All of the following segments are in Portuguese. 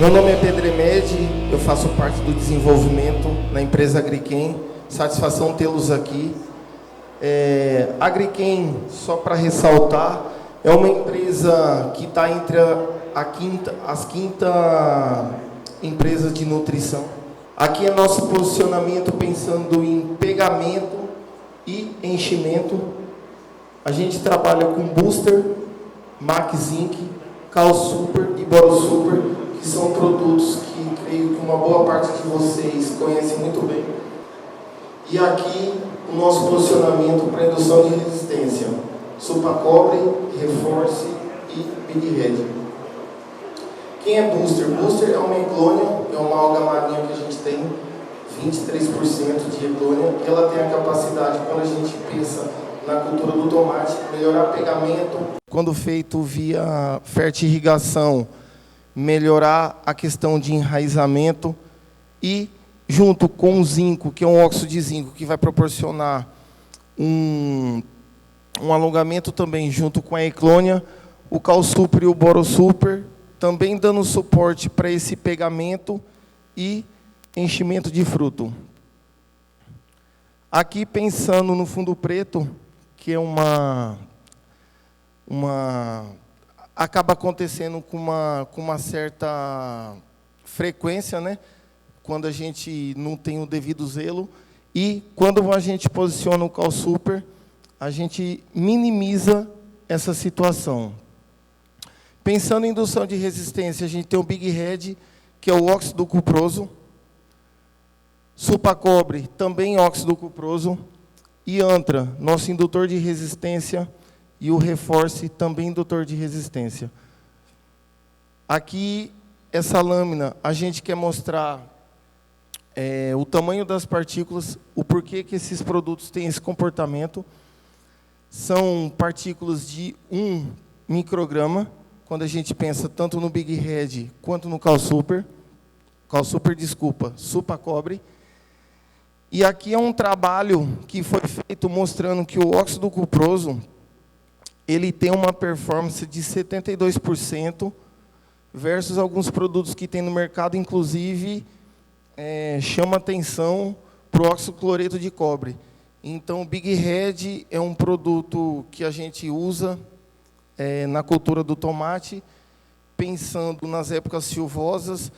Meu nome é Pedro Emedi, eu faço parte do desenvolvimento na empresa Agriquem. Satisfação tê-los aqui. Agriquem, só para ressaltar, é uma empresa que está entre as quinta empresas de nutrição. Aqui é nosso posicionamento pensando em pegamento e enchimento. A gente trabalha com Booster, Max Zinc, Cal Super e Boro Super, que são produtos que creio que uma boa parte de vocês conhece muito bem. E aqui o nosso posicionamento para indução de resistência: Supacobre, Reforce e Big Red. Quem é Booster? Booster é uma eglônia, é uma alga marinha que a gente tem 23% de eglônia, e ela tem a capacidade, quando a gente pensa na cultura do tomate, melhorar pegamento. Quando feito via fertirrigação, melhorar a questão de enraizamento, e junto com o zinco, que é um óxido de zinco, que vai proporcionar um alongamento também junto com a eclônia, o Cal Super e o Boro Super, também dando suporte para esse pegamento e enchimento de fruto. Aqui pensando no fundo preto, que é acaba acontecendo com uma certa frequência, né? Quando a gente não tem o devido zelo, e quando a gente posiciona o Cal Super, a gente minimiza essa situação. Pensando em indução de resistência, a gente tem o Big Red, que é o óxido cuproso, Supacobre, também óxido cuproso, e Antra, nosso indutor de resistência, e o Reforce, também indutor de resistência. Aqui, essa lâmina, a gente quer mostrar o tamanho das partículas, o porquê que esses produtos têm esse comportamento. São partículas de 1 micrograma, quando a gente pensa tanto no Big Red quanto no Supacobre. E aqui é um trabalho que foi feito mostrando que o óxido cuproso, ele tem uma performance de 72% versus alguns produtos que tem no mercado, inclusive chama atenção para o óxido cloreto de cobre. Então, o Big Red é um produto que a gente usa na cultura do tomate, pensando nas épocas chuvosas,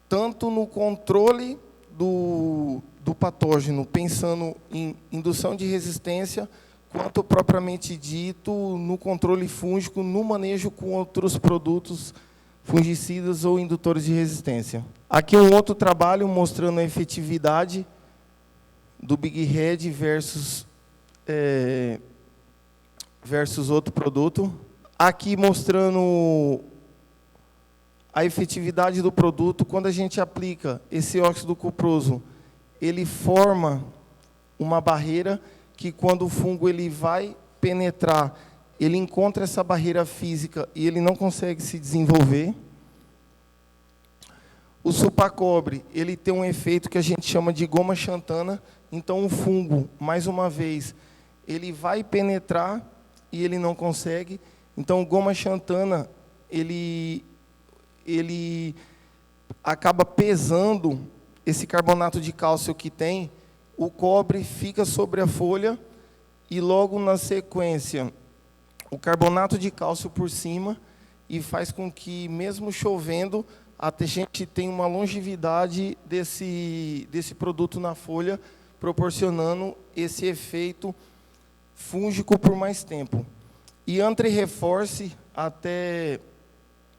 tanto no controle do patógeno, pensando em indução de resistência, quanto propriamente dito no controle fúngico, no manejo com outros produtos fungicidas ou indutores de resistência. Aqui um outro trabalho mostrando a efetividade do Big Red versus outro produto. Aqui mostrando a efetividade do produto. Quando a gente aplica esse óxido cuproso, ele forma uma barreira que, quando o fungo ele vai penetrar, ele encontra essa barreira física e ele não consegue se desenvolver. O Supacobre, ele tem um efeito que a gente chama de goma xantana. Então, o fungo, mais uma vez, ele vai penetrar e ele não consegue. Então, o goma xantana, ele acaba pesando esse carbonato de cálcio que tem, o cobre fica sobre a folha e logo na sequência o carbonato de cálcio por cima, e faz com que, mesmo chovendo, a gente tenha uma longevidade desse produto na folha, proporcionando esse efeito fúngico por mais tempo. E Antra e Reforce, até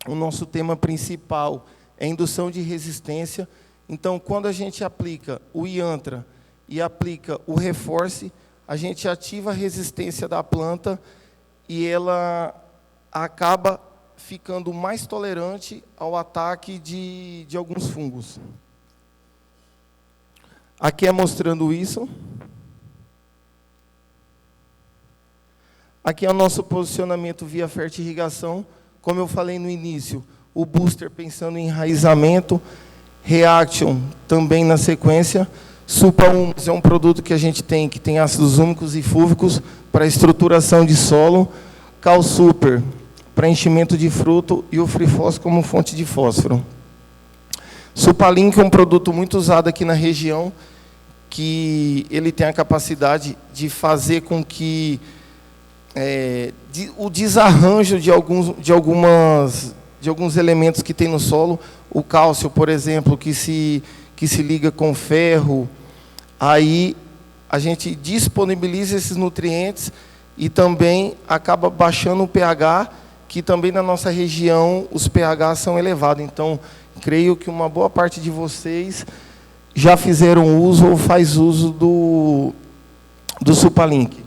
o nosso tema principal é indução de resistência. Então, quando a gente aplica o Iantra e aplica o Reforce, a gente ativa a resistência da planta e ela acaba ficando mais tolerante ao ataque de alguns fungos. Aqui é mostrando isso. Aqui é o nosso posicionamento via fertirrigação. Como eu falei no início, o Booster pensando em enraizamento, Reaction também na sequência. Supa-Humus é um produto que a gente tem, que tem ácidos húmicos e fúvicos para estruturação de solo. Cal Super para enchimento de fruto e o Free Fósforo como fonte de fósforo. Supalink é um produto muito usado aqui na região, que ele tem a capacidade de fazer com que o desarranjo de alguns elementos que tem no solo, o cálcio, por exemplo, que se liga com ferro, aí a gente disponibiliza esses nutrientes e também acaba baixando o pH, que também na nossa região os pH são elevados. Então, creio que uma boa parte de vocês já fizeram uso ou faz uso do Supalink.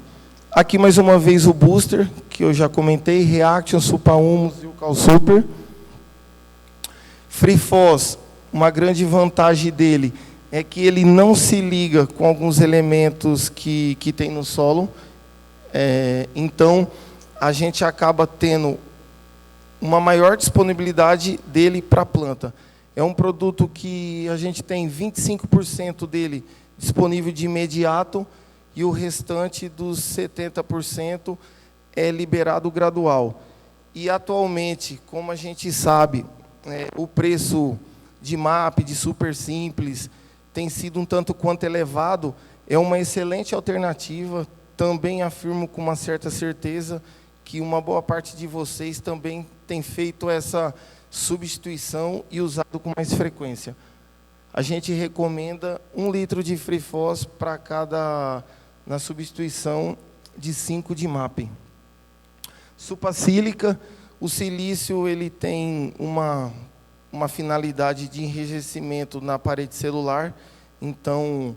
Aqui, mais uma vez, o booster, que eu já comentei, Reaction, Supahumus e o CalSuper. FreeFos, uma grande vantagem dele é que ele não se liga com alguns elementos que tem no solo. Então, a gente acaba tendo uma maior disponibilidade dele para a planta. É um produto que a gente tem 25% dele disponível de imediato e o restante dos 70% é liberado gradual. E, atualmente, como a gente sabe, o preço de MAP, de Super Simples, tem sido um tanto quanto elevado, é uma excelente alternativa. Também afirmo com uma certa certeza que uma boa parte de vocês também tem feito essa substituição e usado com mais frequência. A gente recomenda 1 litro de FreeFos para cada, na substituição de 5 de MAP. Supasílica, o silício ele tem uma finalidade de enrijecimento na parede celular, então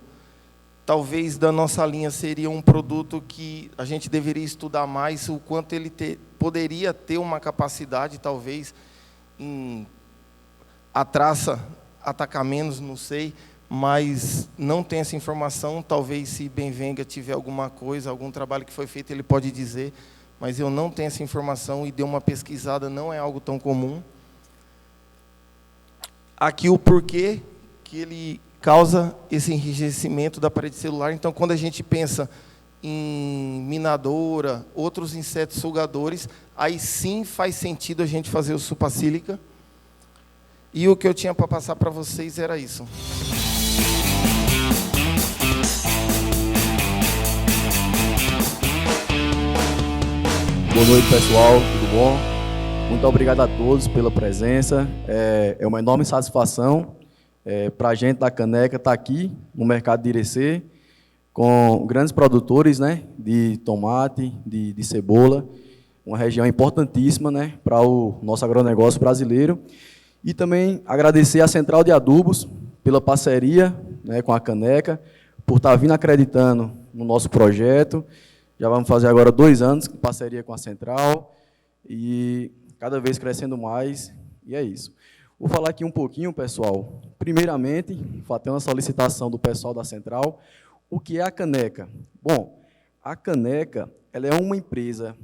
talvez da nossa linha seria um produto que a gente deveria estudar mais o quanto ele poderia ter uma capacidade, talvez, em a traça atacar menos, não sei, mas não tem essa informação. Talvez, se Benvenga tiver alguma coisa, algum trabalho que foi feito, ele pode dizer, mas eu não tenho essa informação e dei uma pesquisada, não é algo tão comum. Aqui o porquê que ele causa esse enrijecimento da parede celular. Então, quando a gente pensa em minadora, outros insetos sugadores, aí sim faz sentido a gente fazer o Supasílica. E o que eu tinha para passar para vocês era isso. Boa noite, pessoal, tudo bom? Muito obrigado a todos pela presença. É uma enorme satisfação para a gente da Caneca estar aqui no mercado de Irecê, com grandes produtores, né, de tomate, de cebola, uma região importantíssima, né, para o nosso agronegócio brasileiro. E também agradecer à Central de Adubos pela parceria, né, com a Caneca, por estar vindo acreditando no nosso projeto. Já vamos fazer agora 2 anos de parceria com a Central e cada vez crescendo mais, e é isso. Vou falar aqui um pouquinho, pessoal. Primeiramente, fazer uma solicitação do pessoal da Central. O que é a Caneca? Bom, a Caneca ela é uma empresa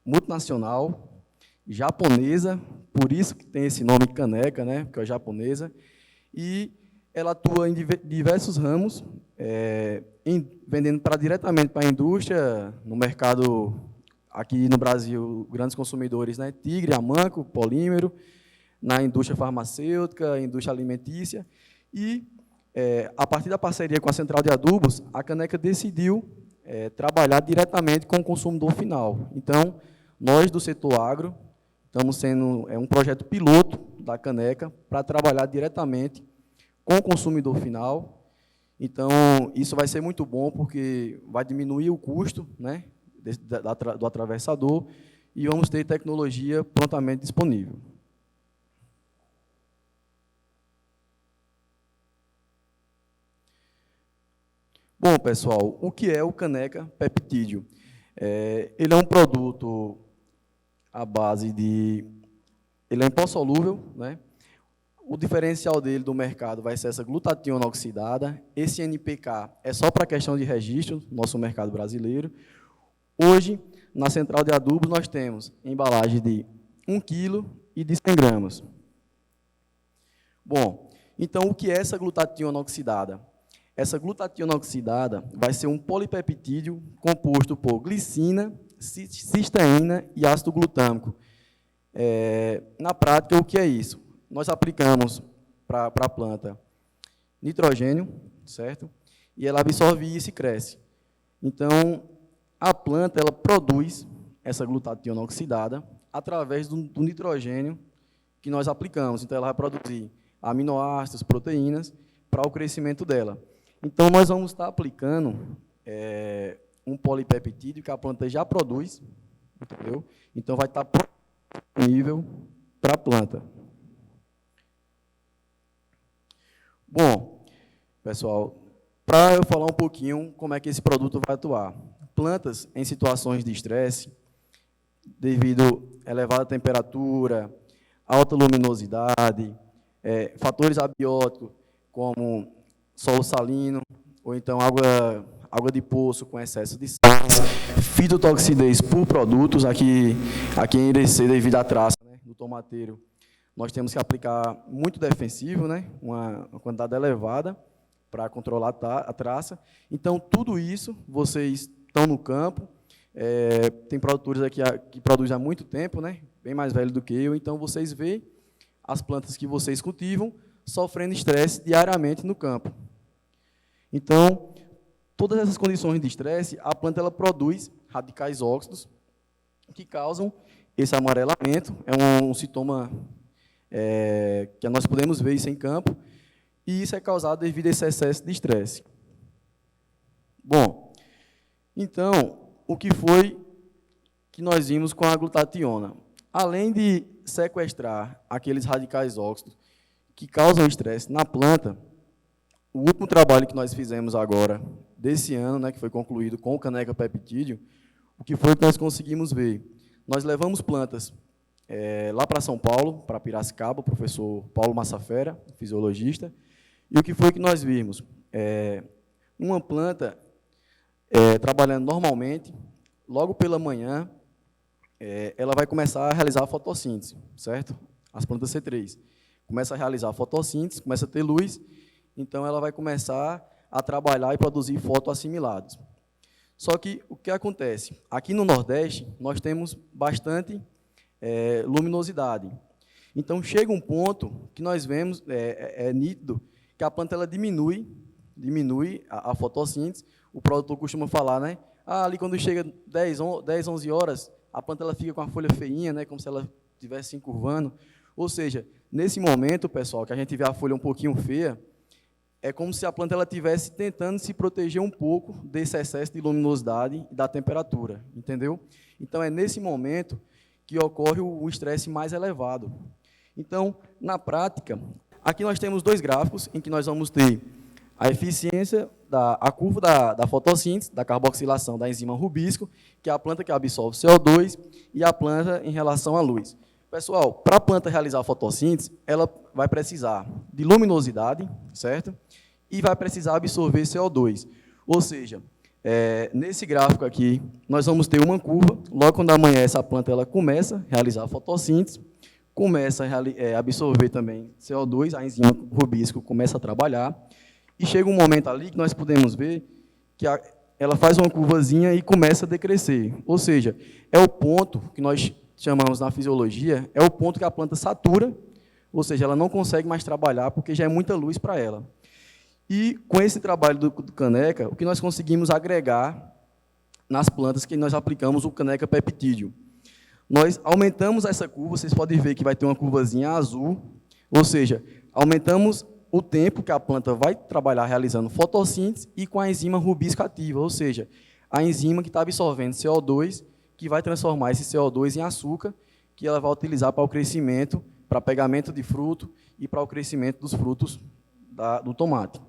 multinacional, japonesa, por isso que tem esse nome Caneca, né, porque é japonesa, e ela atua em diversos ramos, vendendo diretamente para a indústria, no mercado, aqui no Brasil, grandes consumidores, né, Tigre, Amanco, Polímero, na indústria farmacêutica, indústria alimentícia, e a partir da parceria com a Central de Adubos, a Caneca decidiu trabalhar diretamente com o consumidor final. Então, nós do setor agro, estamos sendo um projeto piloto da Caneca para trabalhar diretamente com o consumidor final. Então, isso vai ser muito bom, porque vai diminuir o custo, né, do atravessador e vamos ter tecnologia prontamente disponível. Bom, pessoal, o que é o Caneca Peptídeo? Ele é um produto à base de... Ele é em pó solúvel, né? O diferencial dele do mercado vai ser essa glutationa oxidada. Esse NPK é só para questão de registro no nosso mercado brasileiro. Hoje, na Central de Adubos, nós temos embalagem de 1 kg e de 100 gramas. Bom, então, o que é essa glutationa oxidada? Essa glutationa oxidada vai ser um polipeptídeo composto por glicina, cisteína e ácido glutâmico. Na prática, o que é isso? Nós aplicamos para a planta nitrogênio, certo? E ela absorve isso e cresce. Então, a planta ela produz essa glutationa oxidada através do nitrogênio que nós aplicamos. Então, ela vai produzir aminoácidos, proteínas, para o crescimento dela. Então, nós vamos estar aplicando um polipeptídeo que a planta já produz, entendeu? Então, vai estar disponível para a planta. Bom, pessoal, para eu falar um pouquinho como é que esse produto vai atuar. Plantas em situações de estresse, devido a elevada temperatura, alta luminosidade, fatores abióticos, como solo salino, ou então água de poço com excesso de sais, fitotoxidez por produtos, aqui em Irecê, devido à traça, né, do tomateiro, nós temos que aplicar muito defensivo, né, uma quantidade elevada, para controlar a traça. Então, tudo isso, vocês estão no campo, tem produtores aqui que produzem há muito tempo, né, bem mais velho do que eu, então vocês veem as plantas que vocês cultivam sofrendo estresse diariamente no campo. Então, todas essas condições de estresse, a planta ela produz radicais óxidos que causam esse amarelamento, é um sintoma que nós podemos ver isso em campo, e isso é causado devido a esse excesso de estresse. Bom, então, o que foi que nós vimos com a glutationa? Além de sequestrar aqueles radicais óxidos que causam estresse na planta, o último trabalho que nós fizemos agora, desse ano, né, que foi concluído com o Caneca Peptídeo, o que foi que nós conseguimos ver? Nós levamos plantas lá para São Paulo, para Piracicaba, o professor Paulo Massafera, fisiologista, e o que foi que nós vimos? Uma planta trabalhando normalmente, logo pela manhã, ela vai começar a realizar a fotossíntese, certo? As plantas C3. Começa a realizar a fotossíntese, começa a ter luz, então ela vai começar a trabalhar e produzir fotoassimilados. Só que o que acontece? Aqui no Nordeste, nós temos bastante luminosidade. Então, chega um ponto que nós vemos, nítido, que a planta ela diminui a fotossíntese. O produtor costuma falar, né? Ali quando chega 10, 11 horas, a planta ela fica com a folha feinha, né? Como se ela estivesse se encurvando. Ou seja, nesse momento, pessoal, que a gente vê a folha um pouquinho feia, é como se a planta ela estivesse tentando se proteger um pouco desse excesso de luminosidade e da temperatura, entendeu? Então, é nesse momento que ocorre o estresse mais elevado. Então, na prática, aqui nós temos dois gráficos em que nós vamos ter a eficiência, a curva da fotossíntese, da carboxilação da enzima rubisco, que é a planta que absorve CO2, e a planta em relação à luz. Pessoal, para a planta realizar a fotossíntese, ela vai precisar de luminosidade, certo? E vai precisar absorver CO2. Ou seja, nesse gráfico aqui, nós vamos ter uma curva, logo quando amanhece a planta ela começa a realizar a fotossíntese, começa a absorver também CO2, a enzima rubisco começa a trabalhar, e chega um momento ali que nós podemos ver que ela faz uma curvazinha e começa a decrescer. Ou seja, é o ponto que nós chamamos na fisiologia, é o ponto que a planta satura, ou seja, ela não consegue mais trabalhar porque já é muita luz para ela. E com esse trabalho do Caneca, o que nós conseguimos agregar nas plantas que nós aplicamos o Caneca Peptídeo? Nós aumentamos essa curva, vocês podem ver que vai ter uma curvazinha azul, ou seja, aumentamos o tempo que a planta vai trabalhar realizando fotossíntese e com a enzima rubisco ativa, ou seja, a enzima que está absorvendo CO2, que vai transformar esse CO2 em açúcar, que ela vai utilizar para o crescimento, para pegamento de fruto e para o crescimento dos frutos do tomate.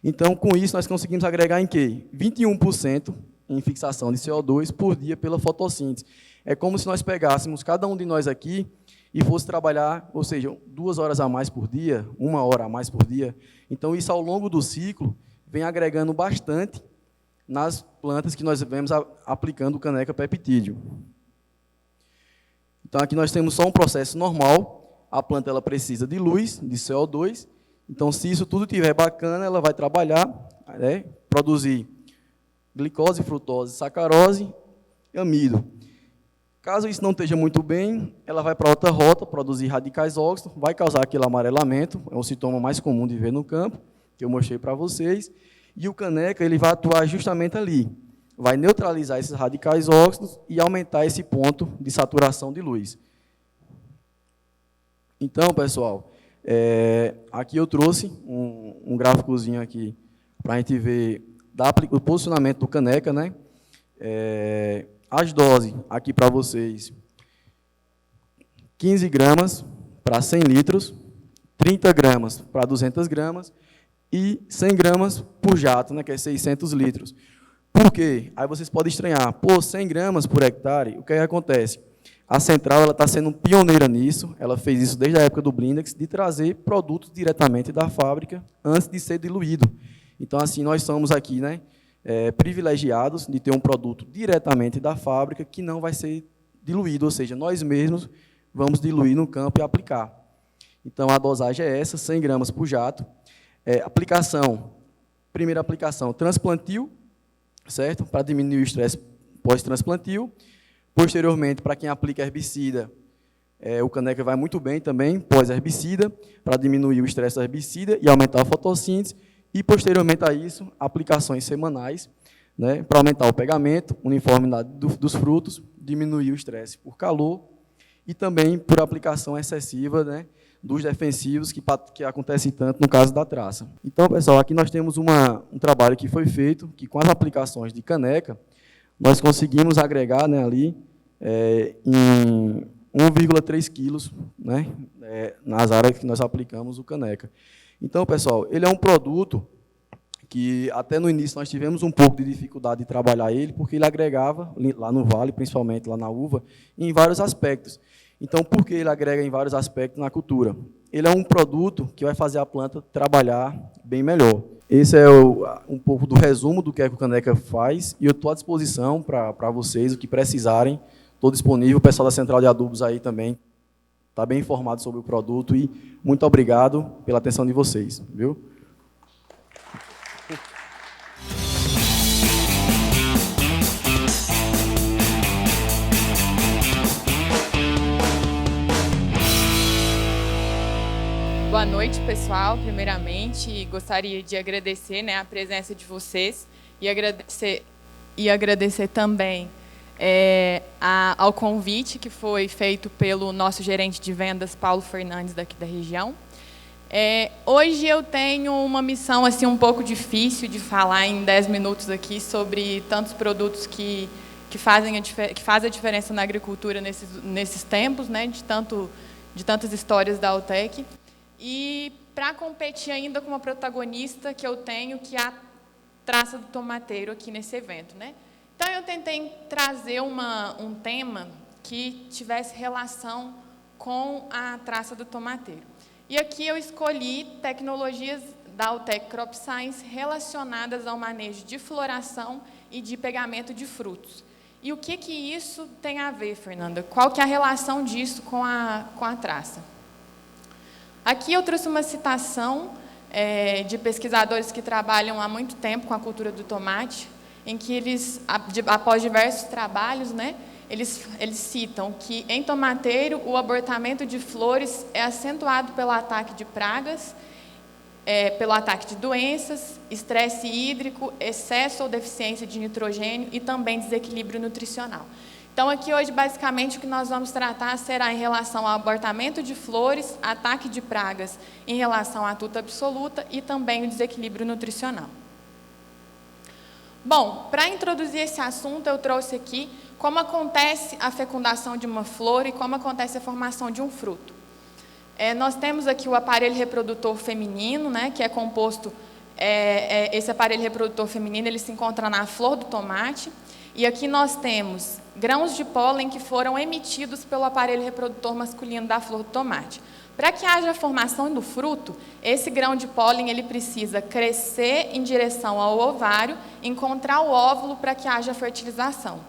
Então, com isso, nós conseguimos agregar em quê? 21% em fixação de CO2 por dia pela fotossíntese. É como se nós pegássemos cada um de nós aqui e fosse trabalhar, ou seja, 2 horas a mais por dia, 1 hora a mais por dia. Então, isso ao longo do ciclo vem agregando bastante nas plantas que nós vemos aplicando o Caneca Peptídeo. Então, aqui nós temos só um processo normal, a planta ela precisa de luz, de CO2, então, se isso tudo estiver bacana, ela vai trabalhar, né, produzir glicose, frutose, sacarose e amido. Caso isso não esteja muito bem, ela vai para outra rota, produzir radicais óxidos, vai causar aquele amarelamento, é um sintoma mais comum de ver no campo, que eu mostrei para vocês, e o caneca ele vai atuar justamente ali, vai neutralizar esses radicais óxidos e aumentar esse ponto de saturação de luz. Então, pessoal, aqui eu trouxe um gráficozinho aqui para a gente ver o posicionamento do caneca, né? As doses aqui para vocês, 15 gramas para 100 litros, 30 gramas para 200 gramas e 100 gramas por jato, né, que é 600 litros. Por quê? Aí vocês podem estranhar, 100 gramas por hectare, o que acontece? A Central está sendo pioneira nisso, ela fez isso desde a época do Blindex, de trazer produtos diretamente da fábrica antes de ser diluído. Então, assim, nós somos aqui, né, privilegiados de ter um produto diretamente da fábrica que não vai ser diluído, ou seja, nós mesmos vamos diluir no campo e aplicar. Então, a dosagem é essa, 100 gramas por jato. Aplicação, primeira aplicação, transplantio, certo? Para diminuir o estresse pós-transplantio. Posteriormente, para quem aplica herbicida, o caneca vai muito bem também, pós-herbicida, para diminuir o estresse do herbicida e aumentar a fotossíntese. E, posteriormente a isso, aplicações semanais, né, para aumentar o pegamento, uniformidade dos frutos, diminuir o estresse por calor e também por aplicação excessiva, né, dos defensivos que acontecem tanto no caso da traça. Então, pessoal, aqui nós temos um trabalho que foi feito, que com as aplicações de caneca, nós conseguimos agregar, né, ali em 1,3 quilos, né, nas áreas que nós aplicamos o caneca. Então, pessoal, ele é um produto que até no início nós tivemos um pouco de dificuldade de trabalhar ele, porque ele agregava, lá no vale, principalmente lá na uva, em vários aspectos. Então, por que ele agrega em vários aspectos na cultura? Ele é um produto que vai fazer a planta trabalhar bem melhor. Esse é um pouco do resumo do que o caneca faz, e eu estou à disposição para vocês, o que precisarem. Estou disponível, o pessoal da Central de Adubos aí também está bem informado sobre o produto, e muito obrigado pela atenção de vocês, viu? Boa noite, pessoal. Primeiramente, gostaria de agradecer, né, a presença de vocês e agradecer também ao convite que foi feito pelo nosso gerente de vendas, Paulo Fernandes, daqui da região. Hoje eu tenho uma missão assim, um pouco difícil de falar em 10 minutos aqui sobre tantos produtos que fazem a diferença na agricultura nesses tempos, né, de tantas histórias da Altec. E para competir ainda com uma protagonista que eu tenho, que é a traça do tomateiro aqui nesse evento, né? Então, eu tentei trazer um tema que tivesse relação com a traça do tomateiro. E aqui eu escolhi tecnologias da Altec Crop Science relacionadas ao manejo de floração e de pegamento de frutos. E o que isso tem a ver, Fernanda? Qual que é a relação disso com a traça? Aqui eu trouxe uma citação de pesquisadores que trabalham há muito tempo com a cultura do tomate, em que eles, após diversos trabalhos, né, eles citam que em tomateiro o abortamento de flores é acentuado pelo ataque de pragas, pelo ataque de doenças, estresse hídrico, excesso ou deficiência de nitrogênio e também desequilíbrio nutricional. Então, aqui hoje, basicamente, o que nós vamos tratar será em relação ao abortamento de flores, ataque de pragas em relação à tuta absoluta e também o desequilíbrio nutricional. Bom, para introduzir esse assunto, eu trouxe aqui como acontece a fecundação de uma flor e como acontece a formação de um fruto. Nós temos aqui o aparelho reprodutor feminino, né, que é composto, esse aparelho reprodutor feminino ele se encontra na flor do tomate, e aqui nós temos grãos de pólen que foram emitidos pelo aparelho reprodutor masculino da flor do tomate. Para que haja a formação do fruto, esse grão de pólen ele precisa crescer em direção ao ovário, encontrar o óvulo para que haja fertilização.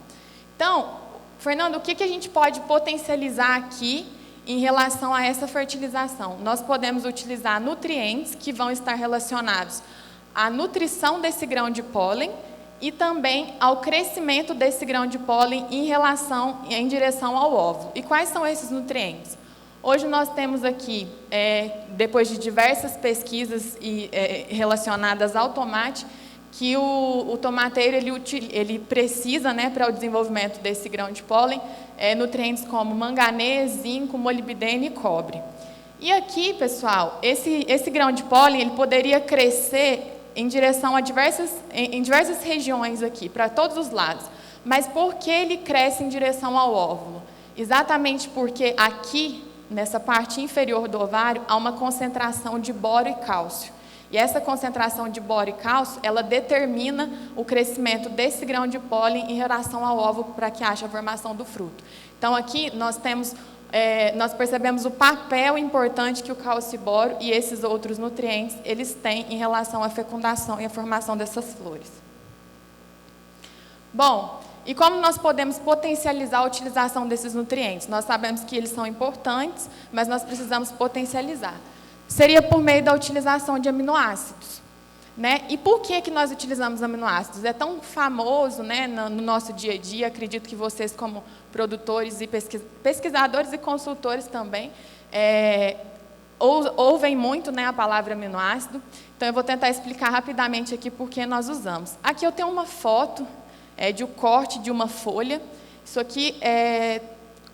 Então, Fernando, o que a gente pode potencializar aqui em relação a essa fertilização? Nós podemos utilizar nutrientes que vão estar relacionados à nutrição desse grão de pólen e também ao crescimento desse grão de pólen em direção ao óvulo. E quais são esses nutrientes? Hoje nós temos aqui, depois de diversas pesquisas relacionadas ao tomate, que o tomateiro ele precisa, né, para o desenvolvimento desse grão de pólen, nutrientes como manganês, zinco, molibdênio e cobre. E aqui, pessoal, esse grão de pólen ele poderia crescer em direção a diversas regiões aqui, para todos os lados. Mas por que ele cresce em direção ao óvulo? Exatamente porque aqui, nessa parte inferior do ovário, há uma concentração de boro e cálcio. E essa concentração de boro e cálcio, ela determina o crescimento desse grão de pólen em relação ao óvulo para que haja a formação do fruto. Então, aqui nós percebemos o papel importante que o cálcio e boro e esses outros nutrientes, eles têm em relação à fecundação e à formação dessas flores. Bom, e como nós podemos potencializar a utilização desses nutrientes? Nós sabemos que eles são importantes, mas nós precisamos potencializar. Seria por meio da utilização de aminoácidos, né? E por que nós utilizamos aminoácidos? É tão famoso, né, no nosso dia a dia, acredito que vocês como produtores e pesquisadores e consultores também ouvem muito, né, a palavra aminoácido. Então eu vou tentar explicar rapidamente aqui por que nós usamos. Aqui eu tenho uma foto de um corte de uma folha. Isso aqui é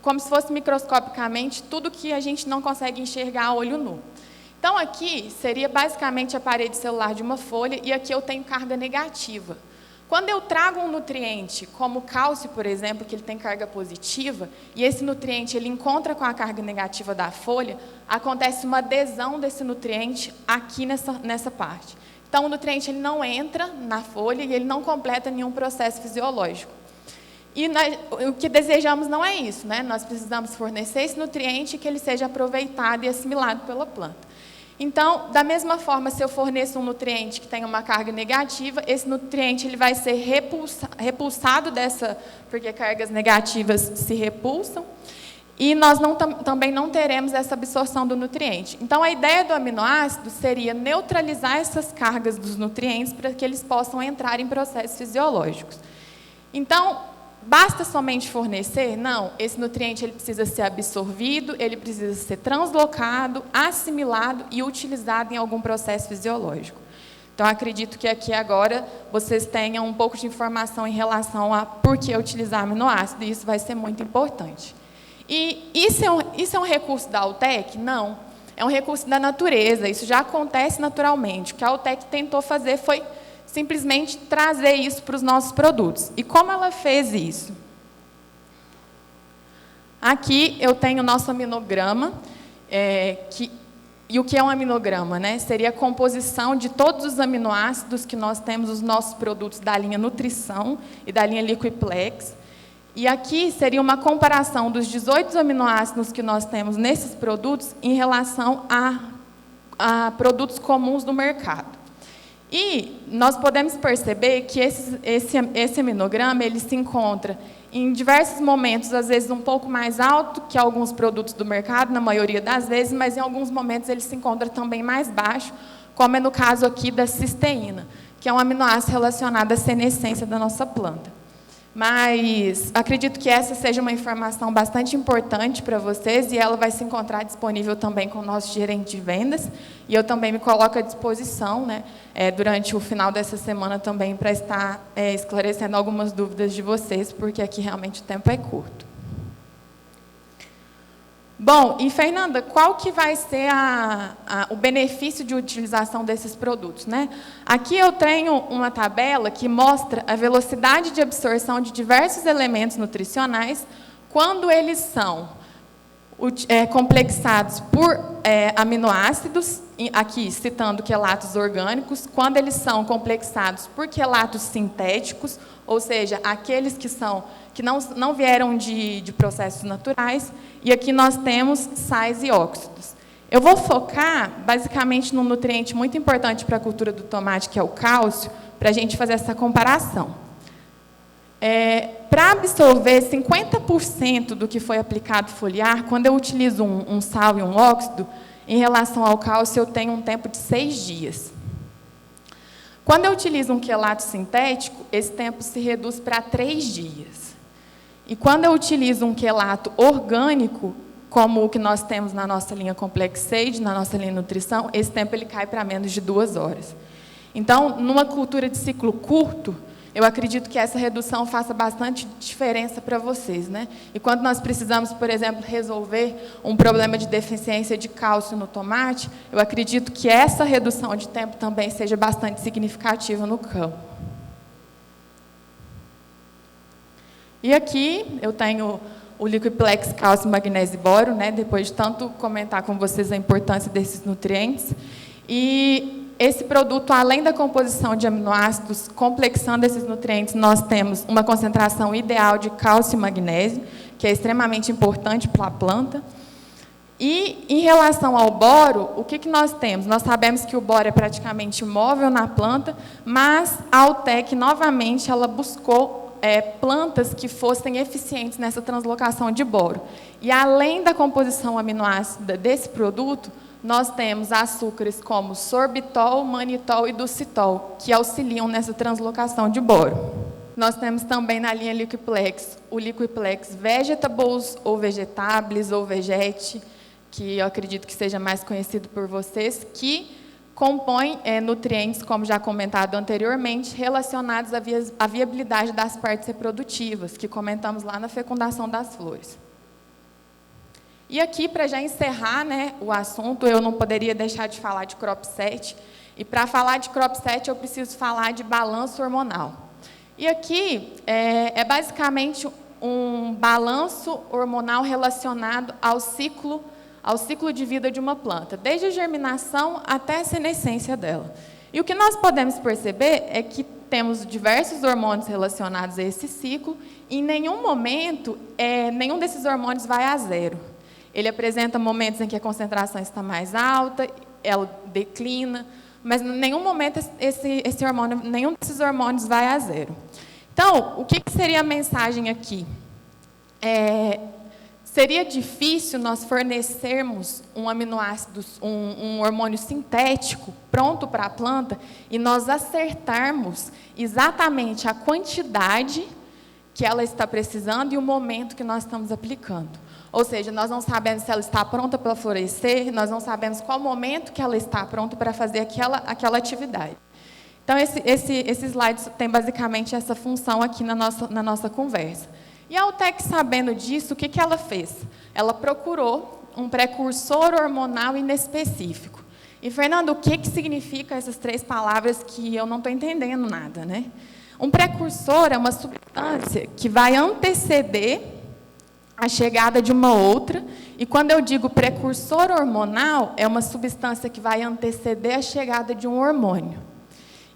como se fosse microscopicamente tudo que a gente não consegue enxergar a olho nu. Então, aqui seria basicamente a parede celular de uma folha, e aqui eu tenho carga negativa. Quando eu trago um nutriente, como o cálcio, por exemplo, que ele tem carga positiva, e esse nutriente ele encontra com a carga negativa da folha, acontece uma adesão desse nutriente aqui nessa parte. Então, o nutriente ele não entra na folha e ele não completa nenhum processo fisiológico. E o que desejamos não é isso, né? Nós precisamos fornecer esse nutriente e que ele seja aproveitado e assimilado pela planta. Então, da mesma forma, se eu forneço um nutriente que tem uma carga negativa, esse nutriente ele vai ser repulsado porque cargas negativas se repulsam, e nós também não teremos essa absorção do nutriente. Então, a ideia do aminoácido seria neutralizar essas cargas dos nutrientes para que eles possam entrar em processos fisiológicos. Então, basta somente fornecer? Não, esse nutriente ele precisa ser absorvido, ele precisa ser translocado, assimilado e utilizado em algum processo fisiológico. Então, acredito que aqui agora vocês tenham um pouco de informação em relação a por que utilizar aminoácido, e isso vai ser muito importante. E isso é um recurso da Altec? Não, é um recurso da natureza, isso já acontece naturalmente. O que a Altec tentou fazer foi simplesmente trazer isso para os nossos produtos. E como ela fez isso? Aqui eu tenho o nosso aminograma, e o que é um aminograma, né? Seria a composição de todos os aminoácidos que nós temos nos nossos produtos da linha Nutrição e da linha Liquiplex. E aqui seria uma comparação dos 18 aminoácidos que nós temos nesses produtos em relação a produtos comuns do mercado. E nós podemos perceber que esse aminograma ele se encontra em diversos momentos, às vezes um pouco mais alto que alguns produtos do mercado, na maioria das vezes, mas em alguns momentos ele se encontra também mais baixo, como é no caso aqui da cisteína, que é um aminoácido relacionado à senescência da nossa planta. Mas acredito que essa seja uma informação bastante importante para vocês, e ela vai se encontrar disponível também com o nosso gerente de vendas, e eu também me coloco à disposição, né, durante o final dessa semana também para estar esclarecendo algumas dúvidas de vocês, porque aqui realmente o tempo é curto. Bom, e Fernanda, qual que vai ser o benefício de utilização desses produtos, né? Aqui eu tenho uma tabela que mostra a velocidade de absorção de diversos elementos nutricionais quando eles são complexados por aminoácidos, aqui citando quelatos orgânicos, quando eles são complexados por quelatos sintéticos, ou seja, aqueles que não vieram de processos naturais, e aqui nós temos sais e óxidos. Eu vou focar, basicamente, num nutriente muito importante para a cultura do tomate, que é o cálcio, para a gente fazer essa comparação. Para absorver 50% do que foi aplicado foliar, quando eu utilizo um sal e um óxido, em relação ao cálcio, eu tenho um tempo de 6 dias. Quando eu utilizo um quelato sintético, esse tempo se reduz para 3 dias. E quando eu utilizo um quelato orgânico, como o que nós temos na nossa linha Complex Aid, na nossa linha Nutrição, esse tempo ele cai para menos de 2 horas. Então, numa cultura de ciclo curto, eu acredito que essa redução faça bastante diferença para vocês, né? E quando nós precisamos, por exemplo, resolver um problema de deficiência de cálcio no tomate, eu acredito que essa redução de tempo também seja bastante significativa no campo. E aqui eu tenho o Liquiplex Cálcio, Magnésio e Boro, né? Depois de tanto comentar com vocês a importância desses nutrientes. E esse produto, além da composição de aminoácidos, complexando esses nutrientes, nós temos uma concentração ideal de cálcio e magnésio, que é extremamente importante para a planta. E, em relação ao boro, o que nós temos? Nós sabemos que o boro é praticamente imóvel na planta, mas a Altec, novamente, ela buscou plantas que fossem eficientes nessa translocação de boro. E, além da composição aminoácida desse produto, nós temos açúcares como sorbitol, manitol e dulcitol, que auxiliam nessa translocação de boro. Nós temos também na linha Liquiplex o Liquiplex Vegetables ou Vegetables ou Vegete, que eu acredito que seja mais conhecido por vocês, que compõe nutrientes, como já comentado anteriormente, relacionados à viabilidade das partes reprodutivas, que comentamos lá na fecundação das flores. E aqui, para já encerrar, né, o assunto, eu não poderia deixar de falar de Crop 7. E para falar de Crop 7, eu preciso falar de balanço hormonal. E aqui é basicamente um balanço hormonal relacionado ao ciclo de vida de uma planta, desde a germinação até a senescência dela. E o que nós podemos perceber é que temos diversos hormônios relacionados a esse ciclo, e em nenhum momento, nenhum desses hormônios vai a zero. Ele apresenta momentos em que a concentração está mais alta, ela declina, mas em nenhum momento nenhum desses hormônios vai a zero. Então, o que seria a mensagem aqui? Seria difícil nós fornecermos um aminoácido, um hormônio sintético pronto para a planta e nós acertarmos exatamente a quantidade que ela está precisando e o momento que nós estamos aplicando. Ou seja, nós não sabemos se ela está pronta para florescer, nós não sabemos qual momento que ela está pronta para fazer aquela atividade. Então, esse slide tem basicamente essa função aqui na nossa conversa. E a Altec, sabendo disso, o que ela fez? Ela procurou um precursor hormonal inespecífico. E, Fernando, o que significa essas 3 palavras que eu não estou entendendo nada, né? Um precursor é uma substância que vai anteceder a chegada de uma outra, e quando eu digo precursor hormonal, é uma substância que vai anteceder a chegada de um hormônio.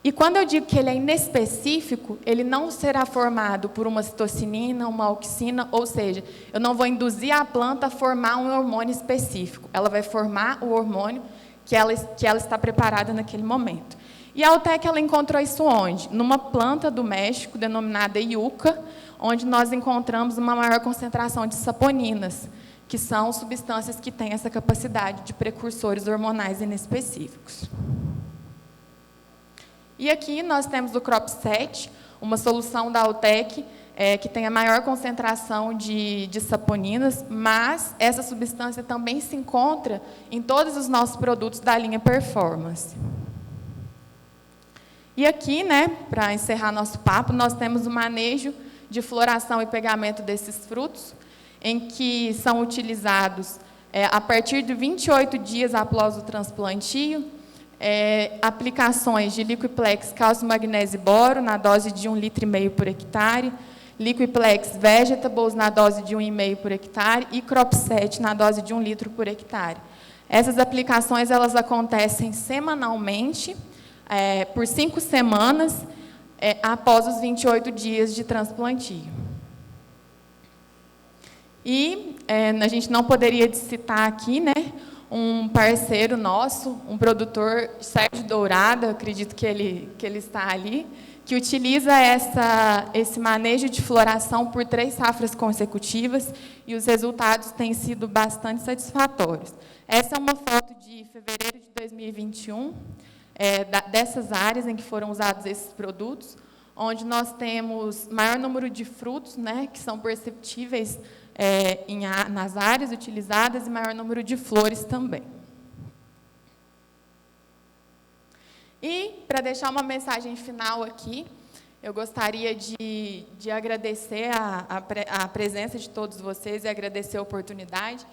E quando eu digo que ele é inespecífico, ele não será formado por uma citocinina, uma auxina, ou seja, eu não vou induzir a planta a formar um hormônio específico, ela vai formar o hormônio que ela está preparada naquele momento. E a Altec, ela encontrou isso onde? Numa planta do México, denominada yucca, onde nós encontramos uma maior concentração de saponinas, que são substâncias que têm essa capacidade de precursores hormonais inespecíficos. E aqui nós temos o Crop 7, uma solução da Altec, que tem a maior concentração de saponinas, mas essa substância também se encontra em todos os nossos produtos da linha Performance. E aqui, né, para encerrar nosso papo, nós temos o manejo de floração e pegamento desses frutos, em que são utilizados, a partir de 28 dias após o transplantio, aplicações de Liquiplex Cálcio, Magnésio e Boro, na dose de 1,5 litro por hectare, Liquiplex Vegetables, na dose de 1,5 por hectare, e Crop 7, na dose de 1 litro por hectare. Essas aplicações elas acontecem semanalmente, por 5 semanas, após os 28 dias de transplantio. E a gente não poderia citar aqui, né, um parceiro nosso, um produtor, Sérgio Dourado, acredito que ele está ali, que utiliza esse manejo de floração por 3 safras consecutivas, e os resultados têm sido bastante satisfatórios. Essa é uma foto de fevereiro de 2021, dessas áreas em que foram usados esses produtos, onde nós temos maior número de frutos, né, que são perceptíveis nas áreas utilizadas, e maior número de flores também. E, para deixar uma mensagem final aqui, eu gostaria de agradecer a presença de todos vocês e agradecer a oportunidade,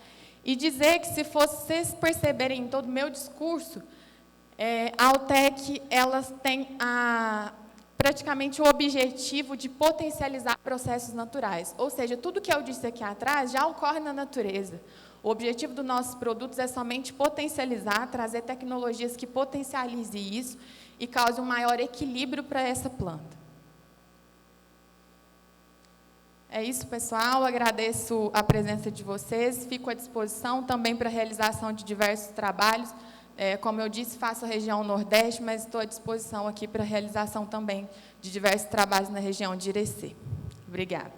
e dizer que, se vocês perceberem em todo o meu discurso, a Altec, elas têm praticamente o objetivo de potencializar processos naturais. Ou seja, tudo que eu disse aqui atrás já ocorre na natureza. O objetivo dos nossos produtos é somente potencializar, trazer tecnologias que potencializem isso e causem um maior equilíbrio para essa planta. É isso, pessoal. Agradeço a presença de vocês. Fico à disposição também para a realização de diversos trabalhos. Como eu disse, faço a região Nordeste, mas estou à disposição aqui para a realização também de diversos trabalhos na região de Irecê. Obrigada.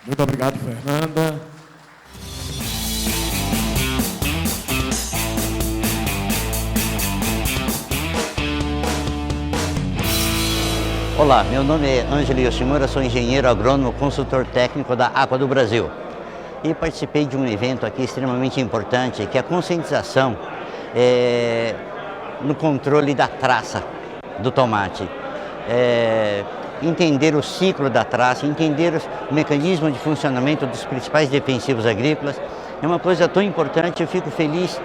Muito obrigado, Fernanda. Olá, meu nome é Ângelo Yoshimura, sou engenheiro agrônomo, consultor técnico da Aqua do Brasil. E participei de um evento aqui extremamente importante, que é a conscientização no controle da traça do tomate. Entender o ciclo da traça, entender o mecanismo de funcionamento dos principais defensivos agrícolas. É uma coisa tão importante, eu fico feliz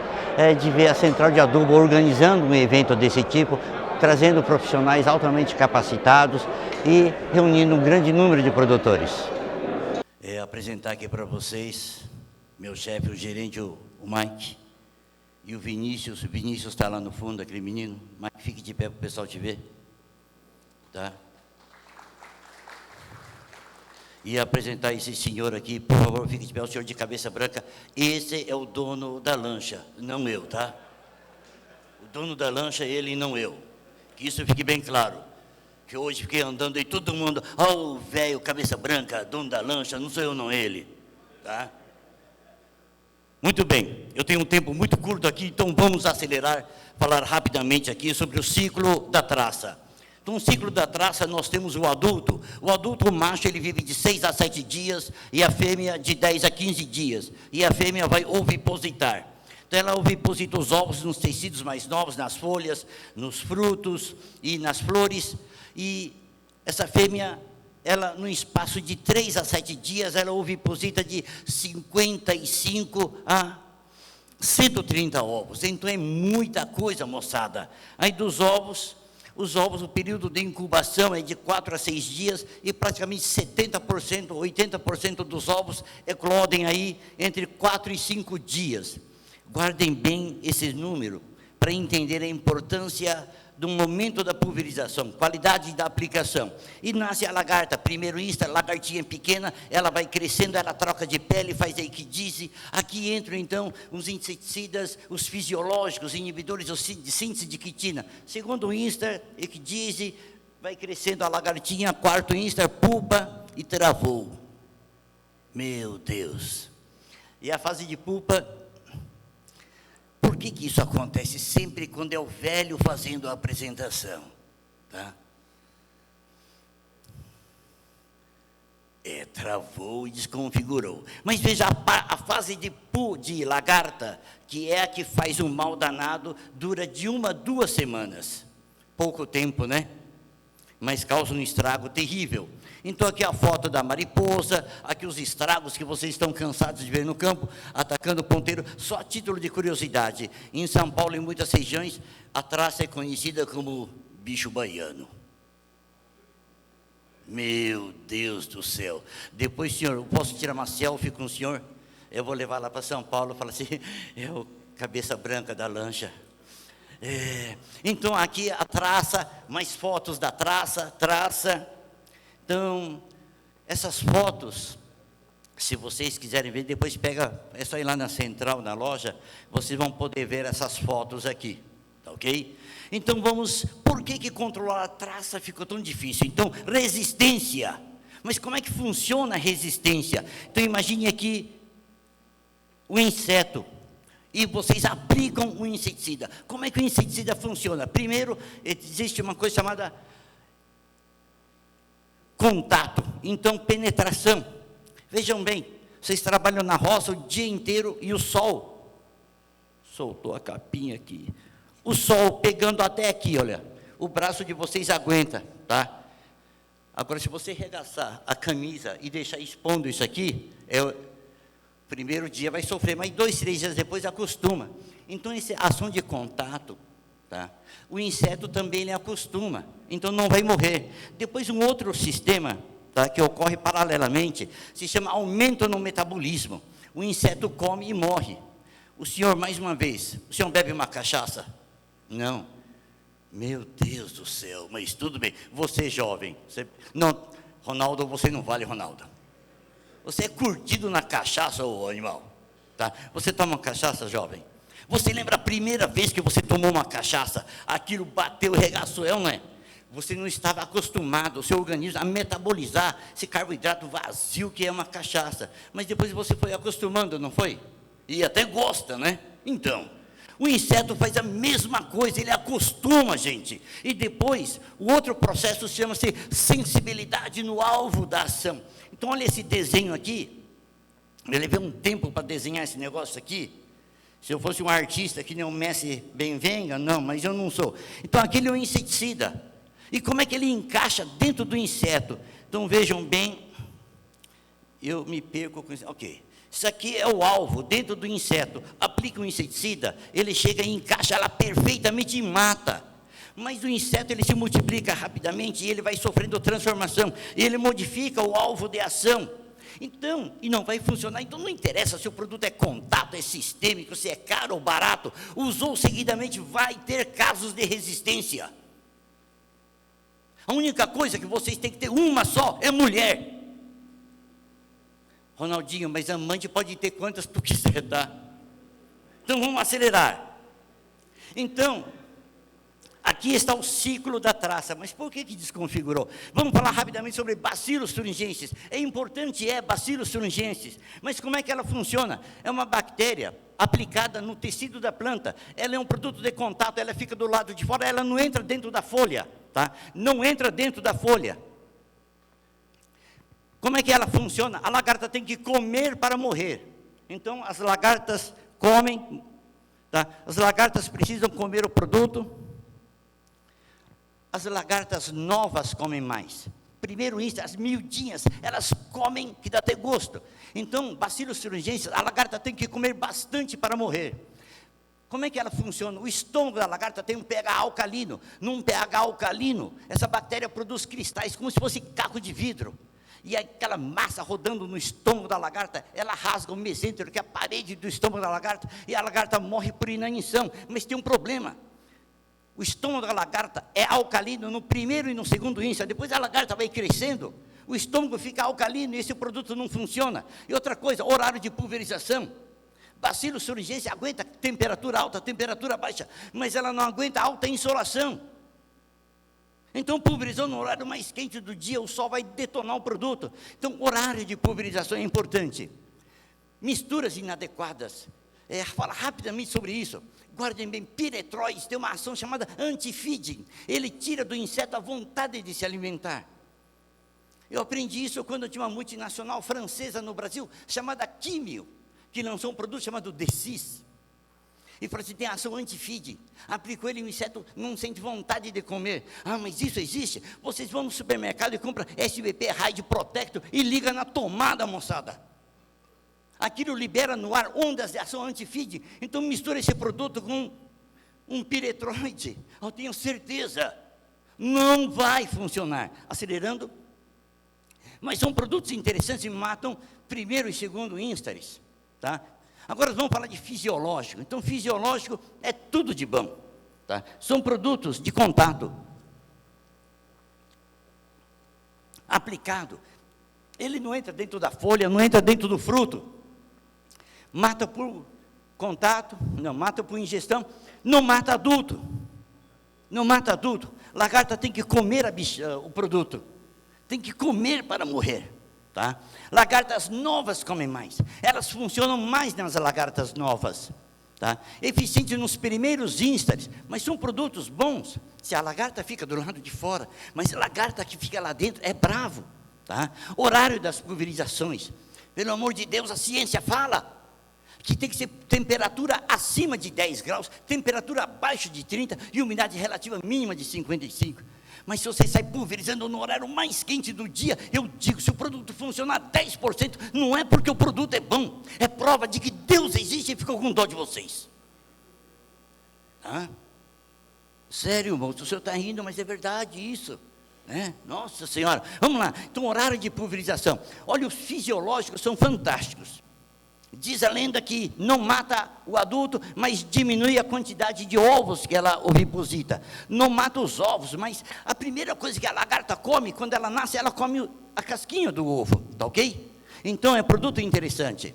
de ver a Central de Adubo organizando um evento desse tipo, trazendo profissionais altamente capacitados e reunindo um grande número de produtores. Apresentar aqui para vocês, meu chefe, o gerente, o Mike, e o Vinícius. O Vinícius está lá no fundo, aquele menino. Mike, fique de pé para o pessoal te ver. Tá? E apresentar esse senhor aqui, por favor, fique de pé, o senhor de cabeça branca. Esse é o dono da lancha, não eu, tá? O dono da lancha é ele e não eu. Que isso fique bem claro. Que hoje fiquei andando e todo mundo, o velho, cabeça branca, dono da lancha, não sou eu, não ele. Tá? Muito bem, eu tenho um tempo muito curto aqui, então vamos acelerar, falar rapidamente aqui sobre o ciclo da traça. Então, no ciclo da traça, nós temos o adulto. O adulto, o macho, ele vive de 6 a 7 dias, e a fêmea de 10 a 15 dias. E a fêmea vai ovipositar. Então, ela oviposita os ovos nos tecidos mais novos, nas folhas, nos frutos e nas flores. E essa fêmea, ela, no espaço de 3 a 7 dias, ela oviposita de 55 a 130 ovos. Então, é muita coisa, moçada. Aí, dos ovos, os ovos, o período de incubação é de 4 a 6 dias, e praticamente 70%, 80% dos ovos eclodem aí entre 4 e 5 dias. Guardem bem esse número, para entender a importância do momento da pulverização, qualidade da aplicação. E nasce a lagarta, primeiro insta, lagartinha pequena, ela vai crescendo, ela troca de pele, faz a equidise. Aqui entram, então, os inseticidas, os fisiológicos, inibidores de síntese de quitina. Segundo insta, equidise, vai crescendo a lagartinha, quarto insta, pupa e travou. Meu Deus! E a fase de pupa, por que isso acontece sempre quando é o velho fazendo a apresentação? Tá? Travou e desconfigurou. Mas veja, a fase de lagarta, que é a que faz um mal danado, dura de 1 a 2 semanas. Pouco tempo, né? Mas causa um estrago terrível. Então, aqui a foto da mariposa, aqui os estragos que vocês estão cansados de ver no campo, atacando o ponteiro. Só a título de curiosidade, em São Paulo, em muitas regiões, a traça é conhecida como bicho baiano. Meu Deus do céu. Depois, senhor, eu posso tirar uma selfie com o senhor? Eu vou levar lá para São Paulo e falar assim, é o cabeça branca da lancha. Então, aqui a traça, mais fotos da traça. Então, essas fotos, se vocês quiserem ver, depois pega, é só ir lá na central, na loja, vocês vão poder ver essas fotos aqui, tá ok? Então, por que controlar a traça ficou tão difícil? Então, resistência. Mas como é que funciona a resistência? Então, imagine aqui o inseto. e vocês aplicam o inseticida. Como é que o inseticida funciona? Primeiro, existe uma coisa chamada contato, então penetração. Vejam bem, vocês trabalham na roça o dia inteiro e o sol, soltou a capinha aqui, o sol pegando até aqui, olha, o braço de vocês aguenta, tá? Agora, se você regaçar a camisa e deixar expondo isso aqui, primeiro dia vai sofrer, mas 2, 3 dias depois acostuma. Então, essa ação de contato, tá? O inseto também ele acostuma, então não vai morrer. Depois, um outro sistema, tá, que ocorre paralelamente, se chama aumento no metabolismo. O inseto come e morre. O senhor, mais uma vez, o senhor bebe uma cachaça? Não. Meu Deus do céu, mas tudo bem. Você jovem, não, Ronaldo, você não vale, Ronaldo. Você é curtido na cachaça, ô animal, tá? Você toma cachaça, jovem? Você lembra a primeira vez que você tomou uma cachaça? Aquilo bateu e regaçou, não é? Você não estava acostumado, o seu organismo, a metabolizar esse carboidrato vazio que é uma cachaça. Mas depois você foi acostumando, não foi? E até gosta, né? Então, o inseto faz a mesma coisa, ele acostuma, gente. E depois, o outro processo chama-se sensibilidade no alvo da ação. Então, olha esse desenho aqui. Eu levei um tempo para desenhar esse negócio aqui. Se eu fosse um artista que nem o Messi Benvenga, não, mas eu não sou. Então, aquele é um inseticida. E como é que ele encaixa dentro do inseto? Então, vejam bem, eu me perco com isso. Ok. Isso aqui é o alvo, dentro do inseto. Aplica o inseticida, ele chega e encaixa ela perfeitamente e mata. Mas o inseto, ele se multiplica rapidamente e ele vai sofrendo transformação. E ele modifica o alvo de ação. Então, e não vai funcionar. Então, não interessa se o produto é contato, é sistêmico, se é caro ou barato. Usou seguidamente, vai ter casos de resistência. A única coisa que vocês têm que ter, uma só, é mulher. Ronaldinho, mas amante pode ter quantas tu quiser, tá? Então, vamos acelerar. Então, aqui está o ciclo da traça. Mas por que desconfigurou? Vamos falar rapidamente sobre Bacillus thuringiensis. É importante, Bacillus thuringiensis. Mas como é que ela funciona? É uma bactéria aplicada no tecido da planta. Ela é um produto de contato, ela fica do lado de fora, ela não entra dentro da folha, tá? Não entra dentro da folha. Como é que ela funciona? A lagarta tem que comer para morrer. Então, as lagartas comem, tá? As lagartas precisam comer o produto. As lagartas novas comem mais. Primeiro, as miudinhas, elas comem que dá até gosto. Então, Bacillus thuringiensis, a lagarta tem que comer bastante para morrer. Como é que ela funciona? O estômago da lagarta tem um pH alcalino. Num pH alcalino, essa bactéria produz cristais, como se fosse caco de vidro. E aquela massa rodando no estômago da lagarta, ela rasga o mesêntero, que é a parede do estômago da lagarta, e a lagarta morre por inanição. Mas tem um problema. O estômago da lagarta é alcalino no primeiro e no segundo índice. Depois a lagarta vai crescendo, o estômago fica alcalino e esse produto não funciona. E outra coisa, horário de pulverização. Bacillus thuringiensis aguenta temperatura alta, temperatura baixa, mas ela não aguenta alta insolação. Então, pulverizou no horário mais quente do dia, o sol vai detonar o produto. Então, horário de pulverização é importante. Misturas inadequadas. Fala rapidamente sobre isso. Guardem bem, piretroides tem uma ação chamada anti-feeding. Ele tira do inseto a vontade de se alimentar. Eu aprendi isso quando eu tinha uma multinacional francesa no Brasil, chamada Químio, que lançou um produto chamado Decis. E falou assim, tem ação anti-feeding. Aplicou ele, o inseto não sente vontade de comer. Ah, mas isso existe? Vocês vão no supermercado e compram SBP Raid Protector e liga na tomada, moçada. Aquilo libera no ar ondas de ação anti-feeding. Então mistura esse produto com um piretroide. Eu tenho certeza, não vai funcionar. Acelerando. Mas são produtos interessantes e matam primeiro e segundo instares, tá? Agora vamos falar de fisiológico. Então, fisiológico é tudo de bom, tá? São produtos de contato. Aplicado. Ele não entra dentro da folha, não entra dentro do fruto. Mata por contato, não mata por ingestão, não mata adulto. Não mata adulto. Lagarta tem que comer o produto. Tem que comer para morrer. Tá? Lagartas novas comem mais. Elas funcionam mais nas lagartas novas. Tá? Eficiente nos primeiros instantes, mas são produtos bons. Se a lagarta fica do lado de fora, mas a lagarta que fica lá dentro é bravo. Tá? Horário das pulverizações. Pelo amor de Deus, a ciência fala que tem que ser temperatura acima de 10 graus, temperatura abaixo de 30 e umidade relativa mínima de 55. Mas se você sai pulverizando no horário mais quente do dia, eu digo, se o produto funcionar 10%, não é porque o produto é bom, é prova de que Deus existe e ficou com dó de vocês. Tá? Sério, moço, o senhor está rindo, mas é verdade isso. Né? Nossa Senhora, vamos lá. Então, horário de pulverização. Olha, os fisiológicos são fantásticos. Diz a lenda que não mata o adulto, mas diminui a quantidade de ovos que ela oviposita. Não mata os ovos, mas a primeira coisa que a lagarta come, quando ela nasce, ela come a casquinha do ovo, tá ok? Então é produto interessante.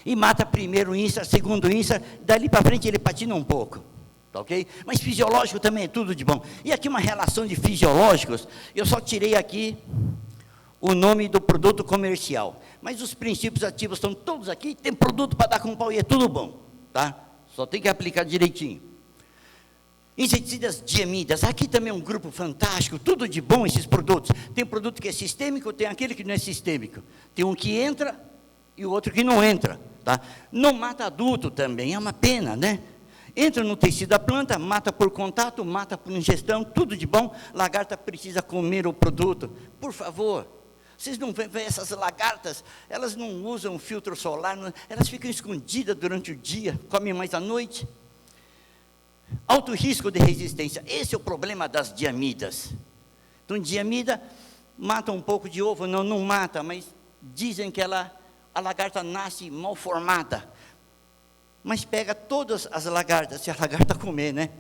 E mata primeiro o ínstar, segundo o ínstar, dali para frente ele patina um pouco, tá ok? Mas fisiológico também é tudo de bom. E aqui uma relação de fisiológicos, eu só tirei aqui o nome do produto comercial. Mas os princípios ativos estão todos aqui, tem produto para dar com pau e é tudo bom, tá? Só tem que aplicar direitinho. Inseticidas diamidas, aqui também é um grupo fantástico, tudo de bom esses produtos. Tem produto que é sistêmico, tem aquele que não é sistêmico. Tem um que entra e o outro que não entra, tá? Não mata adulto também, é uma pena, né? Entra no tecido da planta, mata por contato, mata por ingestão, tudo de bom. Lagarta precisa comer o produto, por favor. Vocês não veem essas lagartas, elas não usam filtro solar, elas ficam escondidas durante o dia, comem mais à noite. Alto risco de resistência, esse é o problema das diamidas. Então, diamida mata um pouco de ovo, não mata, mas dizem que a lagarta nasce mal formada. Mas pega todas as lagartas, se a lagarta comer, né?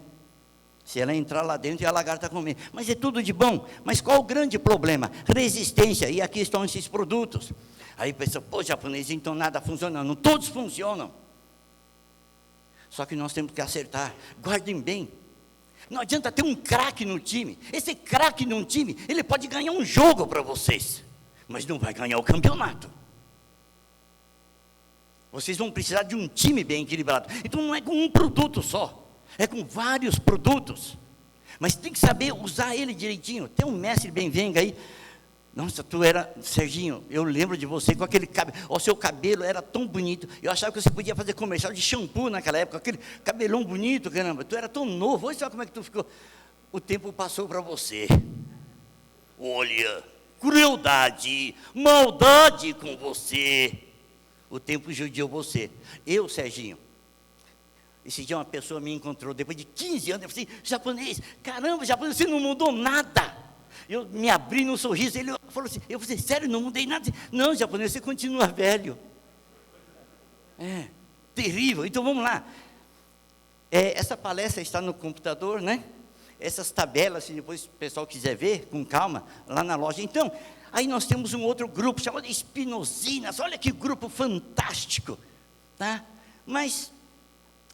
Se ela entrar lá dentro e a lagarta comer. Mas é tudo de bom. Mas qual o grande problema? Resistência. E aqui estão esses produtos. Aí pensa, pô, japonês, então nada funciona. Não, todos funcionam. Só que nós temos que acertar. Guardem bem. Não adianta ter um craque no time. Esse craque num time, ele pode ganhar um jogo para vocês. Mas não vai ganhar o campeonato. Vocês vão precisar de um time bem equilibrado. Então não é com um produto só. É com vários produtos, mas tem que saber usar ele direitinho. Tem um mestre Benvenga aí. Nossa, Serginho, eu lembro de você com aquele cabelo. O seu cabelo era tão bonito. Eu achava que você podia fazer comercial de shampoo naquela época, aquele cabelão bonito, caramba. Tu era tão novo, olha só como é que tu ficou. O tempo passou para você. Olha, crueldade, maldade com você. O tempo judiou você. Eu, Serginho, esse dia uma pessoa me encontrou, depois de 15 anos, eu falei, japonês, caramba, japonês, você não mudou nada. Eu me abri num sorriso, ele falou assim, eu falei, sério, não mudei nada? Não, japonês, você continua velho. É, terrível. Então, vamos lá. Essa palestra está no computador, né? Essas tabelas, se depois o pessoal quiser ver, com calma, lá na loja. Então, aí nós temos um outro grupo, chamado espinosíneas, olha que grupo fantástico, tá? Mas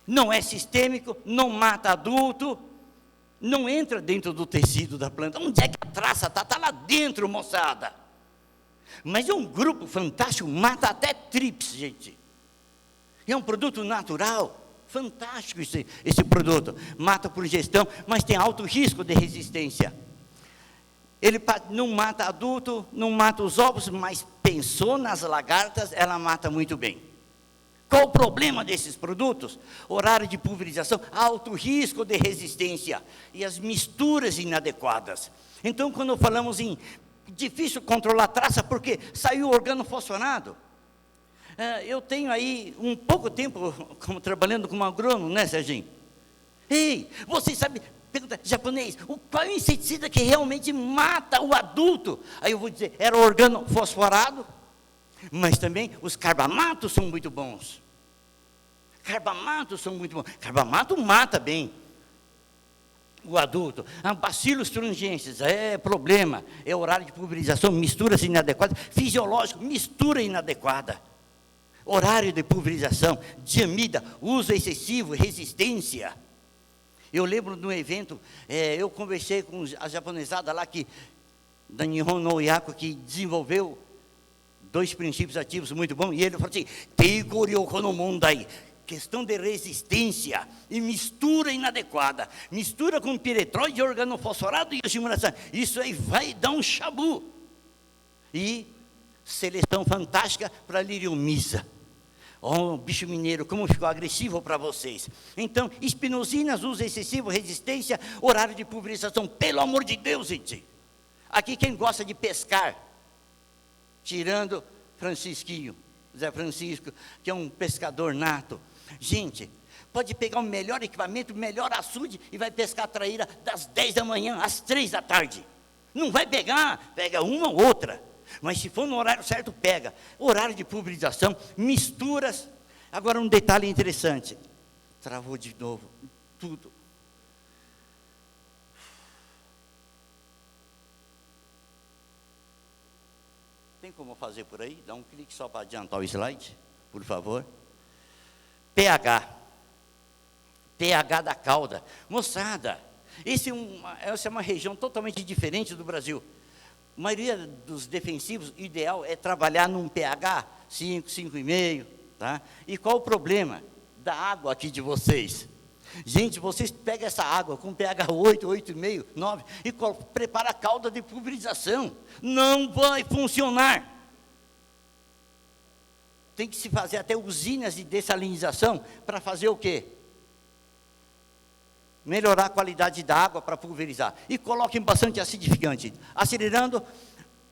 não é sistêmico, não mata adulto, não entra dentro do tecido da planta. Onde é que a traça está? Está lá dentro, moçada. Mas é um grupo fantástico, mata até trips, gente. É um produto natural, fantástico esse produto. Mata por ingestão, mas tem alto risco de resistência. Ele não mata adulto, não mata os ovos, mas pensou nas lagartas, ela mata muito bem. Qual o problema desses produtos? Horário de pulverização, alto risco de resistência e as misturas inadequadas. Então, quando falamos em difícil controlar a traça, porque saiu organofosforado. Eu tenho aí um pouco tempo trabalhando como agrônomo, né, Serginho? Ei, você sabe, pergunta, japonês, qual é o inseticida que realmente mata o adulto? Aí eu vou dizer, era organofosforado. Mas também os carbamatos são muito bons. Carbamatos são muito bons. Carbamato mata bem o adulto. Bacillus thuringiensis, é problema. É horário de pulverização, misturas inadequadas. Fisiológico, mistura inadequada. Horário de pulverização, diamida, uso excessivo, resistência. Eu lembro de um evento, eu conversei com a japonesada lá, da Nihon no Yaku, que desenvolveu 2 princípios ativos muito bons, e ele falou assim, Teiko Ryoko no Mondai, questão de resistência e mistura inadequada. Mistura com piretróide, organofosforado e estimulação. Isso aí vai dar um chabu. E seleção fantástica para liriomisa. Oh, bicho mineiro, como ficou agressivo para vocês. Então, espinosinas, uso excessivo, resistência, horário de pulverização. Pelo amor de Deus, gente. Aqui quem gosta de pescar, tirando Francisquinho, Zé Francisco, que é um pescador nato. Gente, pode pegar o melhor equipamento, o melhor açude e vai pescar a traíra das 10 da manhã às 3 da tarde. Não vai pegar, pega uma ou outra. Mas se for no horário certo, pega. Horário de pulverização, misturas. Agora um detalhe interessante. Travou de novo, tudo. Tem como fazer por aí? Dá um clique só para adiantar o slide, por favor. pH. pH da cauda. Moçada, essa é uma região totalmente diferente do Brasil. A maioria dos defensivos, o ideal é trabalhar num pH 5, 5,5, tá? E qual o problema da água aqui de vocês? Gente, vocês pegam essa água com pH 8, 8,5, 9 e prepara a cauda de pulverização. Não vai funcionar. Tem que se fazer até usinas de dessalinização para fazer o quê? Melhorar a qualidade da água para pulverizar. E coloquem bastante acidificante. Acelerando,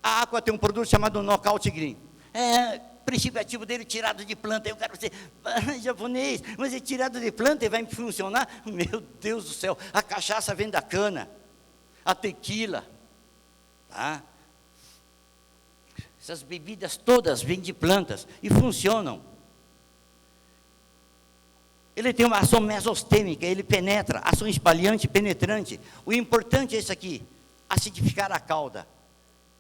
a água tem um produto chamado Knockout Green. Princípio ativo dele tirado de planta. Eu quero ser japonês, mas é tirado de planta e vai funcionar? Meu Deus do céu, a cachaça vem da cana, a tequila, tá? Essas bebidas todas vêm de plantas e funcionam. Ele tem uma ação mesostêmica, ele penetra, ação espalhante, penetrante. O importante é isso aqui, acidificar a cauda.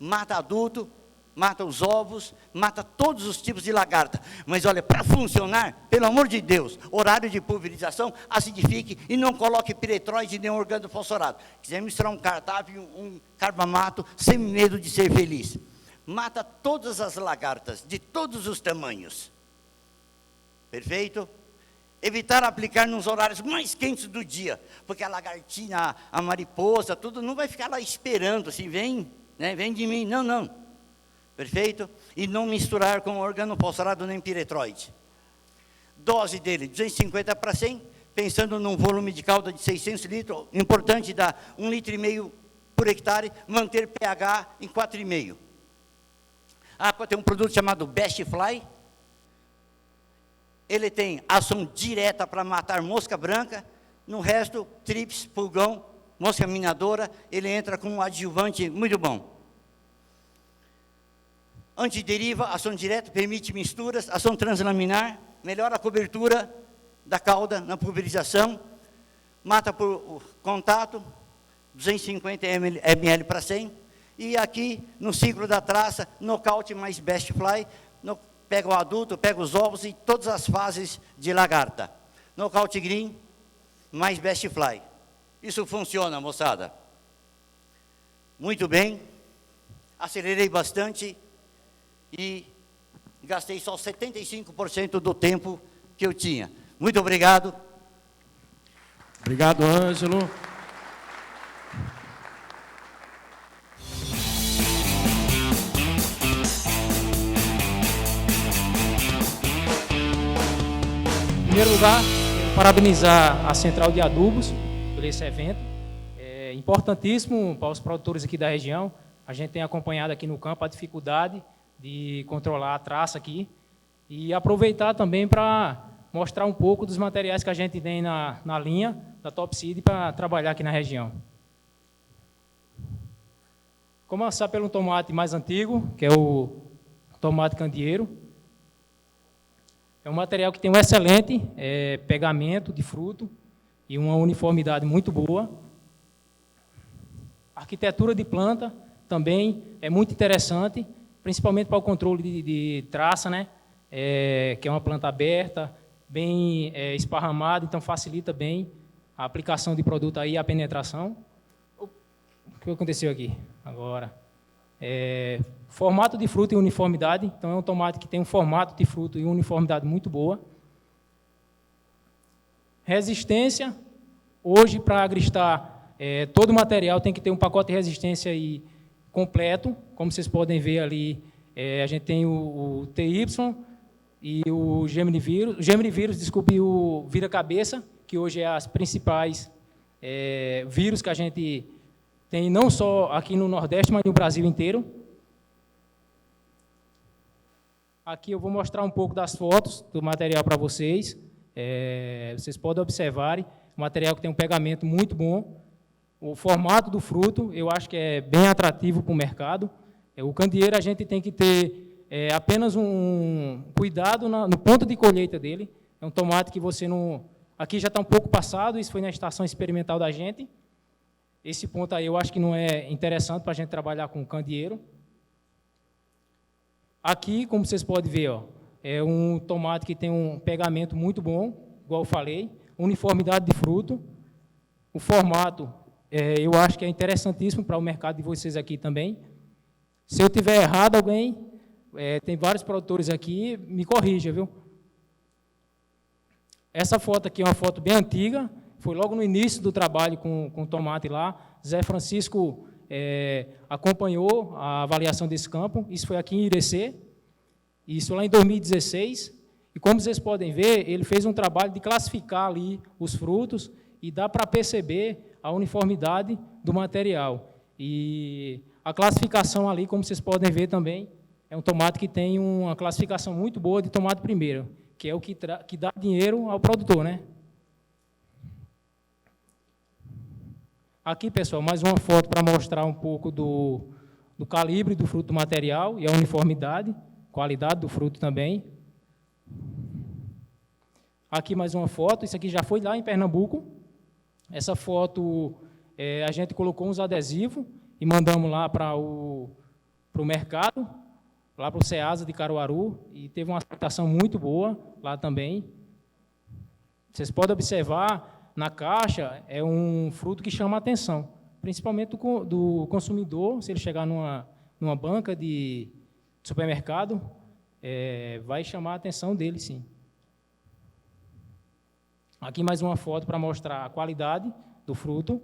Mata adulto, mata os ovos, mata todos os tipos de lagarta. Mas olha, para funcionar, pelo amor de Deus, horário de pulverização, acidifique e não coloque piretróide nem organofosforado. Quiser misturar um cartápio, um carbamato, sem medo de ser feliz. Mata todas as lagartas, de todos os tamanhos. Perfeito? Evitar aplicar nos horários mais quentes do dia, porque a lagartinha, a mariposa, tudo não vai ficar lá esperando, assim, vem, né, vem de mim, não. Perfeito? E não misturar com organofosforado nem piretróide. Dose dele, 250 para 100, pensando num volume de cauda de 600 litros, importante dar 1,5 litro por hectare, manter pH em 4,5. A água tem um produto chamado Best Fly. Ele tem ação direta para matar mosca branca, no resto, trips, pulgão, mosca minadora, ele entra com um adjuvante muito bom. Antideriva, ação direta, permite misturas, ação translaminar, melhora a cobertura da cauda na pulverização, mata por contato, 250 ml para 100, e aqui, no ciclo da traça, nocaute mais Best Fly, pega o adulto, pega os ovos e todas as fases de lagarta. Knockout Green, mais Best Fly. Isso funciona, moçada. Muito bem. Acelerei bastante e gastei só 75% do tempo que eu tinha. Muito obrigado. Obrigado, Ângelo. Em primeiro lugar, quero parabenizar a Central de Adubos por esse evento. É importantíssimo para os produtores aqui da região. A gente tem acompanhado aqui no campo a dificuldade de controlar a traça aqui e aproveitar também para mostrar um pouco dos materiais que a gente tem na linha da Top Seed para trabalhar aqui na região. Começar pelo tomate mais antigo, que é o tomate candeeiro. É um material que tem um excelente pegamento de fruto e uma uniformidade muito boa. A arquitetura de planta também é muito interessante, principalmente para o controle de traça, né? Que é uma planta aberta, bem esparramada, então facilita bem a aplicação de produto aí, a penetração. O que aconteceu aqui agora? Formato de fruto e uniformidade, então é um tomate que tem um formato de fruto e uniformidade muito boa. Resistência, hoje, para agristar, todo o material tem que ter um pacote de resistência aí completo. Como vocês podem ver ali, a gente tem o TY e o Gemini vírus, desculpe, o vira-cabeça, que hoje é as principais vírus que a gente tem, não só aqui no Nordeste, mas no Brasil inteiro. Aqui eu vou mostrar um pouco das fotos do material para vocês. Vocês podem observar, o material que tem um pegamento muito bom. O formato do fruto, eu acho que é bem atrativo para o mercado. O candeeiro, a gente tem que ter apenas um cuidado no ponto de colheita dele. É um tomate que você não... Aqui já está um pouco passado, isso foi na estação experimental da gente. Esse ponto aí eu acho que não é interessante para a gente trabalhar com candeeiro. Aqui, como vocês podem ver, ó, é um tomate que tem um pegamento muito bom, igual eu falei, uniformidade de fruto. O formato, eu acho que é interessantíssimo para o mercado de vocês aqui também. Se eu tiver errado, alguém, tem vários produtores aqui, me corrija, viu? Essa foto aqui é uma foto bem antiga, foi logo no início do trabalho com tomate lá. Zé Francisco acompanhou a avaliação desse campo, isso foi aqui em Irecê, isso lá em 2016, e como vocês podem ver, ele fez um trabalho de classificar ali os frutos, e dá para perceber a uniformidade do material. E a classificação ali, como vocês podem ver também, é um tomate que tem uma classificação muito boa de tomate primeiro, que é o que dá dinheiro ao produtor, né? Aqui, pessoal, mais uma foto para mostrar um pouco do calibre do fruto do material e a uniformidade, qualidade do fruto também. Aqui mais uma foto, isso aqui já foi lá em Pernambuco. Essa foto, a gente colocou uns adesivos e mandamos lá para o mercado, lá para o Ceasa de Caruaru, e teve uma aceitação muito boa lá também. Vocês podem observar, na caixa, é um fruto que chama a atenção, principalmente do consumidor. Se ele chegar numa banca de supermercado, vai chamar a atenção dele, sim. Aqui mais uma foto para mostrar a qualidade do fruto.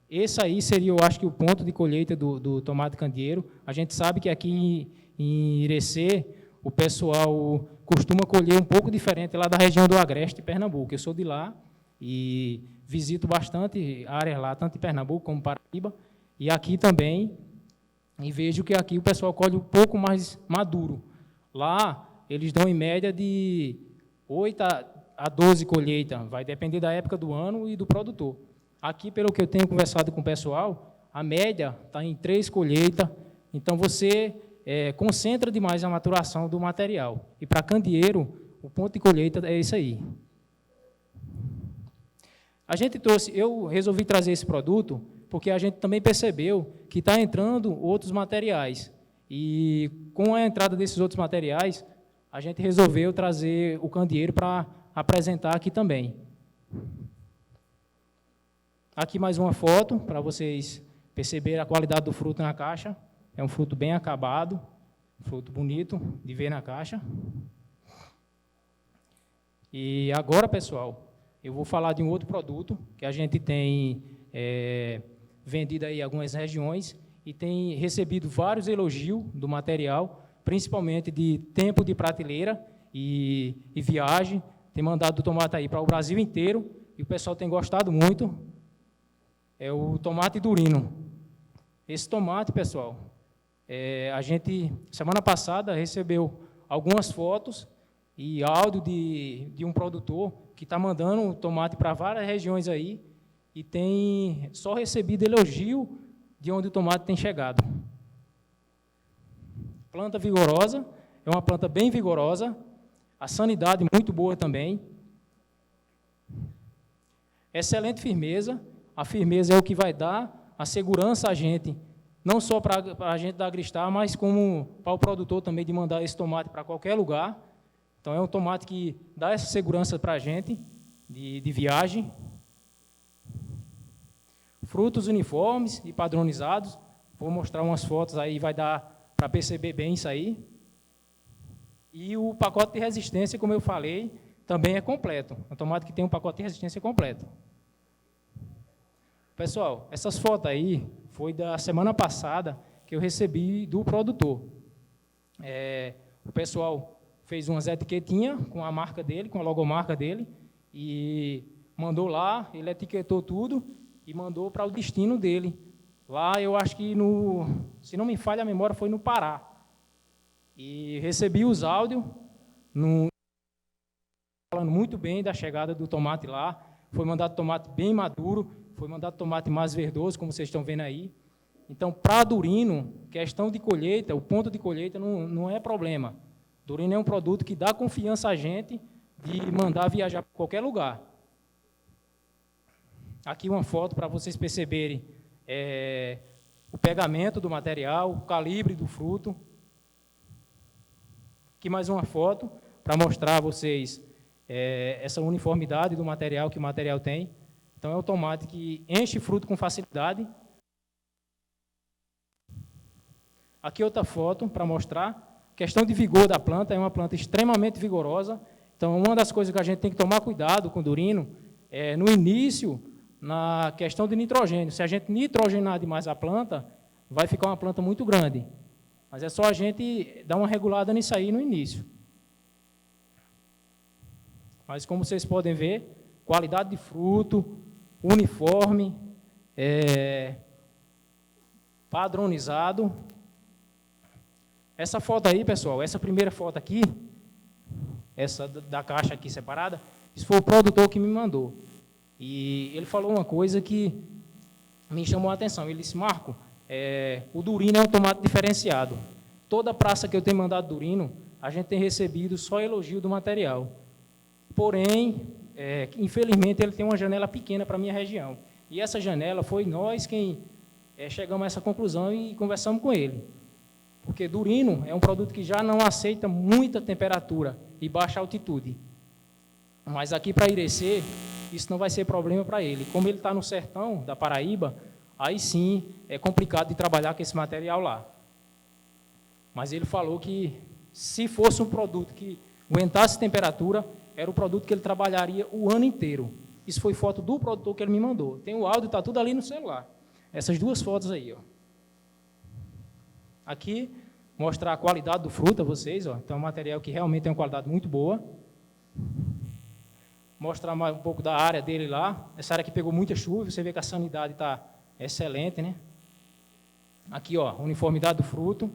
Esse aí seria, eu acho que, o ponto de colheita do tomate candeeiro. A gente sabe que aqui em Irecê, o pessoal costuma colher um pouco diferente lá da região do Agreste, Pernambuco. Eu sou de lá e visito bastante áreas lá, tanto em Pernambuco como Paraíba, e aqui também, e vejo que aqui o pessoal colhe um pouco mais maduro. Lá, eles dão em média de 8 a 12 colheitas, vai depender da época do ano e do produtor. Aqui, pelo que eu tenho conversado com o pessoal, a média está em 3 colheitas, então você concentra demais a maturação do material. E para candeeiro, o ponto de colheita é isso aí. Eu resolvi trazer esse produto porque a gente também percebeu que está entrando outros materiais. E com a entrada desses outros materiais, a gente resolveu trazer o candeeiro para apresentar aqui também. Aqui mais uma foto para vocês perceberem a qualidade do fruto na caixa. É um fruto bem acabado, fruto bonito de ver na caixa. E agora, pessoal, eu vou falar de um outro produto que a gente tem vendido aí em algumas regiões e tem recebido vários elogios do material, principalmente de tempo de prateleira e viagem. Tem mandado o tomate aí para o Brasil inteiro e o pessoal tem gostado muito. É o tomate durino. Esse tomate, pessoal, a gente, semana passada, recebeu algumas fotos e áudio de um produtor que está mandando tomate para várias regiões aí e tem só recebido elogio de onde o tomate tem chegado. Planta vigorosa, é uma planta bem vigorosa, a sanidade muito boa também. Excelente firmeza, a firmeza é o que vai dar a segurança a gente, não só para a gente da Agristar, mas como para o produtor também de mandar esse tomate para qualquer lugar. Então, é um tomate que dá essa segurança para a gente de viagem. Frutos uniformes e padronizados. Vou mostrar umas fotos aí, vai dar para perceber bem isso aí. E o pacote de resistência, como eu falei, também é completo. É um tomate que tem um pacote de resistência completo. Pessoal, essas fotos aí foi da semana passada que eu recebi do produtor. O pessoal fez umas etiquetinhas com a marca dele, com a logomarca dele, e mandou lá, ele etiquetou tudo e mandou para o destino dele. Lá, eu acho que, se não me falha a memória, foi no Pará. E recebi os áudios, falando muito bem da chegada do tomate lá. Foi mandado tomate bem maduro, foi mandado tomate mais verdoso, como vocês estão vendo aí. Então, para Durino, questão de colheita, o ponto de colheita não é problema. Durino é um produto que dá confiança a gente de mandar viajar para qualquer lugar. Aqui uma foto para vocês perceberem o pegamento do material, o calibre do fruto. Aqui mais uma foto para mostrar a vocês essa uniformidade do material que o material tem. Então, é um tomate que enche fruto com facilidade. Aqui outra foto para mostrar. Questão de vigor da planta, é uma planta extremamente vigorosa. Então, uma das coisas que a gente tem que tomar cuidado com o Durino é, no início, na questão de nitrogênio. Se a gente nitrogenar demais a planta, vai ficar uma planta muito grande. Mas é só a gente dar uma regulada nisso aí no início. Mas, como vocês podem ver, qualidade de fruto, uniforme, padronizado. Essa foto aí, pessoal, essa primeira foto aqui, essa da caixa aqui separada, isso foi o produtor que me mandou. E ele falou uma coisa que me chamou a atenção. Ele disse: Marco, o Durino é um tomate diferenciado. Toda praça que eu tenho mandado Durino, a gente tem recebido só elogio do material. Porém, infelizmente, ele tem uma janela pequena para a minha região. E essa janela foi nós quem chegamos a essa conclusão e conversamos com ele. Porque Durino é um produto que já não aceita muita temperatura e baixa altitude. Mas aqui para Irecê, isso não vai ser problema para ele. Como ele está no sertão da Paraíba, aí sim é complicado de trabalhar com esse material lá. Mas ele falou que, se fosse um produto que aguentasse temperatura, era o produto que ele trabalharia o ano inteiro. Isso foi foto do produtor que ele me mandou. Tem o áudio, está tudo ali no celular. Essas duas fotos aí, ó. Aqui, mostrar a qualidade do fruto a vocês, ó. Então, é um material que realmente tem uma qualidade muito boa. Mostrar mais um pouco da área dele lá. Essa área aqui pegou muita chuva, você vê que a sanidade está excelente, né? Aqui, ó, uniformidade do fruto.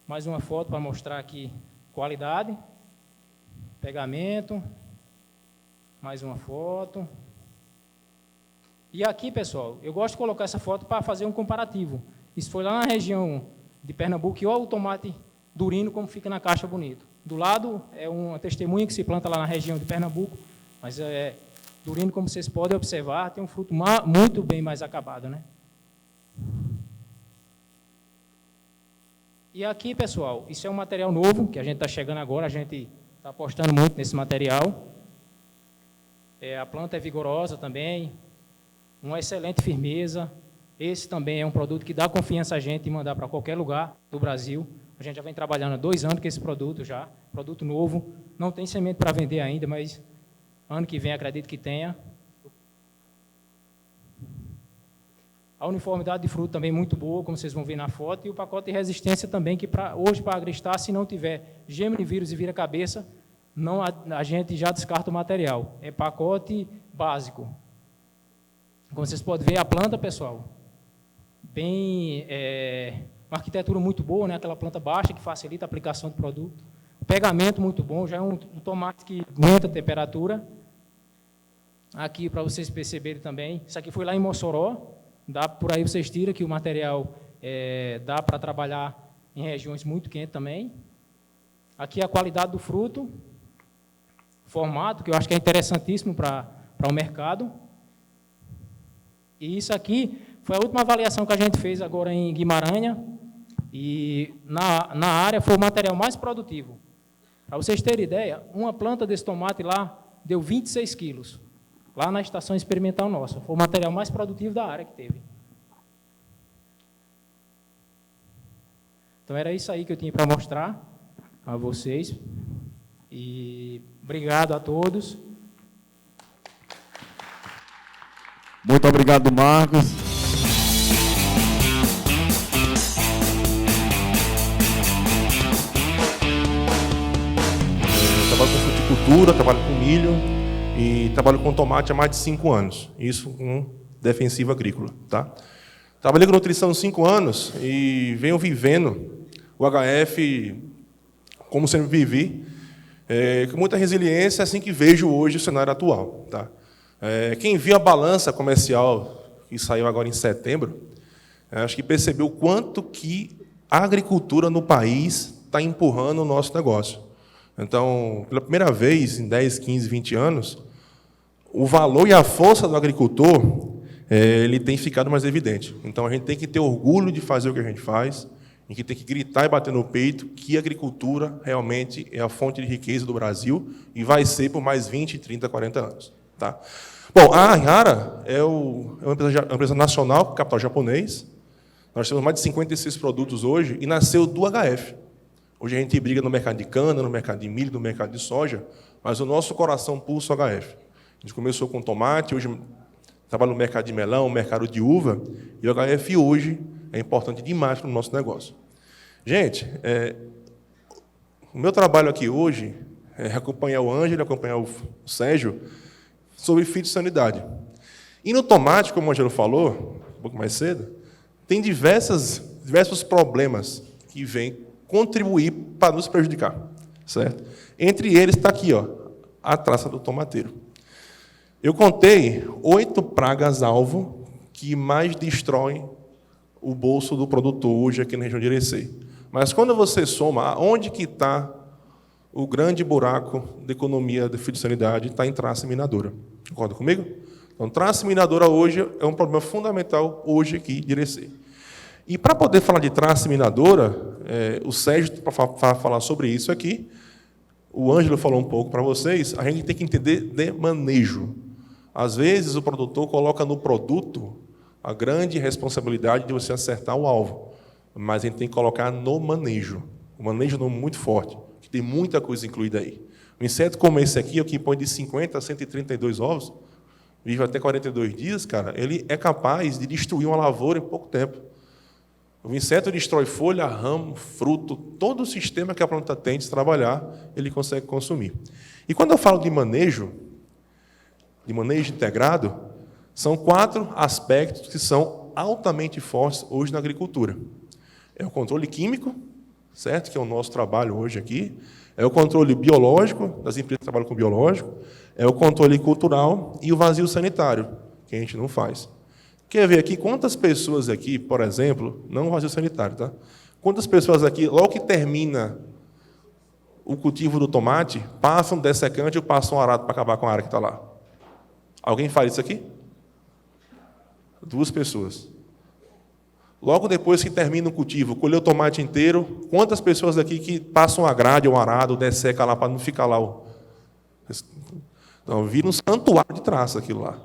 Mais uma foto para mostrar aqui qualidade. Pegamento. Mais uma foto. E aqui, pessoal, eu gosto de colocar essa foto para fazer um comparativo. Isso foi lá na região de Pernambuco, e olha o tomate Durino como fica na caixa bonito. Do lado é uma testemunha que se planta lá na região de Pernambuco, mas Durino, como vocês podem observar, tem um fruto muito bem mais acabado, né? E aqui, pessoal, isso é um material novo, que a gente está chegando agora, a gente está apostando muito nesse material. A planta é vigorosa também, uma excelente firmeza. Esse também é um produto que dá confiança a gente em mandar para qualquer lugar do Brasil. A gente já vem trabalhando há 2 anos com esse produto já, produto novo. Não tem semente para vender ainda, mas ano que vem acredito que tenha. A uniformidade de fruto também muito boa, como vocês vão ver na foto, e o pacote de resistência também, que hoje para agristar, se não tiver gêmeo, vírus e vira-cabeça, a gente já descarta o material. É pacote básico. Como vocês podem ver, a planta, pessoal, bem, uma arquitetura muito boa, né? Aquela planta baixa que facilita a aplicação do produto. O pegamento muito bom, já é um tomate que aguenta a temperatura. Aqui, para vocês perceberem também, isso aqui foi lá em Mossoró, por aí vocês tiram que o material dá para trabalhar em regiões muito quentes também. Aqui a qualidade do fruto, formato, que eu acho que é interessantíssimo para o mercado. E isso aqui foi a última avaliação que a gente fez agora em Guimarães, e na área foi o material mais produtivo. Para vocês terem ideia, uma planta desse tomate lá deu 26 quilos, lá na estação experimental nossa. Foi o material mais produtivo da área que teve. Então, era isso aí que eu tinha para mostrar a vocês. E obrigado a todos. Muito obrigado, Marcos. Eu trabalho com fruticultura, trabalho com milho e trabalho com tomate há mais de 5 anos. Isso com defensivo agrícola. Tá? Trabalhei com nutrição há 5 anos e venho vivendo o HF como sempre vivi, com muita resiliência, assim que vejo hoje o cenário atual. Tá? Quem viu a balança comercial que saiu agora em setembro, acho que percebeu o quanto que a agricultura no país está empurrando o nosso negócio. Então, pela primeira vez em 10, 15, 20 anos, o valor e a força do agricultor ele tem ficado mais evidente. Então, a gente tem que ter orgulho de fazer o que a gente faz, a gente tem que gritar e bater no peito que a agricultura realmente é a fonte de riqueza do Brasil e vai ser por mais 20, 30, 40 anos. Tá? Bom, a Yara é uma empresa nacional com capital japonês. Nós temos mais de 56 produtos hoje e nasceu do HF. Hoje a gente briga no mercado de cana, no mercado de milho, no mercado de soja, mas o nosso coração pulsa o HF. A gente começou com tomate, hoje trabalha no mercado de melão, no mercado de uva, e o HF hoje é importante demais para o nosso negócio. Gente, o meu trabalho aqui hoje é acompanhar o Ângelo, acompanhar o Sérgio sobre fitossanidade. E no tomate, como o Ângelo falou, um pouco mais cedo, tem diversos problemas que vêm contribuir para nos prejudicar. Certo? Entre eles está aqui, ó, a traça do tomateiro. Eu contei 8 pragas-alvo que mais destroem o bolso do produtor hoje aqui na região de Irecê. Mas quando você soma onde que está o grande buraco da economia da fitossanidade, está em traça minadora. Concorda comigo? Então, traça minadora hoje é um problema fundamental hoje aqui de Irecê. E para poder falar de traça minadora, o Sérgio, para falar sobre isso aqui, o Ângelo falou um pouco para vocês, a gente tem que entender de manejo. Às vezes, o produtor coloca no produto a grande responsabilidade de você acertar o alvo, mas a gente tem que colocar no manejo. O manejo é muito forte, que tem muita coisa incluída aí. Um inseto como esse aqui, que põe de 50 a 132 ovos, vive até 42 dias, cara, ele é capaz de destruir uma lavoura em pouco tempo. O inseto destrói folha, ramo, fruto, todo o sistema que a planta tem de se trabalhar, ele consegue consumir. E quando eu falo de manejo integrado, são 4 aspectos que são altamente fortes hoje na agricultura. É o controle químico, certo? Que é o nosso trabalho hoje aqui. É o controle biológico, das empresas que trabalham com biológico. É o controle cultural e o vazio sanitário, que a gente não faz. Quer ver aqui quantas pessoas aqui, por exemplo, não o vazio sanitário, tá? Quantas pessoas aqui, logo que termina o cultivo do tomate, passam dessecante ou passam um arado para acabar com a área que está lá? Alguém faz isso aqui? 2 pessoas. Logo depois que termina o cultivo, colheu o tomate inteiro, quantas pessoas aqui que passam a grade ou um arado, desseca lá para não ficar lá? Então, vira um santuário de traça aquilo lá.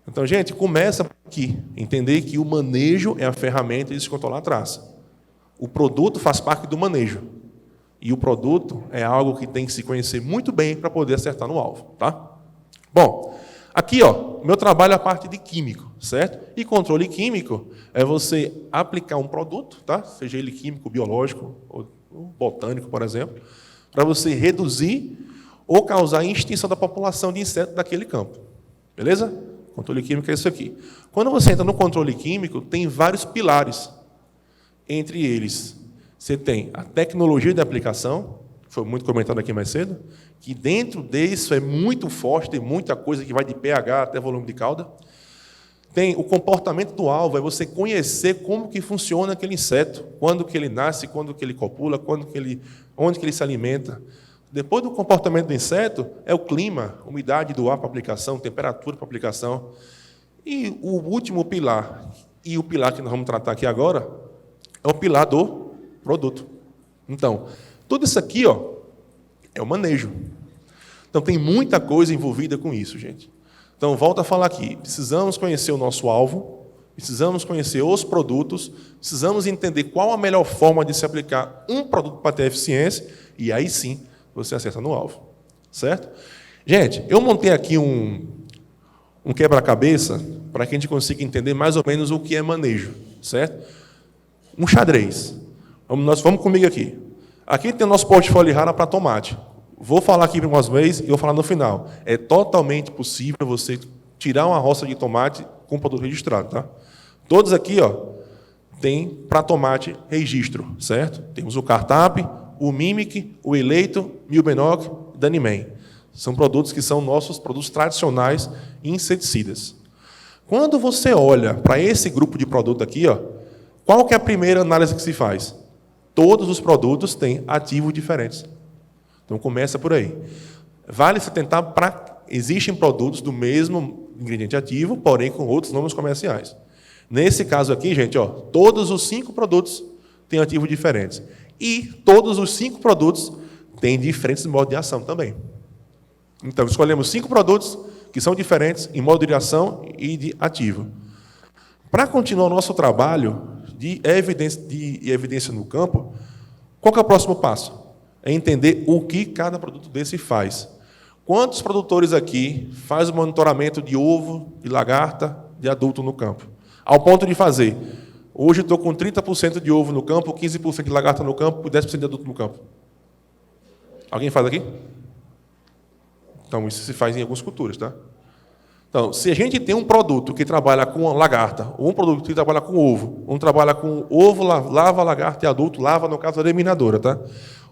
Então, gente, começa aqui. Entender que o manejo é a ferramenta de se controlar a traça. O produto faz parte do manejo. E o produto é algo que tem que se conhecer muito bem para poder acertar no alvo. Tá? Bom, aqui, ó, meu trabalho é a parte de químico, certo? E controle químico é você aplicar um produto, tá? Seja ele químico, biológico ou botânico, por exemplo, para você reduzir ou causar extinção da população de insetos daquele campo. Beleza? Controle químico é isso aqui. Quando você entra no controle químico, tem vários pilares. Entre eles, você tem a tecnologia de aplicação, que foi muito comentado aqui mais cedo, que dentro disso é muito forte, tem muita coisa que vai de pH até volume de cauda. Tem o comportamento do alvo, é você conhecer como que funciona aquele inseto, quando que ele nasce, quando que ele copula, onde que ele se alimenta. Depois do comportamento do inseto, é o clima, umidade do ar para aplicação, temperatura para aplicação. E o último pilar, e o pilar que nós vamos tratar aqui agora, é o pilar do produto. Então, tudo isso aqui, ó, é o manejo. Então, tem muita coisa envolvida com isso, gente. Então, volto a falar aqui, precisamos conhecer o nosso alvo, precisamos conhecer os produtos, precisamos entender qual a melhor forma de se aplicar um produto para ter eficiência, e aí sim, você acerta no alvo. Certo? Gente, eu montei aqui um quebra-cabeça para que a gente consiga entender mais ou menos o que é manejo. Certo? Um xadrez. Vamos comigo aqui. Aqui tem o nosso portfólio rara para tomate. Vou falar aqui umas vezes e vou falar no final. É totalmente possível você tirar uma roça de tomate com produto registrado. Tá? Todos aqui tem para tomate registro. Certo? Temos o Cartap, o Mimic, o Eleito, Milbenoc e Danimem. São produtos que são nossos produtos tradicionais inseticidas. Quando você olha para esse grupo de produto aqui, qual que é a primeira análise que se faz? Todos os produtos têm ativos diferentes. Então, começa por aí. Vale se tentar existem produtos do mesmo ingrediente ativo, porém com outros nomes comerciais. Nesse caso aqui, gente, todos os 5 produtos têm ativos diferentes. E todos os 5 produtos têm diferentes modos de ação também. Então, escolhemos 5 produtos que são diferentes em modo de ação e de ativo. Para continuar o nosso trabalho de evidência no campo, qual que é o próximo passo? É entender o que cada produto desse faz. Quantos produtores aqui fazem o monitoramento de ovo, de lagarta, de adulto no campo? Ao ponto de fazer, hoje estou com 30% de ovo no campo, 15% de lagarta no campo e 10% de adulto no campo. Alguém faz aqui? Então, isso se faz em algumas culturas, tá? Então, se a gente tem um produto que trabalha com lagarta, ou um produto que trabalha com ovo, um trabalha com ovo, lava, lagarta e adulto, lava, no caso, a eliminadora, tá?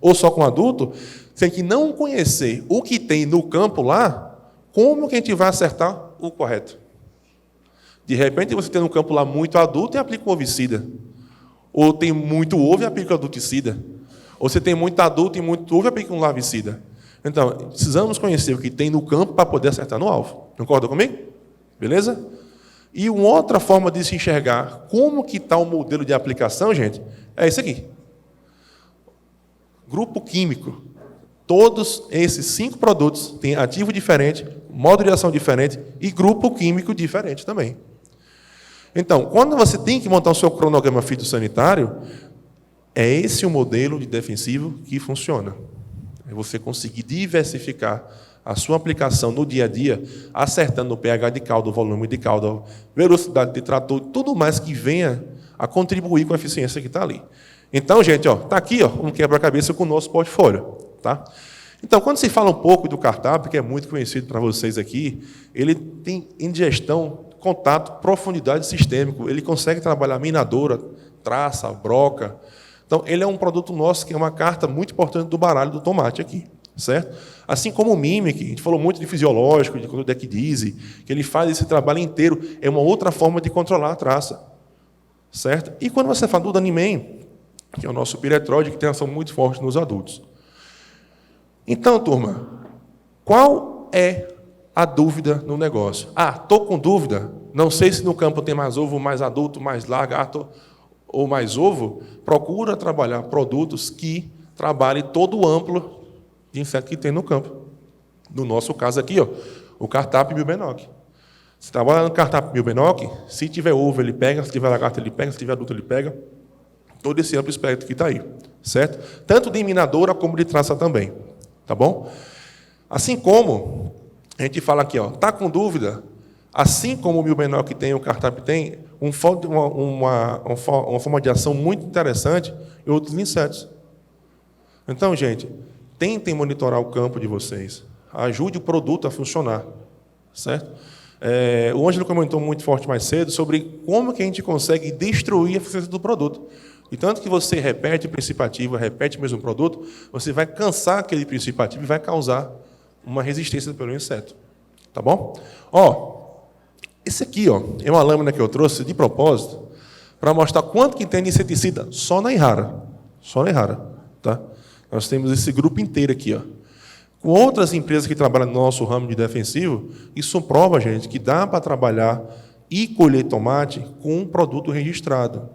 Ou só com adulto, se a gente não conhecer o que tem no campo lá, como que a gente vai acertar o correto? De repente, você tem no campo lá muito adulto e aplica um ovicida. Ou tem muito ovo e aplica um adulticida. Ou você tem muito adulto e muito ovo e aplica um larvicida. Então, precisamos conhecer o que tem no campo para poder acertar no alvo. Concorda comigo? Beleza? E uma outra forma de se enxergar como que está o modelo de aplicação, gente, é esse aqui. Grupo químico. Todos esses 5 produtos têm ativo diferente, modo de ação diferente e grupo químico diferente também. Então, quando você tem que montar o seu cronograma fitossanitário, é esse o modelo de defensivo que funciona. É você conseguir diversificar a sua aplicação no dia a dia, acertando o pH de caldo, o volume de caldo, velocidade de trator, tudo mais que venha a contribuir com a eficiência que está ali. Então, gente, está aqui um quebra-cabeça com o nosso portfólio. Tá? Então, quando se fala um pouco do Cartap, que é muito conhecido para vocês aqui, ele tem indigestão, contato, profundidade sistêmico, ele consegue trabalhar minadora, traça, broca. Então, ele é um produto nosso que é uma carta muito importante do baralho do tomate aqui, certo? Assim como o Mimic, a gente falou muito de fisiológico, de Deckdise, que ele faz esse trabalho inteiro, é uma outra forma de controlar a traça, certo? E quando você fala do Danimem, que é o nosso piretróide, que tem ação muito forte nos adultos. Então, turma, qual é a dúvida no negócio? Estou com dúvida, não sei se no campo tem mais ovo, mais adulto, mais lagarto ou mais ovo, procura trabalhar produtos que trabalhem todo o amplo de inseto que tem no campo. No nosso caso aqui, o Cartap Milbenoc. Se trabalha no Cartap Milbenoc, se tiver ovo, ele pega, se tiver lagarto, ele pega, se tiver adulto, ele pega. Todo esse amplo espectro que está aí, certo? Tanto de minadora como de traça também, tá bom? Assim como a gente fala aqui, está com dúvida, assim como o Milbenoc tem, o Cartap tem, uma forma de ação muito interessante em outros insetos. Então, gente, tentem monitorar o campo de vocês. Ajude o produto a funcionar, certo? O Ângelo comentou muito forte mais cedo sobre como que a gente consegue destruir a eficiência do produto. E tanto que você repete o princípio ativo, repete o mesmo produto, você vai cansar aquele princípio ativo e vai causar uma resistência pelo inseto. Tá bom? Esse aqui é uma lâmina que eu trouxe de propósito para mostrar quanto que tem de inseticida só na Irrara. Só na Irrara. Tá? Nós temos esse grupo inteiro aqui. Com outras empresas que trabalham no nosso ramo de defensivo, isso prova, gente, que dá para trabalhar e colher tomate com um produto registrado.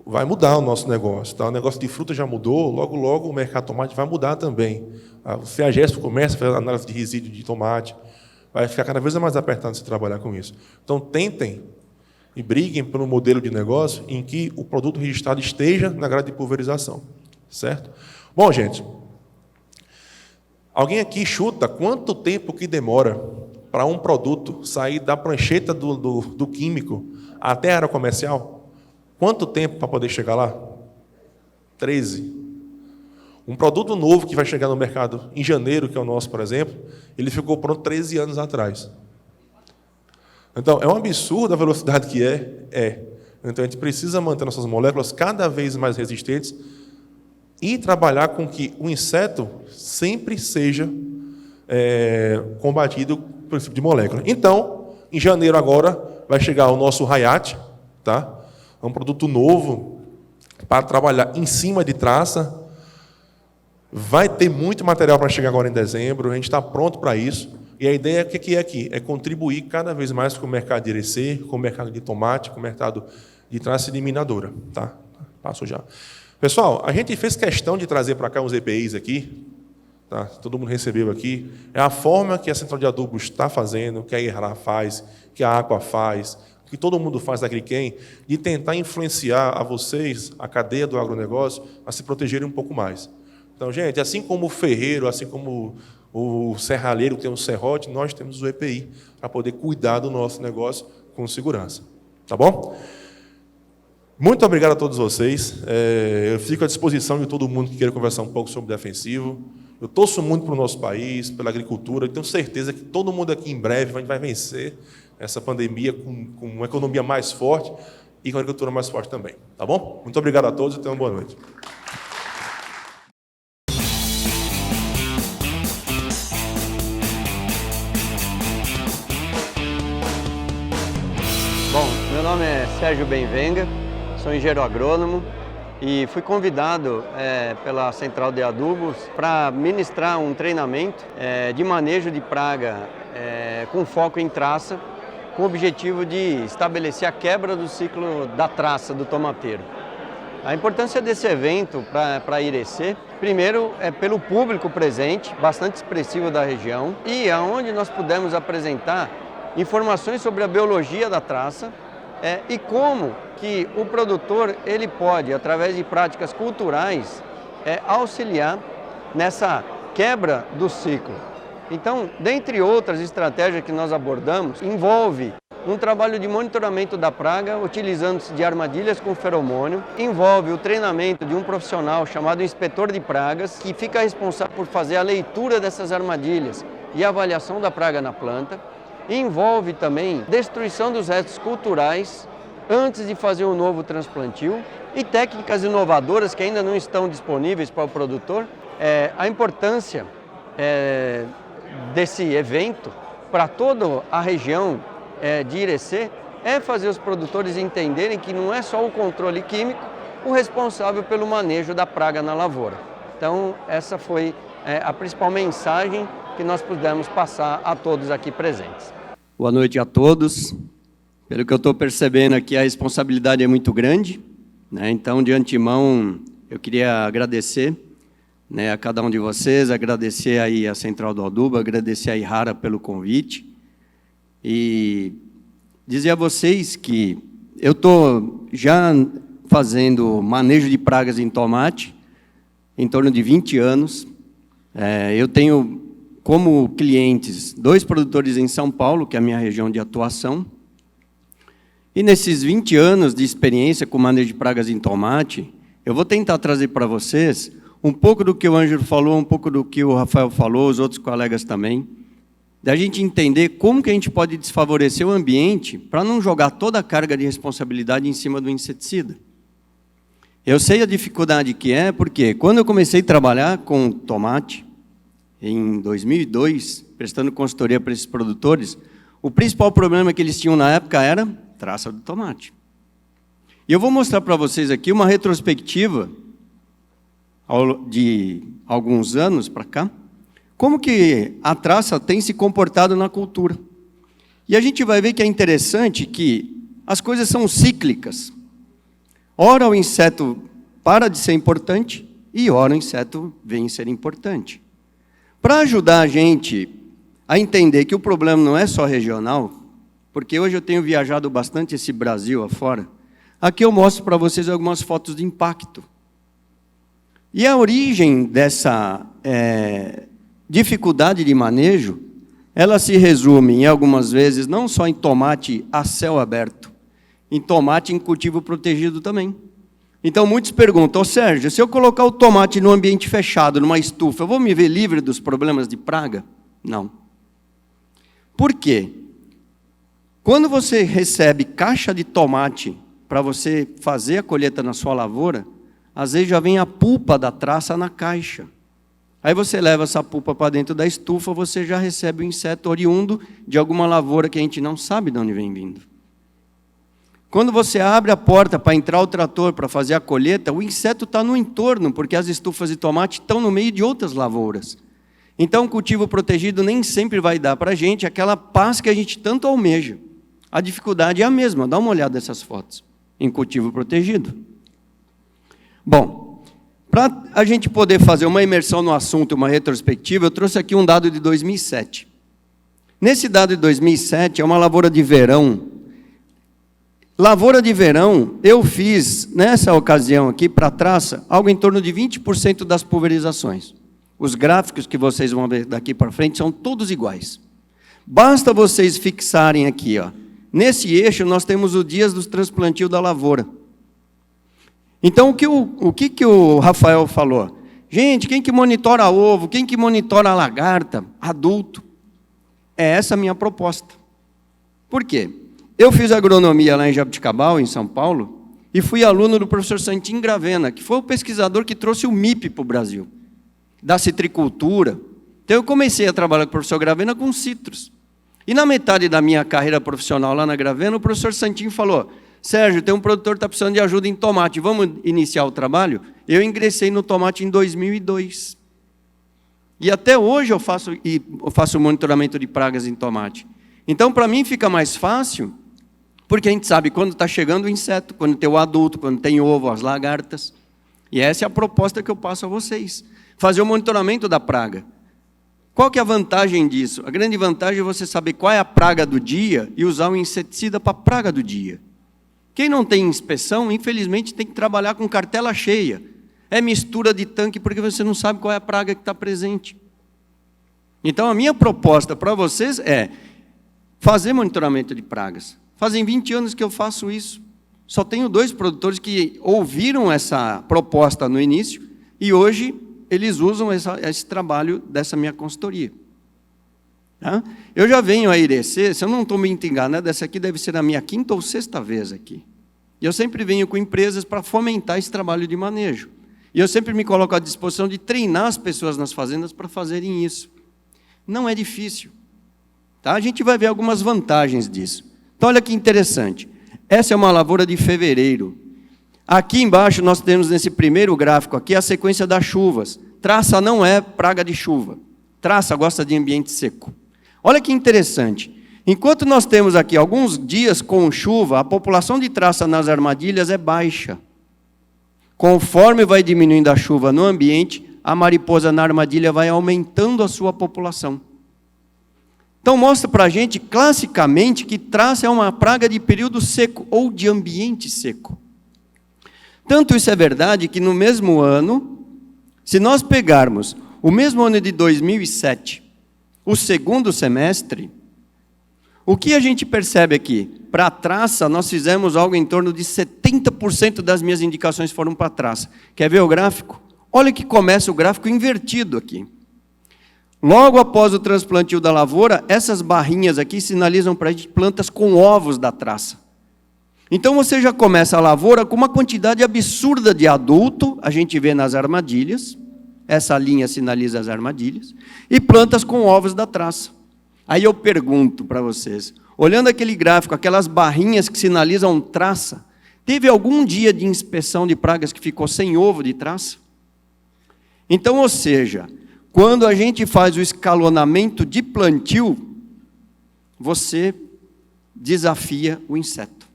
Vai mudar o nosso negócio. Tá? O negócio de fruta já mudou, logo, logo o mercado de tomate vai mudar também. O CEAGESP começa a fazer análise de resíduo de tomate. Vai ficar cada vez mais apertado se trabalhar com isso. Então, tentem e briguem por um modelo de negócio em que o produto registrado esteja na grade de pulverização. Certo? Bom, gente, Alguém aqui chuta quanto tempo que demora para um produto sair da prancheta do químico até a área comercial? Quanto tempo para poder chegar lá? 13. Um produto novo que vai chegar no mercado em janeiro, que é o nosso, por exemplo, ele ficou pronto 13 anos atrás. Então, é um absurdo a velocidade que é. Então, a gente precisa manter nossas moléculas cada vez mais resistentes e trabalhar com que o inseto sempre seja combatido pelo princípio de molécula. Então, em janeiro agora, vai chegar o nosso Hayat, tá? É um produto novo para trabalhar em cima de traça. Vai ter muito material para chegar agora em dezembro, a gente está pronto para isso. E a ideia, o que é aqui? É contribuir cada vez mais com o mercado de IRC, com o mercado de tomate, com o mercado de traça eliminadora. Tá? Passo já. Pessoal, a gente fez questão de trazer para cá uns EPIs aqui, tá? Todo mundo recebeu aqui. É a forma que a Central de Adubos está fazendo, que a IRA faz, que a Aqua faz, que todo mundo faz da Agriquem, de tentar influenciar a vocês, a cadeia do agronegócio, a se protegerem um pouco mais. Então, gente, assim como o ferreiro, assim como o serralheiro tem um serrote, nós temos o EPI para poder cuidar do nosso negócio com segurança. Tá bom? Muito obrigado a todos vocês. Eu fico à disposição de todo mundo que queira conversar um pouco sobre defensivo. Eu torço muito para o nosso país, pela agricultura. Eu tenho certeza que todo mundo aqui em breve vai vencer essa pandemia com uma economia mais forte e com a agricultura mais forte também. Tá bom? Muito obrigado a todos e tenham uma boa noite. Bom, meu nome é Sérgio Benvenga, sou engenheiro agrônomo e fui convidado pela Central de Adubos para ministrar um treinamento de manejo de praga com foco em traça, com o objetivo de estabelecer a quebra do ciclo da traça do tomateiro. A importância desse evento para a IRC, primeiro, é pelo público presente, bastante expressivo da região, e aonde nós pudemos apresentar informações sobre a biologia da traça e como que o produtor ele pode, através de práticas culturais, auxiliar nessa quebra do ciclo. Então, dentre outras estratégias que nós abordamos, envolve um trabalho de monitoramento da praga, utilizando-se de armadilhas com feromônio, envolve o treinamento de um profissional chamado inspetor de pragas, que fica responsável por fazer a leitura dessas armadilhas e a avaliação da praga na planta. Envolve também destruição dos restos culturais antes de fazer um novo transplantio e técnicas inovadoras que ainda não estão disponíveis para o produtor. A importância desse evento para toda a região de IRC é fazer os produtores entenderem que não é só o controle químico o responsável pelo manejo da praga na lavoura. Então, essa foi a principal mensagem que nós pudemos passar a todos aqui presentes. Boa noite a todos. Pelo que eu estou percebendo aqui, a responsabilidade é muito grande, né? Então, de antemão, eu queria agradecer, né, a cada um de vocês, agradecer aí a Central do Adubo, agradecer a Ihara pelo convite e dizer a vocês que eu estou já fazendo manejo de pragas em tomate em torno de 20 anos. Eu tenho como clientes 2 produtores em São Paulo, que é a minha região de atuação. E nesses 20 anos de experiência com manejo de pragas em tomate, eu vou tentar trazer para vocês um pouco do que o Ângelo falou, um pouco do que o Rafael falou, os outros colegas também, da gente entender como que a gente pode desfavorecer o ambiente para não jogar toda a carga de responsabilidade em cima do inseticida. Eu sei a dificuldade que é, porque quando eu comecei a trabalhar com tomate, em 2002, prestando consultoria para esses produtores, o principal problema que eles tinham na época era traça do tomate. E eu vou mostrar para vocês aqui uma retrospectiva de alguns anos para cá, como que a traça tem se comportado na cultura. E a gente vai ver que é interessante que as coisas são cíclicas. Ora o inseto para de ser importante e ora o inseto vem ser importante. Para ajudar a gente a entender que o problema não é só regional, porque hoje eu tenho viajado bastante esse Brasil afora, aqui eu mostro para vocês algumas fotos de impacto. E a origem dificuldade de manejo, ela se resume, em algumas vezes, não só em tomate a céu aberto, em tomate em cultivo protegido também. Então, muitos perguntam, Sérgio, se eu colocar o tomate num ambiente fechado, numa estufa, eu vou me ver livre dos problemas de praga? Não. Por quê? Quando você recebe caixa de tomate para você fazer a colheita na sua lavoura, às vezes já vem a pulpa da traça na caixa. Aí você leva essa pulpa para dentro da estufa, você já recebe o inseto oriundo de alguma lavoura que a gente não sabe de onde vem vindo. Quando você abre a porta para entrar o trator para fazer a colheita, o inseto está no entorno, porque as estufas de tomate estão no meio de outras lavouras. Então, o cultivo protegido nem sempre vai dar para a gente aquela paz que a gente tanto almeja. A dificuldade é a mesma, dá uma olhada nessas fotos, em cultivo protegido. Bom, para a gente poder fazer uma imersão no assunto, uma retrospectiva, eu trouxe aqui um dado de 2007. Nesse dado de 2007, é uma lavoura de verão. Lavoura de verão, eu fiz, nessa ocasião aqui, para a traça, algo em torno de 20% das pulverizações. Os gráficos que vocês vão ver daqui para frente são todos iguais. Basta vocês fixarem aqui, ó. Nesse eixo, nós temos os dias dos transplantio da lavoura. Então, o que o Rafael falou? Gente, quem que monitora ovo? Quem que monitora lagarta? Adulto. É essa a minha proposta. Por quê? Eu fiz agronomia lá em Jabuticabal, em São Paulo, e fui aluno do professor Santin Gravena, que foi o pesquisador que trouxe o MIP para o Brasil, da citricultura. Então, eu comecei a trabalhar com o professor Gravena com citros. E na metade da minha carreira profissional lá na Gravena, o professor Santin falou, Sérgio, tem um produtor que está precisando de ajuda em tomate, vamos iniciar o trabalho? Eu ingressei no tomate em 2002. E até hoje eu faço monitoramento de pragas em tomate. Então, para mim, fica mais fácil, porque a gente sabe quando está chegando o inseto, quando tem o adulto, quando tem ovo, as lagartas. E essa é a proposta que eu passo a vocês. Fazer o monitoramento da praga. Qual que é a vantagem disso? A grande vantagem é você saber qual é a praga do dia e usar um inseticida para a praga do dia. Quem não tem inspeção, infelizmente, tem que trabalhar com cartela cheia. É mistura de tanque, porque você não sabe qual é a praga que está presente. Então, a minha proposta para vocês é fazer monitoramento de pragas. Fazem 20 anos que eu faço isso. Só tenho 2 produtores que ouviram essa proposta no início e hoje eles usam esse trabalho dessa minha consultoria. Tá? Eu já venho a IRC, se eu não estou muito enganado, essa aqui deve ser a minha 5ª ou 6ª vez aqui. E eu sempre venho com empresas para fomentar esse trabalho de manejo. E eu sempre me coloco à disposição de treinar as pessoas nas fazendas para fazerem isso. Não é difícil. Tá? A gente vai ver algumas vantagens disso. Então, olha que interessante. Essa é uma lavoura de fevereiro. Aqui embaixo nós temos nesse primeiro gráfico aqui a sequência das chuvas. Traça não é praga de chuva. Traça gosta de ambiente seco. Olha que interessante. Enquanto nós temos aqui alguns dias com chuva, a população de traça nas armadilhas é baixa. Conforme vai diminuindo a chuva no ambiente, a mariposa na armadilha vai aumentando a sua população. Então, mostra para a gente, classicamente, que traça é uma praga de período seco ou de ambiente seco. Tanto isso é verdade que no mesmo ano, se nós pegarmos o mesmo ano de 2007, o segundo semestre, o que a gente percebe aqui? Para a traça, nós fizemos algo em torno de 70% das minhas indicações foram para a traça. Quer ver o gráfico? Olha que começa o gráfico invertido aqui. Logo após o transplantio da lavoura, essas barrinhas aqui sinalizam para a gente plantas com ovos da traça. Então você já começa a lavoura com uma quantidade absurda de adulto, a gente vê nas armadilhas, essa linha sinaliza as armadilhas, e plantas com ovos da traça. Aí eu pergunto para vocês, olhando aquele gráfico, aquelas barrinhas que sinalizam traça, teve algum dia de inspeção de pragas que ficou sem ovo de traça? Então, ou seja, quando a gente faz o escalonamento de plantio, você desafia o inseto.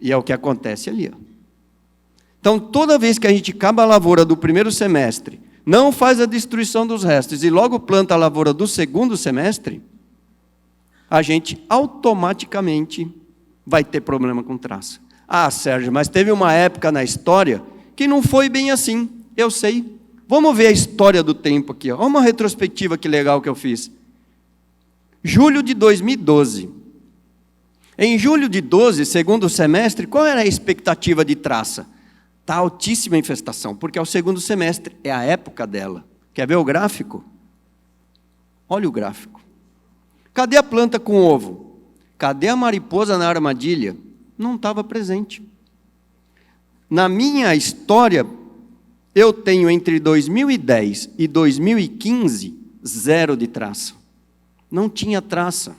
E é o que acontece ali. Ó. Então, toda vez que a gente acaba a lavoura do primeiro semestre, não faz a destruição dos restos e logo planta a lavoura do segundo semestre, a gente automaticamente vai ter problema com traça. Ah, Sérgio, mas teve uma época na história que não foi bem assim. Eu sei. Vamos ver a história do tempo aqui. Olha uma retrospectiva que legal que eu fiz. Julho de 2012. Em julho de 12, segundo semestre, qual era a expectativa de traça? Está altíssima a infestação, porque é o segundo semestre, é a época dela. Quer ver o gráfico? Olha o gráfico. Cadê a planta com ovo? Cadê a mariposa na armadilha? Não estava presente. Na minha história, eu tenho entre 2010 e 2015, 0 de traça. Não tinha traça.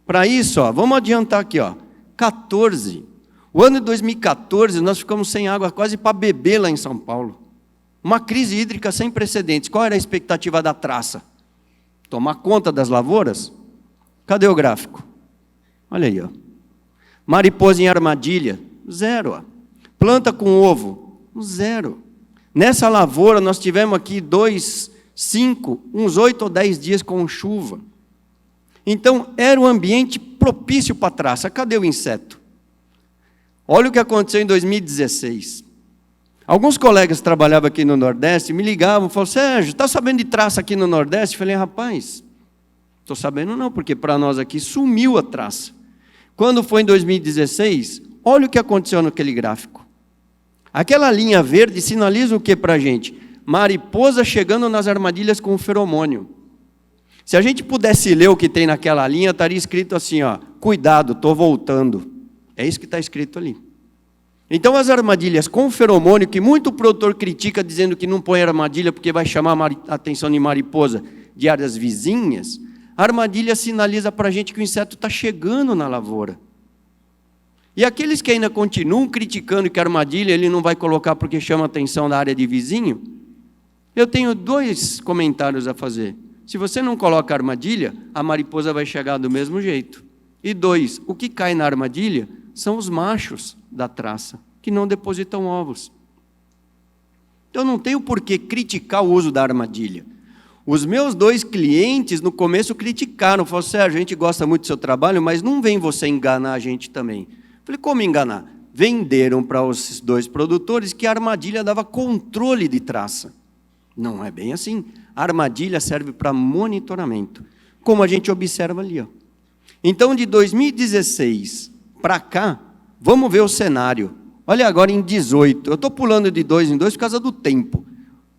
Para isso, vamos adiantar aqui, 14. O ano de 2014, nós ficamos sem água quase para beber lá em São Paulo. Uma crise hídrica sem precedentes. Qual era a expectativa da traça? Tomar conta das lavouras? Cadê o gráfico? Olha aí, mariposa em armadilha, 0. Planta com ovo, 0. Nessa lavoura, nós tivemos aqui 2, 5, uns 8 ou 10 dias com chuva. Então, era um ambiente propício para a traça. Cadê o inseto? Olha o que aconteceu em 2016. Alguns colegas que trabalhavam aqui no Nordeste me ligavam e falavam, Sérgio, está sabendo de traça aqui no Nordeste? Eu falei, rapaz, estou sabendo não, porque para nós aqui sumiu a traça. Quando foi em 2016, olha o que aconteceu naquele gráfico. Aquela linha verde sinaliza o que para a gente? Mariposa chegando nas armadilhas com feromônio. Se a gente pudesse ler o que tem naquela linha, estaria escrito assim, cuidado, estou voltando. É isso que está escrito ali. Então, as armadilhas com feromônio, que muito produtor critica dizendo que não põe armadilha porque vai chamar a atenção de mariposa de áreas vizinhas, a armadilha sinaliza para a gente que o inseto está chegando na lavoura. E aqueles que ainda continuam criticando que a armadilha ele não vai colocar porque chama a atenção da área de vizinho, eu tenho 2 comentários a fazer. Se você não coloca armadilha, a mariposa vai chegar do mesmo jeito. E 2, o que cai na armadilha são os machos da traça, que não depositam ovos. Então não tenho por que criticar o uso da armadilha. Os meus 2 clientes no começo criticaram, falaram, Sérgio, a gente gosta muito do seu trabalho, mas não vem você enganar a gente também. Falei, como enganar? Venderam para os 2 produtores que a armadilha dava controle de traça. Não é bem assim. A armadilha serve para monitoramento, como a gente observa ali. Então, de 2016 para cá, vamos ver o cenário. Olha agora em 18. Eu estou pulando de 2 em 2 por causa do tempo.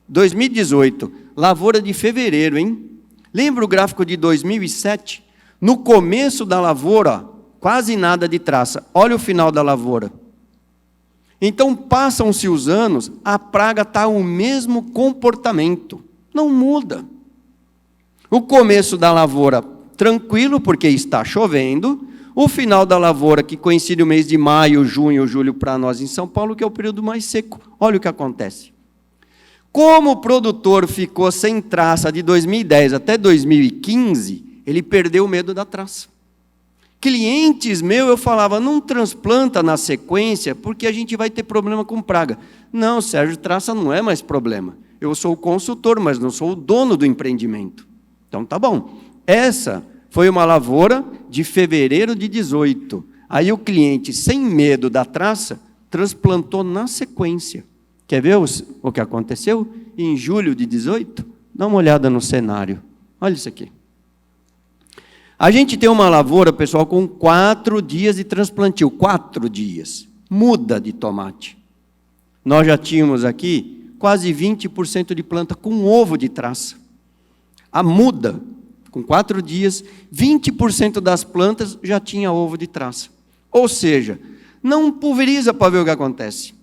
2018, lavoura de fevereiro, hein? Lembra o gráfico de 2007? No começo da lavoura, quase nada de traça. Olha o final da lavoura. Então, passam-se os anos, a praga está o mesmo comportamento. Não muda. O começo da lavoura, tranquilo, porque está chovendo. O final da lavoura, que coincide o mês de maio, junho, julho para nós em São Paulo, que é o período mais seco. Olha o que acontece. Como o produtor ficou sem traça de 2010 até 2015, ele perdeu o medo da traça. Clientes meus, eu falava, não transplanta na sequência, porque a gente vai ter problema com praga. Não, Sérgio, traça não é mais problema. Eu sou o consultor, mas não sou o dono do empreendimento. Então, tá bom. Essa foi uma lavoura de fevereiro de 18. Aí o cliente, sem medo da traça, transplantou na sequência. Quer ver o que aconteceu? Em julho de 18, dá uma olhada no cenário. Olha isso aqui. A gente tem uma lavoura, pessoal, com 4 dias de transplantio. 4 dias. Muda de tomate. Nós já tínhamos aqui quase 20% de planta com ovo de traça. A muda, com 4 dias, 20% das plantas já tinha ovo de traça. Ou seja, não pulveriza para ver o que acontece.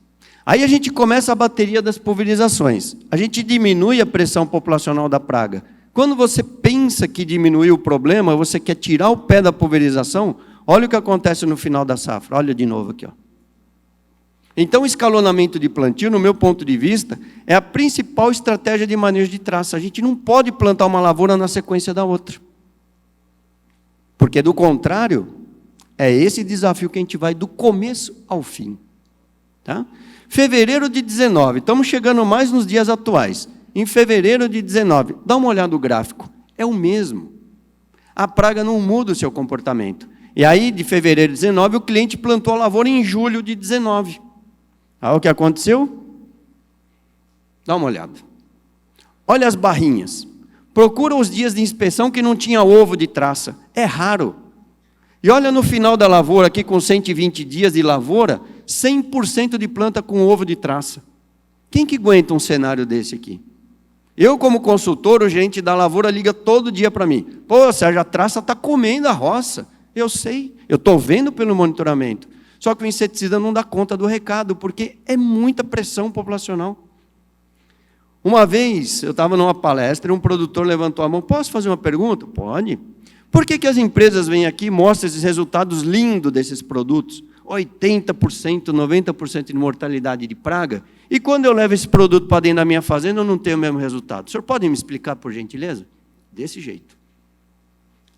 Aí a gente começa a bateria das pulverizações. A gente diminui a pressão populacional da praga. Quando você pensa que diminuiu o problema, você quer tirar o pé da pulverização, olha o que acontece no final da safra. Olha de novo aqui. Então, o escalonamento de plantio, no meu ponto de vista, é a principal estratégia de manejo de traça. A gente não pode plantar uma lavoura na sequência da outra. Porque, do contrário, é esse desafio que a gente vai do começo ao fim. Tá? Fevereiro de 19, estamos chegando mais nos dias atuais. Em fevereiro de 19, dá uma olhada no gráfico, é o mesmo. A praga não muda o seu comportamento. E aí, de fevereiro de 19, o cliente plantou a lavoura em julho de 19. Olha o que aconteceu? Dá uma olhada. Olha as barrinhas. Procura os dias de inspeção que não tinha ovo de traça. É raro. E olha no final da lavoura, aqui com 120 dias de lavoura, 100% de planta com ovo de traça. Quem que aguenta um cenário desse aqui? Eu, como consultor, o gerente da lavoura liga todo dia para mim. Pô, Sérgio, a traça está comendo a roça. Eu sei, eu estou vendo pelo monitoramento. Só que o inseticida não dá conta do recado, porque é muita pressão populacional. Uma vez, eu estava numa palestra e um produtor levantou a mão. Posso fazer uma pergunta? Pode. Por que as empresas vêm aqui e mostram esses resultados lindos desses produtos? 80%, 90% de mortalidade de praga. E quando eu levo esse produto para dentro da minha fazenda, eu não tenho o mesmo resultado. O senhor pode me explicar, por gentileza? Desse jeito.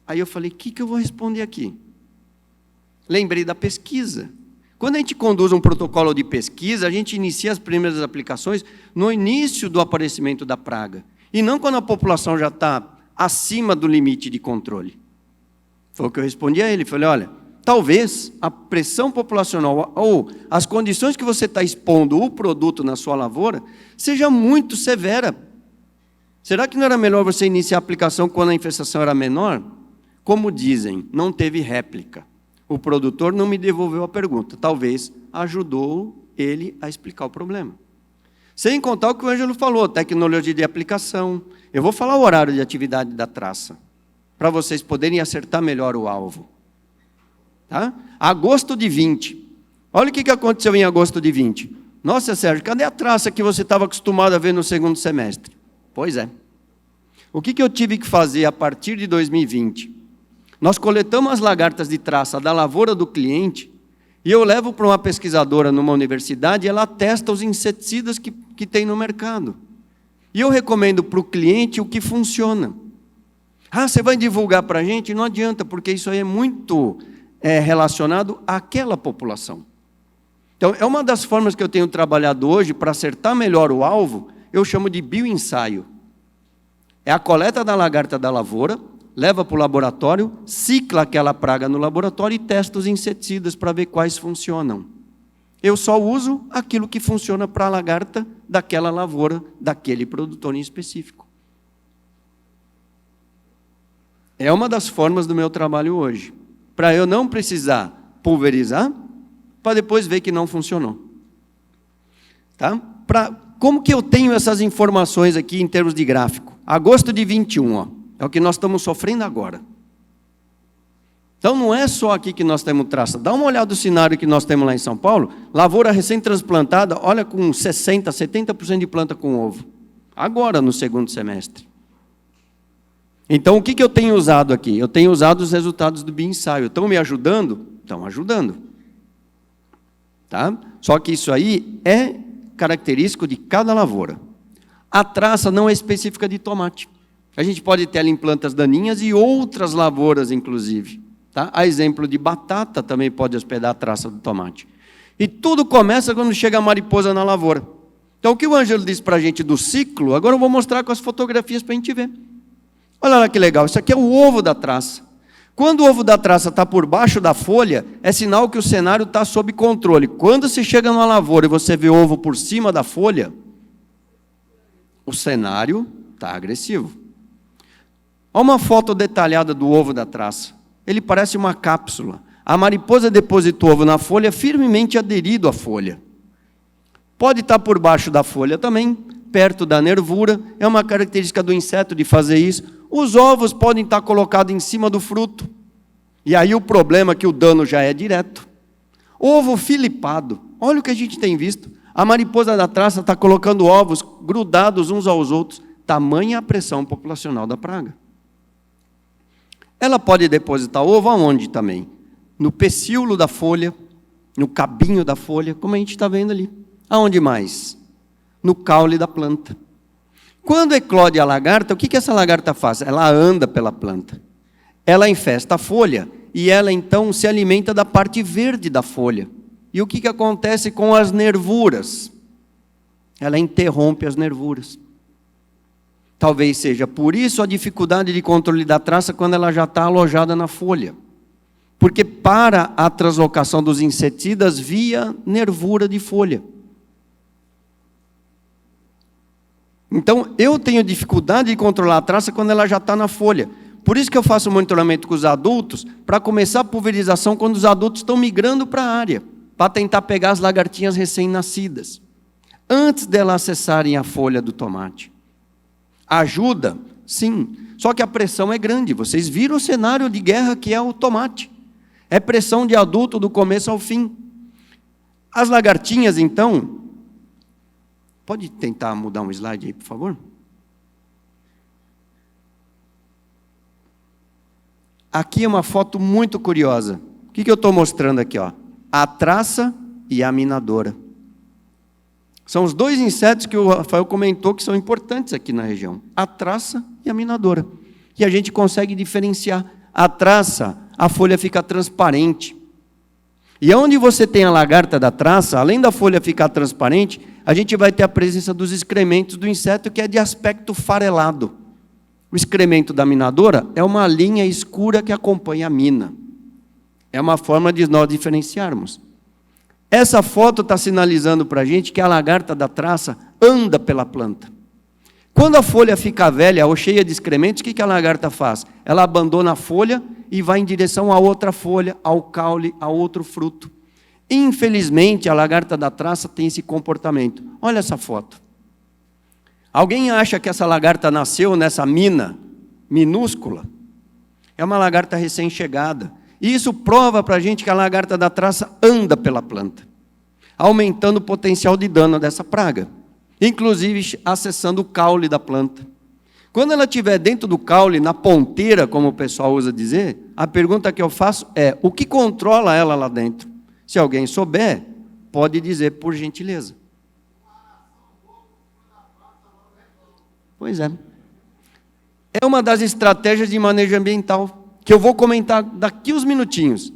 Aí eu falei, o que eu vou responder aqui? Lembrei da pesquisa. Quando a gente conduz um protocolo de pesquisa, a gente inicia as primeiras aplicações no início do aparecimento da praga. E não quando a população já está acima do limite de controle. Foi o que eu respondi a ele. Falei, olha, talvez a pressão populacional ou as condições que você está expondo o produto na sua lavoura seja muito severa. Será que não era melhor você iniciar a aplicação quando a infestação era menor? Como dizem, não teve réplica. O produtor não me devolveu a pergunta. Talvez ajudou ele a explicar o problema. Sem contar o que o Ângelo falou, tecnologia de aplicação. Eu vou falar o horário de atividade da traça, para vocês poderem acertar melhor o alvo. Tá? Agosto de 20. Olha o que aconteceu em agosto de 20. Nossa, Sérgio, cadê a traça que você estava acostumado a ver no segundo semestre? Pois é. O que eu tive que fazer a partir de 2020? Nós coletamos as lagartas de traça da lavoura do cliente e eu levo para uma pesquisadora numa universidade e ela testa os inseticidas que tem no mercado. E eu recomendo para o cliente o que funciona. Ah, você vai divulgar para a gente? Não adianta, porque isso aí é muito relacionado àquela população. Então, é uma das formas que eu tenho trabalhado hoje para acertar melhor o alvo, eu chamo de bioensaio. É a coleta da lagarta da lavoura, leva para o laboratório, cicla aquela praga no laboratório e testa os inseticidas para ver quais funcionam. Eu só uso aquilo que funciona para a lagarta daquela lavoura, daquele produtor em específico. É uma das formas do meu trabalho hoje, para eu não precisar pulverizar, para depois ver que não funcionou. Tá? Como que eu tenho essas informações aqui em termos de gráfico? Agosto de 21, ó. É o que nós estamos sofrendo agora. Então, não é só aqui que nós temos traça. Dá uma olhada no cenário que nós temos lá em São Paulo. Lavoura recém-transplantada, olha com 60%, 70% de planta com ovo. Agora, no segundo semestre. Então, o que eu tenho usado aqui? Eu tenho usado os resultados do bioensaio. Estão me ajudando? Estão ajudando. Tá? Só que isso aí é característico de cada lavoura. A traça não é específica de tomate. A gente pode ter ela em plantas daninhas e outras lavouras, inclusive. Tá? A exemplo de batata também pode hospedar a traça do tomate. E tudo começa quando chega a mariposa na lavoura. Então, o que o Ângelo disse para a gente do ciclo, agora eu vou mostrar com as fotografias para a gente ver. Olha lá que legal, isso aqui é o ovo da traça. Quando o ovo da traça está por baixo da folha, é sinal que o cenário está sob controle. Quando você chega numa lavoura e você vê o ovo por cima da folha, o cenário está agressivo. Olha uma foto detalhada do ovo da traça. Ele parece uma cápsula. A mariposa depositou o ovo na folha, firmemente aderido à folha. Pode estar por baixo da folha também, perto da nervura. É uma característica do inseto de fazer isso. Os ovos podem estar colocados em cima do fruto. E aí o problema é que o dano já é direto. Ovo filipado. Olha o que a gente tem visto. A mariposa da traça está colocando ovos grudados uns aos outros. Tamanha a pressão populacional da praga. Ela pode depositar ovo aonde também? No pecíolo da folha, no cabinho da folha, como a gente está vendo ali. Aonde mais? No caule da planta. Quando eclode a lagarta, o que essa lagarta faz? Ela anda pela planta. Ela infesta a folha e ela então se alimenta da parte verde da folha. E o que acontece com as nervuras? Ela interrompe as nervuras. Talvez seja por isso a dificuldade de controle da traça quando ela já está alojada na folha. Porque para a translocação dos inseticidas via nervura de folha. Então, eu tenho dificuldade de controlar a traça quando ela já está na folha. Por isso que eu faço monitoramento com os adultos, para começar a pulverização quando os adultos estão migrando para a área, para tentar pegar as lagartinhas recém-nascidas, antes delas acessarem a folha do tomate. Ajuda? Sim. Só que a pressão é grande. Vocês viram o cenário de guerra que é o tomate. É pressão de adulto do começo ao fim. As lagartinhas, então... Pode tentar mudar um slide aí, por favor? Aqui é uma foto muito curiosa. O que eu estou mostrando aqui? Ó? A traça e a minadora. São os dois insetos que o Rafael comentou que são importantes aqui na região. A traça e a minadora. E a gente consegue diferenciar. A traça, a folha fica transparente. E onde você tem a lagarta da traça, além da folha ficar transparente, a gente vai ter a presença dos excrementos do inseto, que é de aspecto farelado. O excremento da minadora é uma linha escura que acompanha a mina. É uma forma de nós diferenciarmos. Essa foto está sinalizando para a gente que a lagarta da traça anda pela planta. Quando a folha fica velha ou cheia de excrementos, o que a lagarta faz? Ela abandona a folha e vai em direção a outra folha, ao caule, a outro fruto. Infelizmente, a lagarta da traça tem esse comportamento. Olha essa foto. Alguém acha que essa lagarta nasceu nessa mina minúscula? É uma lagarta recém-chegada. E isso prova para a gente que a lagarta da traça anda pela planta, aumentando o potencial de dano dessa praga, inclusive acessando o caule da planta. Quando ela estiver dentro do caule, na ponteira, como o pessoal usa dizer, a pergunta que eu faço é: o que controla ela lá dentro? Se alguém souber, pode dizer por gentileza. Pois é. É uma das estratégias de manejo ambiental, que eu vou comentar daqui uns minutinhos.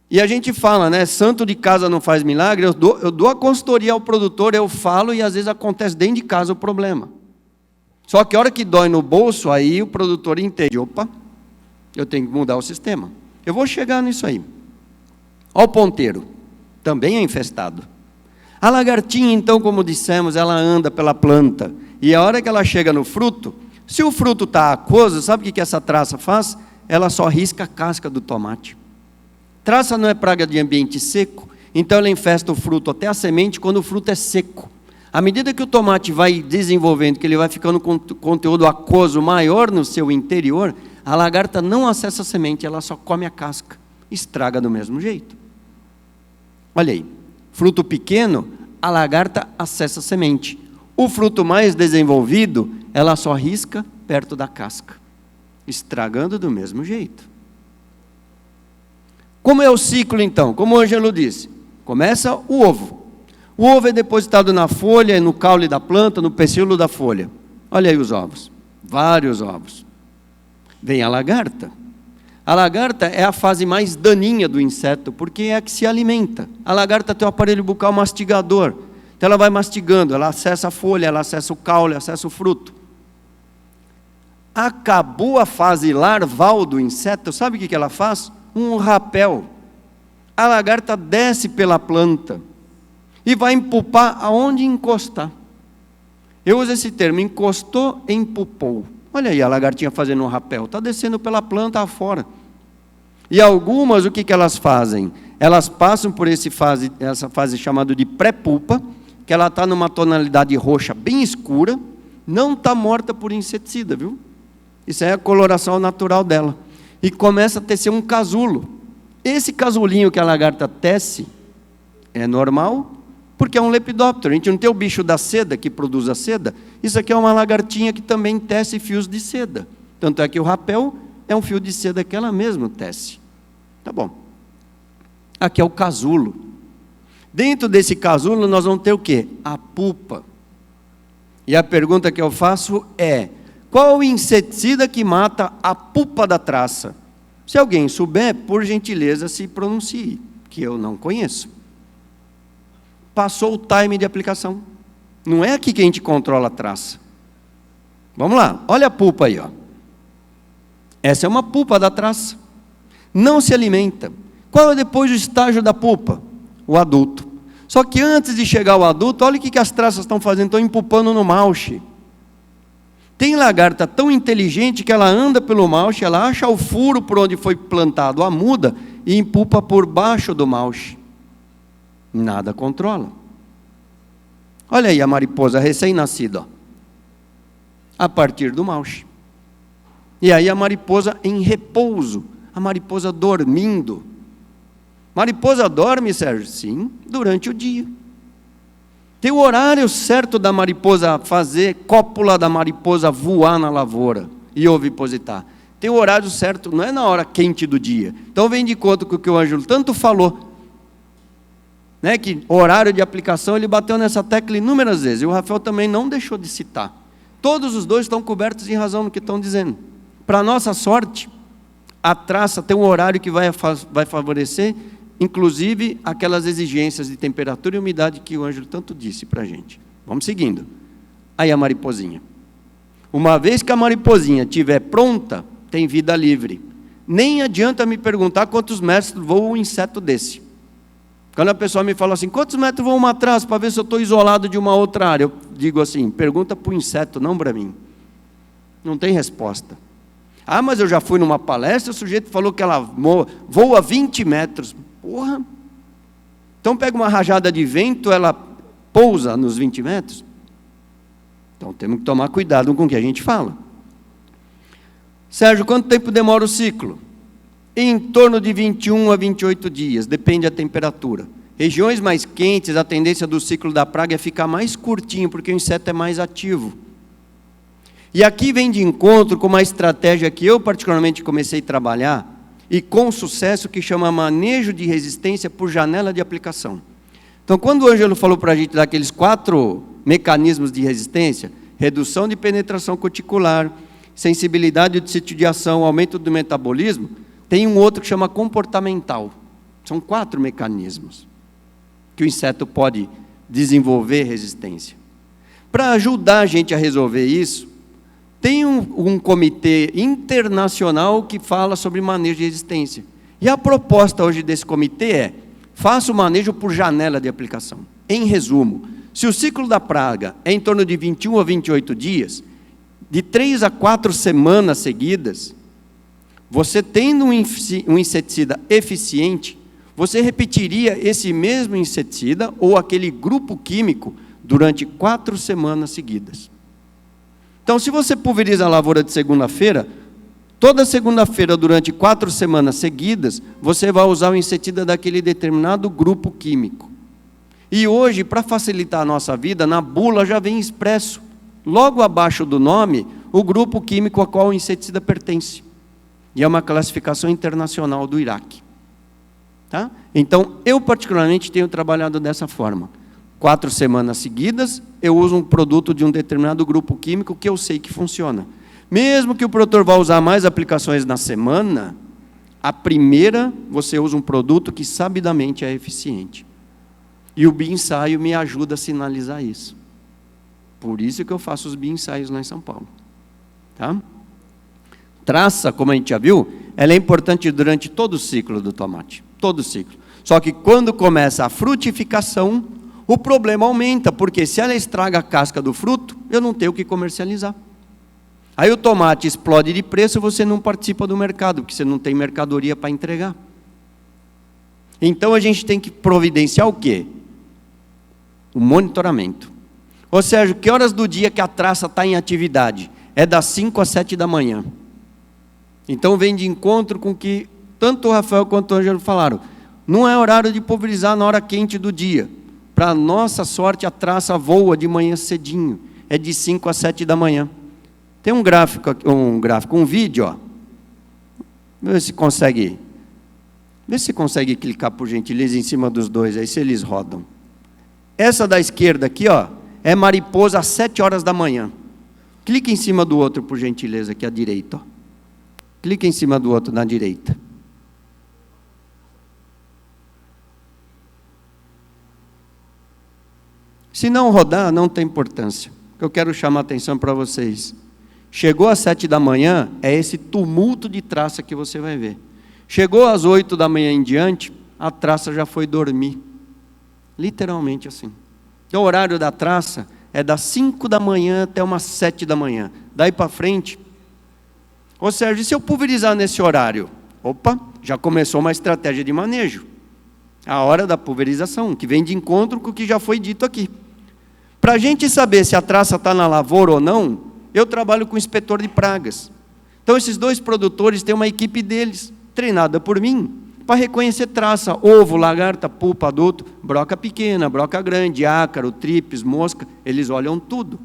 E a gente fala, né? Santo de casa não faz milagre. Eu dou a consultoria ao produtor, eu falo e às vezes acontece dentro de casa o problema. Só que a hora que dói no bolso, aí o produtor entende: opa, eu tenho que mudar o sistema. Eu vou chegar nisso aí. Olha o ponteiro, também é infestado. A lagartinha, então, como dissemos, ela anda pela planta. E a hora que ela chega no fruto, se o fruto está aquoso, sabe o que essa traça faz? Ela só risca a casca do tomate. Traça não é praga de ambiente seco, então ela infesta o fruto até a semente quando o fruto é seco. À medida que o tomate vai desenvolvendo, que ele vai ficando com conteúdo aquoso maior no seu interior, a lagarta não acessa a semente, ela só come a casca. Estraga do mesmo jeito. Olha aí, fruto pequeno, a lagarta acessa a semente. O fruto mais desenvolvido, ela só risca perto da casca, estragando do mesmo jeito. Como é o ciclo, então? Como o Ângelo disse, começa o ovo. O ovo é depositado na folha, no caule da planta, no pecíolo da folha. Olha aí os ovos, vários ovos. Vem a lagarta. A lagarta é a fase mais daninha do inseto, porque é a que se alimenta. A lagarta tem o aparelho bucal mastigador. Então ela vai mastigando, ela acessa a folha, ela acessa o caule, acessa o fruto. Acabou a fase larval do inseto, sabe o que ela faz? Um rapel. A lagarta desce pela planta e vai empupar aonde encostar. Eu uso esse termo: encostou, empupou. Olha aí a lagartinha fazendo um rapel, está descendo pela planta afora. E algumas, o que elas fazem? Elas passam por essa fase chamada de pré-pupa, que ela está numa tonalidade roxa bem escura, não está morta por inseticida, viu? Isso é a coloração natural dela. E começa a tecer um casulo. Esse casulinho que a lagarta tece é normal, porque é um lepidóptero. A gente não tem o bicho da seda que produz a seda. Isso aqui é uma lagartinha que também tece fios de seda. Tanto é que o rapel é um fio de seda que ela mesma tece. Tá bom. Aqui é o casulo. Dentro desse casulo nós vamos ter o quê? A pupa. E a pergunta que eu faço é: qual o inseticida que mata a pupa da traça? Se alguém souber, por gentileza, se pronuncie, que eu não conheço. Passou o time de aplicação. Não é aqui que a gente controla a traça. Vamos lá, olha a pupa aí, ó. Essa é uma pupa da traça. Não se alimenta. Qual é depois o estágio da pupa? O adulto. Só que antes de chegar ao adulto, olha o que as traças estão fazendo, estão empupando no mauche. Tem lagarta tão inteligente que ela anda pelo macho, ela acha o furo por onde foi plantado a muda e empupa por baixo do macho. Nada controla. Olha aí a mariposa recém-nascida, a partir do macho. E aí a mariposa em repouso, a mariposa dormindo. Mariposa dorme, Sérgio? Sim, durante o dia. Tem o horário certo da mariposa fazer, cópula da mariposa voar na lavoura e ovipositar. Tem o horário certo, não é na hora quente do dia. Então vem de conta com o que o Ângelo tanto falou, né, que o horário de aplicação, ele bateu nessa tecla inúmeras vezes, e o Rafael também não deixou de citar. Todos os dois estão cobertos em razão do que estão dizendo. Para nossa sorte, a traça tem um horário que vai favorecer, inclusive aquelas exigências de temperatura e umidade que o Ângelo tanto disse para a gente. Vamos seguindo. Aí a mariposinha. Uma vez que a mariposinha estiver pronta, tem vida livre. Nem adianta me perguntar quantos metros voa um inseto desse. Quando a pessoa me fala assim, quantos metros voa uma traça para ver se eu estou isolado de uma outra área? Eu digo assim, pergunta para o inseto, não para mim. Não tem resposta. Ah, mas eu já fui numa palestra, o sujeito falou que ela voa 20 metros. Porra! Então pega uma rajada de vento, ela pousa nos 20 metros? Então temos que tomar cuidado com o que a gente fala. Sérgio, quanto tempo demora o ciclo? Em torno de 21 a 28 dias, depende da temperatura. Regiões mais quentes, a tendência do ciclo da praga é ficar mais curtinho, porque o inseto é mais ativo. E aqui vem de encontro com uma estratégia que eu particularmente comecei a trabalhar, e com sucesso, que chama manejo de resistência por janela de aplicação. Então, quando o Ângelo falou para a gente daqueles 4 mecanismos de resistência, redução de penetração cuticular, sensibilidade do sítio de ação, aumento do metabolismo, tem um outro que chama comportamental. São 4 mecanismos que o inseto pode desenvolver resistência. Para ajudar a gente a resolver isso, tem um comitê internacional que fala sobre manejo de resistência. E a proposta hoje desse comitê é, faça o manejo por janela de aplicação. Em resumo, se o ciclo da praga é em torno de 21 a 28 dias, de 3 a 4 semanas seguidas, você tendo um inseticida eficiente, você repetiria esse mesmo inseticida ou aquele grupo químico durante 4 semanas seguidas. Então, se você pulveriza a lavoura de segunda-feira, toda segunda-feira, durante 4 semanas seguidas, você vai usar o inseticida daquele determinado grupo químico. E hoje, para facilitar a nossa vida, na bula já vem expresso, logo abaixo do nome, o grupo químico a qual o inseticida pertence. E é uma classificação internacional do Iraque. Tá? Então, eu particularmente tenho trabalhado dessa forma. 4 semanas seguidas, eu uso um produto de um determinado grupo químico que eu sei que funciona. Mesmo que o produtor vá usar mais aplicações na semana, a primeira, você usa um produto que sabidamente é eficiente. E o bioensaio me ajuda a sinalizar isso. Por isso que eu faço os bioensaios lá em São Paulo. Tá? Traça, como a gente já viu, ela é importante durante todo o ciclo do tomate. Todo o ciclo. Só que quando começa a frutificação, o problema aumenta, porque se ela estraga a casca do fruto, eu não tenho o que comercializar. Aí o tomate explode de preço, você não participa do mercado, porque você não tem mercadoria para entregar. Então a gente tem que providenciar o quê? O monitoramento. Ô Sérgio, que horas do dia que a traça está em atividade? É das 5 às 7 da manhã. Então vem de encontro com o que tanto o Rafael quanto o Ângelo falaram. Não é horário de pulverizar na hora quente do dia. Para nossa sorte, a traça voa de manhã cedinho. É de 5 às 7 da manhã. Tem um vídeo, ó. Vê se consegue clicar, por gentileza, em cima dos dois, aí se eles rodam. Essa da esquerda aqui, ó, é mariposa às 7 horas da manhã. Clique em cima do outro, por gentileza, aqui à direita, ó. Clique em cima do outro, na direita. Se não rodar, não tem importância. Eu quero chamar a atenção para vocês. Chegou às 7 da manhã, é esse tumulto de traça que você vai ver. Chegou às 8 da manhã em diante, a traça já foi dormir. Literalmente assim. Então, o horário da traça é das 5 da manhã até umas 7 da manhã. Daí para frente, ô Sérgio, e se eu pulverizar nesse horário? Opa, já começou uma estratégia de manejo. A hora da pulverização, que vem de encontro com o que já foi dito aqui. Para a gente saber se a traça está na lavoura ou não, eu trabalho com inspetor de pragas. Então, esses 2 produtores têm uma equipe deles, treinada por mim, para reconhecer traça, ovo, lagarta, pulpa, adulto, broca pequena, broca grande, ácaro, tripes, mosca, eles olham tudo.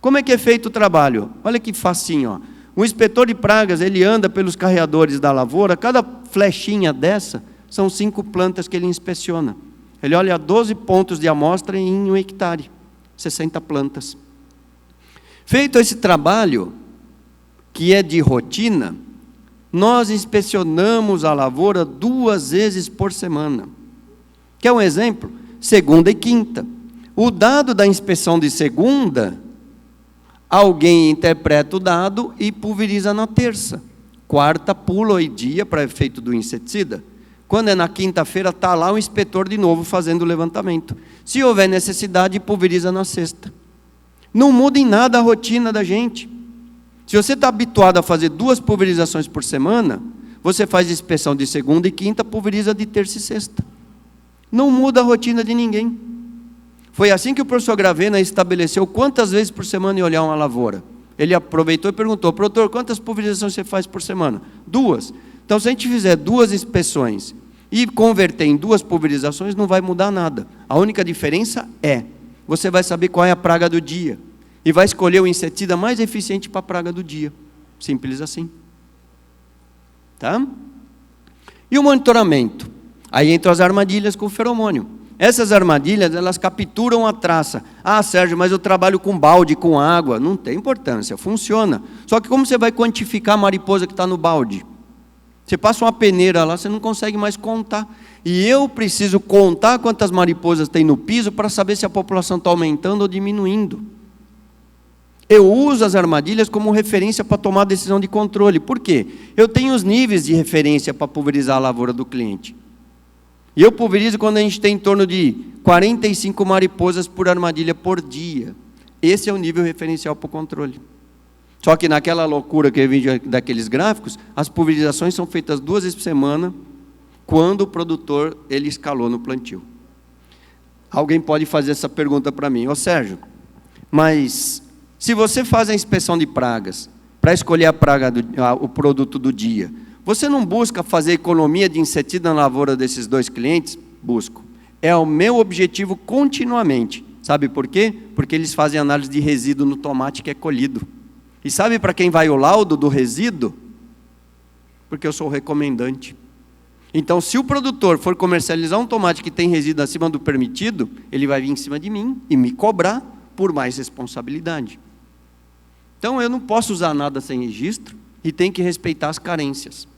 Como é que é feito o trabalho? Olha que facinho, ó. O inspetor de pragas, ele anda pelos carreadores da lavoura, cada flechinha dessa são 5 plantas que ele inspeciona. Ele olha 12 pontos de amostra em 1 hectare, 60 plantas. Feito esse trabalho, que é de rotina, nós inspecionamos a lavoura 2 vezes por semana. Quer um exemplo? Segunda e quinta. O dado da inspeção de segunda, alguém interpreta o dado e pulveriza na terça. Quarta, pula o dia para efeito do inseticida. Quando é na quinta-feira, está lá o inspetor de novo fazendo o levantamento. Se houver necessidade, pulveriza na sexta. Não muda em nada a rotina da gente. Se você está habituado a fazer 2 pulverizações por semana, você faz inspeção de segunda e quinta, pulveriza de terça e sexta. Não muda a rotina de ninguém. Foi assim que o professor Gravena estabeleceu quantas vezes por semana ia olhar uma lavoura. Ele aproveitou e perguntou, professor, quantas pulverizações você faz por semana? 2. Então, se a gente fizer 2 inspeções e converter em 2 pulverizações, não vai mudar nada. A única diferença é, você vai saber qual é a praga do dia e vai escolher o inseticida mais eficiente para a praga do dia. Simples assim. Tá? E o monitoramento? Aí entram as armadilhas com o feromônio. Essas armadilhas, elas capturam a traça. Ah, Sérgio, mas eu trabalho com balde, com água. Não tem importância, funciona. Só que como você vai quantificar a mariposa que está no balde? Você passa uma peneira lá, você não consegue mais contar. E eu preciso contar quantas mariposas tem no piso para saber se a população está aumentando ou diminuindo. Eu uso as armadilhas como referência para tomar decisão de controle. Por quê? Eu tenho os níveis de referência para pulverizar a lavoura do cliente. E eu pulverizo quando a gente tem em torno de 45 mariposas por armadilha por dia. Esse é o nível referencial para o controle. Só que naquela loucura que eu vi daqueles gráficos, as pulverizações são feitas 2 vezes por semana, quando o produtor ele escalou no plantio. Alguém pode fazer essa pergunta para mim, ô Sérgio, mas se você faz a inspeção de pragas para escolher a praga o produto do dia, você não busca fazer economia de inseticida na lavoura desses 2 clientes? Busco. É o meu objetivo continuamente. Sabe por quê? Porque eles fazem análise de resíduo no tomate que é colhido. E sabe para quem vai o laudo do resíduo? Porque eu sou o recomendante. Então, se o produtor for comercializar um tomate que tem resíduo acima do permitido, ele vai vir em cima de mim e me cobrar por mais responsabilidade. Então, eu não posso usar nada sem registro e tenho que respeitar as carências,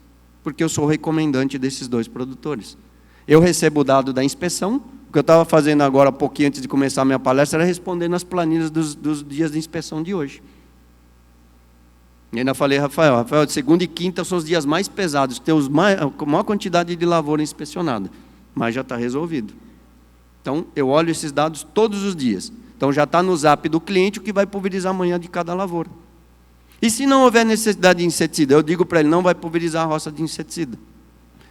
porque eu sou o recomendante desses 2 produtores. Eu recebo o dado da inspeção, o que eu estava fazendo agora, um pouquinho antes de começar a minha palestra, era respondendo as planilhas dos dias de inspeção de hoje. E ainda falei, Rafael, segunda e quinta são os dias mais pesados, tem a maior quantidade de lavoura inspecionada, mas já está resolvido. Então, eu olho esses dados todos os dias. Então, já está no zap do cliente o que vai pulverizar amanhã de cada lavoura. E se não houver necessidade de inseticida, eu digo para ele, não vai pulverizar a roça de inseticida.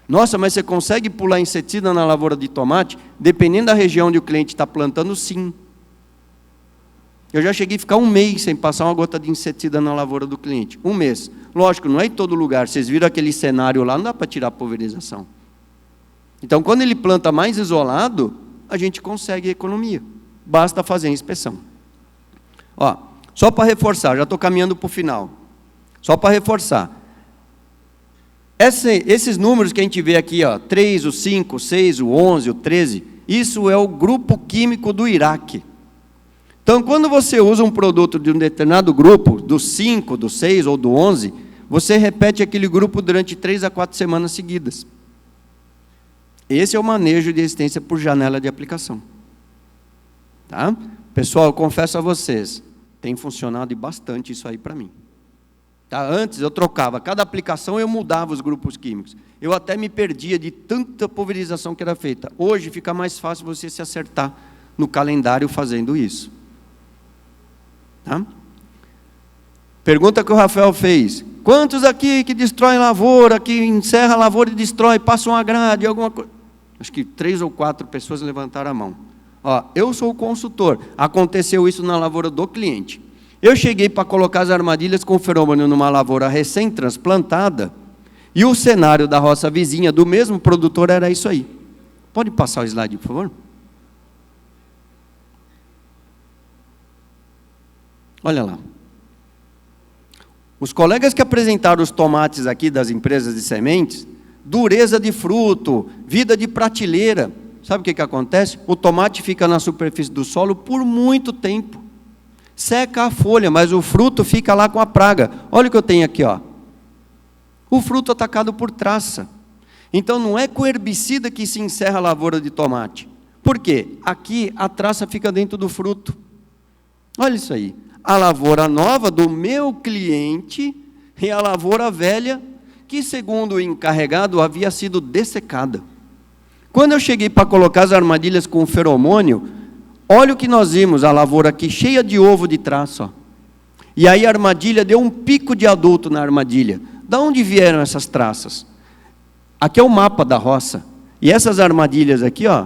Nossa, mas você consegue pular inseticida na lavoura de tomate? Dependendo da região onde o cliente está plantando, sim. Eu já cheguei a ficar 1 mês sem passar uma gota de inseticida na lavoura do cliente. 1 mês. Lógico, não é em todo lugar. Vocês viram aquele cenário lá, não dá para tirar a pulverização. Então, quando ele planta mais isolado, a gente consegue economia. Basta fazer a inspeção. Ó, só para reforçar, já estou caminhando para o final. Só para reforçar. Esses números que a gente vê aqui, ó, 3, o 5, o 6, o 11, o 13, isso é o grupo químico do Iraque. Então, quando você usa um produto de um determinado grupo, do 5, do 6 ou do 11, você repete aquele grupo durante 3 a 4 semanas seguidas. Esse é o manejo de resistência por janela de aplicação. Tá? Pessoal, eu confesso a vocês, tem funcionado bastante isso aí para mim. Tá? Antes eu trocava, cada aplicação eu mudava os grupos químicos. Eu até me perdia de tanta pulverização que era feita. Hoje fica mais fácil você se acertar no calendário fazendo isso. Tá? Pergunta que o Rafael fez. Quantos aqui que destroem lavoura, que encerra a lavoura e destrói, passam uma grade, alguma coisa? Acho que 3 ou 4 pessoas levantaram a mão. Ó, eu sou o consultor. Aconteceu isso na lavoura do cliente. Eu cheguei para colocar as armadilhas com feromônio numa lavoura recém-transplantada, e o cenário da roça vizinha do mesmo produtor era isso aí. Pode passar o slide, por favor? Olha lá. Os colegas que apresentaram os tomates aqui das empresas de sementes, dureza de fruto, vida de prateleira. Sabe o que acontece? O tomate fica na superfície do solo por muito tempo. Seca a folha, mas o fruto fica lá com a praga. Olha o que eu tenho aqui, ó. O fruto atacado por traça. Então não é com herbicida que se encerra a lavoura de tomate. Por quê? Aqui a traça fica dentro do fruto. Olha isso aí. A lavoura nova do meu cliente e a lavoura velha, que segundo o encarregado havia sido dessecada. Quando eu cheguei para colocar as armadilhas com feromônio, olha o que nós vimos, a lavoura aqui cheia de ovo de traça. Ó. E aí a armadilha deu um pico de adulto na armadilha. Da onde vieram essas traças? Aqui é o mapa da roça. E essas armadilhas aqui, ó,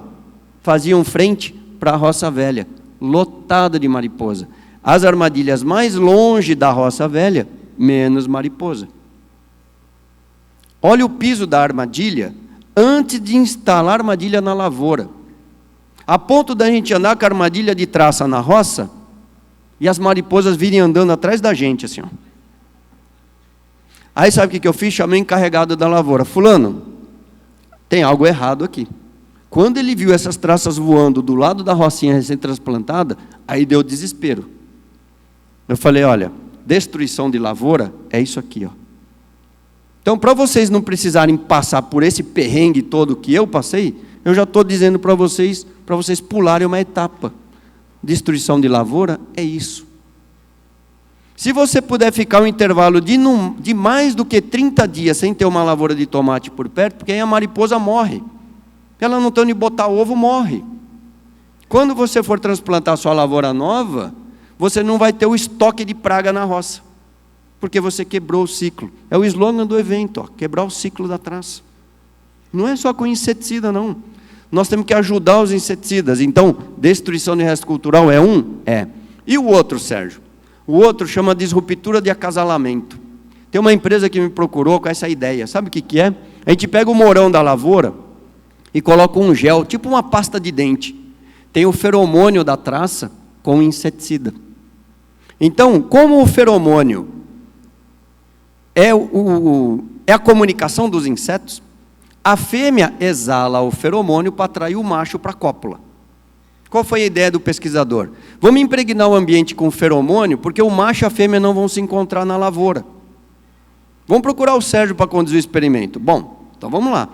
faziam frente para a roça velha, lotada de mariposa. As armadilhas mais longe da roça velha, menos mariposa. Olha o piso da armadilha antes de instalar a armadilha na lavoura. A ponto da gente andar com a armadilha de traça na roça e as mariposas virem andando atrás da gente, assim, ó. Aí sabe o que eu fiz? Chamei o encarregado da lavoura. Fulano, tem algo errado aqui. Quando ele viu essas traças voando do lado da rocinha recém-transplantada, aí deu desespero. Eu falei, olha, destruição de lavoura é isso aqui, ó. Então, para vocês não precisarem passar por esse perrengue todo que eu passei, eu já estou dizendo para vocês pularem uma etapa. Destruição de lavoura é isso. Se você puder ficar um intervalo de mais do que 30 dias sem ter uma lavoura de tomate por perto, porque aí a mariposa morre. Ela não tem onde botar ovo, morre. Quando você for transplantar sua lavoura nova, você não vai ter o estoque de praga na roça, porque você quebrou o ciclo. É o slogan do evento, ó, quebrar o ciclo da traça. Não é só com inseticida, não. Nós temos que ajudar os inseticidas. Então, destruição de resto cultural é um? É. E o outro, Sérgio? O outro chama disruptura de acasalamento. Tem uma empresa que me procurou com essa ideia. Sabe o que é? A gente pega o morão da lavoura e coloca um gel, tipo uma pasta de dente. Tem o feromônio da traça com inseticida. Então, como o feromônio é a comunicação dos insetos, a fêmea exala o feromônio para atrair o macho para a cópula. Qual foi a ideia do pesquisador? Vamos impregnar o ambiente com feromônio, porque o macho e a fêmea não vão se encontrar na lavoura. Vamos procurar o Sérgio para conduzir o experimento. Bom, então vamos lá.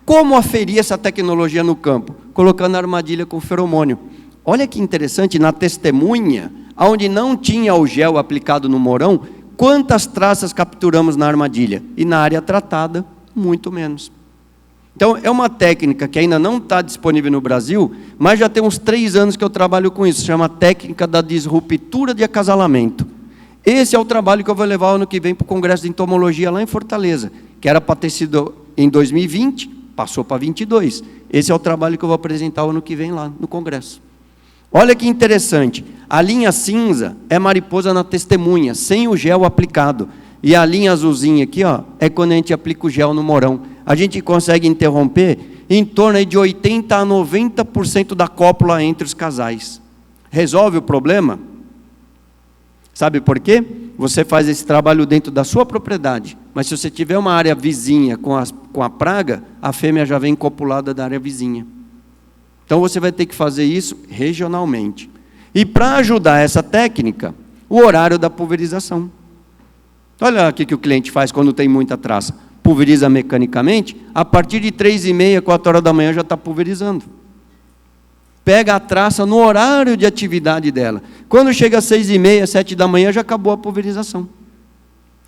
Como aferir essa tecnologia no campo? Colocando a armadilha com feromônio. Olha que interessante, na testemunha, onde não tinha o gel aplicado no morão, quantas traças capturamos na armadilha? E na área tratada, muito menos. Então, é uma técnica que ainda não está disponível no Brasil, mas já tem uns 3 anos que eu trabalho com isso, chama técnica da disruptura de acasalamento. Esse é o trabalho que eu vou levar ano que vem para o Congresso de Entomologia lá em Fortaleza, que era para ter sido em 2020, passou para 2022. Esse é o trabalho que eu vou apresentar ano que vem lá no Congresso. Olha que interessante, a linha cinza é mariposa na testemunha, sem o gel aplicado. E a linha azulzinha aqui, ó, é quando a gente aplica o gel no morão. A gente consegue interromper em torno de 80% a 90% da cópula entre os casais. Resolve o problema? Sabe por quê? Você faz esse trabalho dentro da sua propriedade, mas se você tiver uma área vizinha com a praga, a fêmea já vem copulada da área vizinha. Então você vai ter que fazer isso regionalmente. E para ajudar essa técnica, o horário da pulverização. Olha o que o cliente faz quando tem muita traça. Pulveriza mecanicamente, a partir de 3h30, 4 horas da manhã já está pulverizando. Pega a traça no horário de atividade dela. Quando chega às 6h30, 7 da manhã, já acabou a pulverização.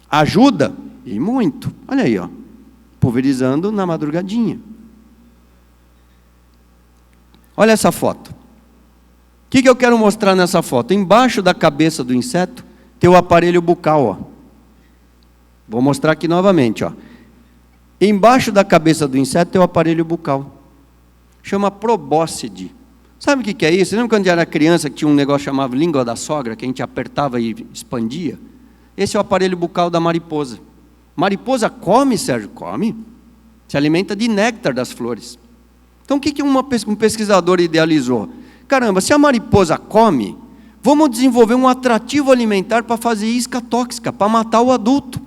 Ajuda? E muito. Olha aí, ó, pulverizando na madrugadinha. Olha essa foto. O que eu quero mostrar nessa foto? Embaixo da cabeça do inseto teu aparelho bucal, ó. Vou mostrar aqui novamente, ó. Embaixo da cabeça do inseto tem o aparelho bucal. Chama probóscide. Sabe o que é isso? Você lembra quando eu era criança que tinha um negócio chamado língua da sogra, que a gente apertava e expandia? Esse é o aparelho bucal da mariposa. Mariposa come, Sérgio? Come. Se alimenta de néctar das flores. Então, o que um pesquisador idealizou? Caramba, se a mariposa come, vamos desenvolver um atrativo alimentar para fazer isca tóxica, para matar o adulto.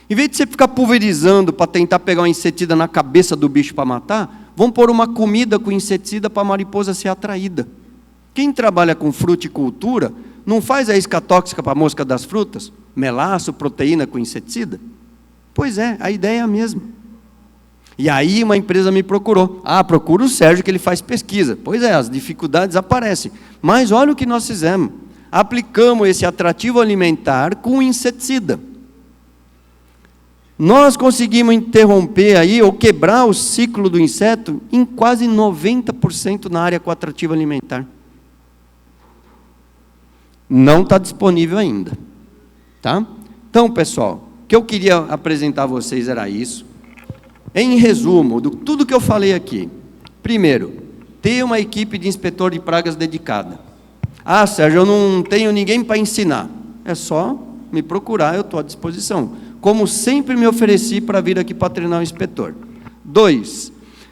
Em vez de você ficar pulverizando para tentar pegar uma inseticida na cabeça do bicho para matar, vamos pôr uma comida com inseticida para a mariposa ser atraída. Quem trabalha com fruticultura não faz a isca tóxica para a mosca das frutas? Melaço, proteína com inseticida? Pois é, a ideia é a mesma. E aí uma empresa me procurou. Procura o Sérgio que ele faz pesquisa. Pois é, as dificuldades aparecem. Mas olha o que nós fizemos. Aplicamos esse atrativo alimentar com inseticida. Nós conseguimos interromper aí, ou quebrar o ciclo do inseto em quase 90% na área com atrativo alimentar. Não está disponível ainda. Tá? Então, pessoal, o que eu queria apresentar a vocês era isso. Em resumo, de tudo que eu falei aqui. Primeiro, ter uma equipe de inspetor de pragas dedicada. Sérgio, eu não tenho ninguém para ensinar. É só me procurar, eu estou à disposição. Como sempre me ofereci para vir aqui para treinar o inspetor. 2,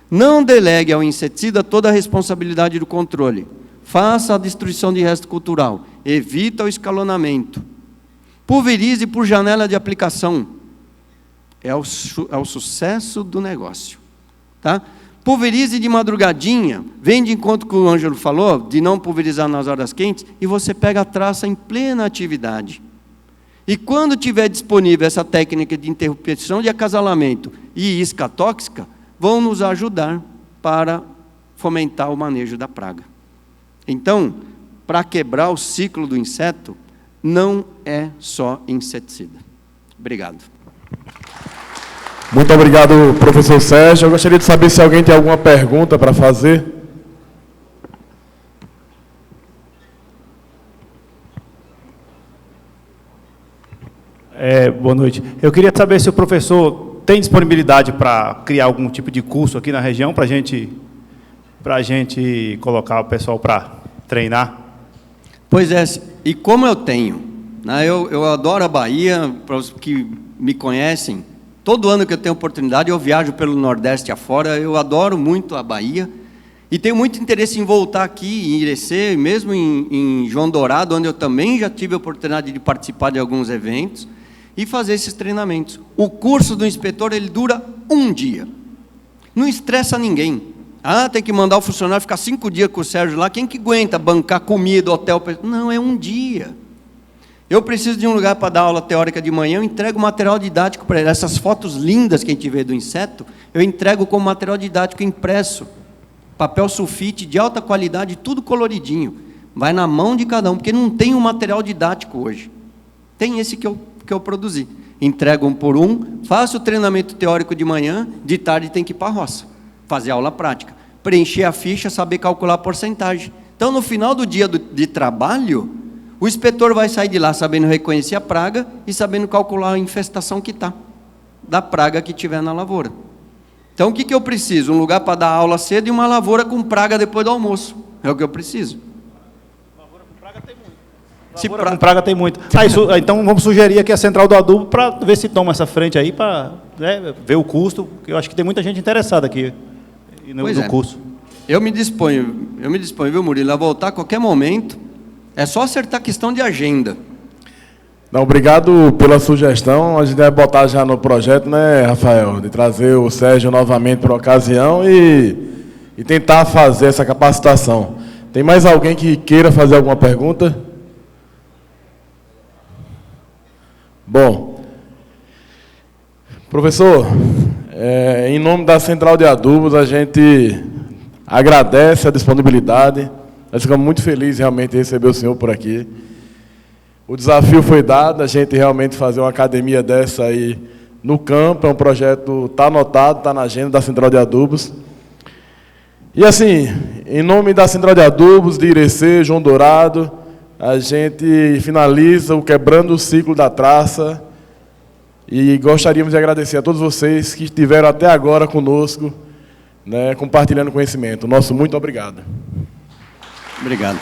não delegue ao inseticida toda a responsabilidade do controle. Faça a destruição de resto cultural. Evita o escalonamento. Pulverize por janela de aplicação. É o sucesso do negócio. Tá? Pulverize de madrugadinha. Vem de encontro com o Ângelo falou, de não pulverizar nas horas quentes, e você pega a traça em plena atividade. E quando tiver disponível essa técnica de interrupção de acasalamento e isca tóxica, vão nos ajudar para fomentar o manejo da praga. Então, para quebrar o ciclo do inseto, não é só inseticida. Obrigado. Muito obrigado, professor Sérgio. Eu gostaria de saber se alguém tem alguma pergunta para fazer. Boa noite. Eu queria saber se o professor tem disponibilidade para criar algum tipo de curso aqui na região para a gente colocar o pessoal para treinar. Pois é, e como eu tenho, né, eu adoro a Bahia, para os que me conhecem, todo ano que eu tenho oportunidade eu viajo pelo Nordeste afora, eu adoro muito a Bahia, e tenho muito interesse em voltar aqui em Irecê, mesmo em João Dourado, onde eu também já tive a oportunidade de participar de alguns eventos, e fazer esses treinamentos. O curso do inspetor, ele dura 1 dia. Não estressa ninguém. Tem que mandar o funcionário ficar 5 dias com o Sérgio lá. Quem que aguenta bancar comida, hotel? Não, é 1 dia. Eu preciso de um lugar para dar aula teórica de manhã, eu entrego material didático para ele. Essas fotos lindas que a gente vê do inseto, eu entrego como material didático impresso. Papel sulfite de alta qualidade, tudo coloridinho. Vai na mão de cada um, porque não tem um material didático hoje. Tem esse que eu produzi. Entrego 1 por 1, faço o treinamento teórico de manhã, de tarde tem que ir para a roça, fazer aula prática, preencher a ficha, saber calcular a porcentagem. Então, no final do dia de trabalho, o inspetor vai sair de lá sabendo reconhecer a praga e sabendo calcular a infestação que está, da praga que tiver na lavoura. Então, o que eu preciso? Um lugar para dar aula cedo e uma lavoura com praga depois do almoço. É o que eu preciso. Com praga tem muito. Então vamos sugerir aqui a Central do Adubo para ver se toma essa frente aí, para ver o custo, porque eu acho que tem muita gente interessada aqui no curso. Eu me disponho, viu, Murilo, a voltar a qualquer momento. É só acertar a questão de agenda. Não, obrigado pela sugestão. A gente deve botar já no projeto, né, Rafael, de trazer o Sérgio novamente para a ocasião e tentar fazer essa capacitação. Tem mais alguém que queira fazer alguma pergunta? Bom, professor, em nome da Central de Adubos, a gente agradece a disponibilidade. Nós ficamos muito felizes realmente de receber o senhor por aqui. O desafio foi dado, a gente realmente fazer uma academia dessa aí no campo. É um projeto, está anotado, está na agenda da Central de Adubos. E assim, em nome da Central de Adubos, de Irecê, João Dourado, a gente finaliza o Quebrando o Ciclo da Traça e gostaríamos de agradecer a todos vocês que estiveram até agora conosco, né, compartilhando conhecimento. Nosso muito obrigado. Obrigado.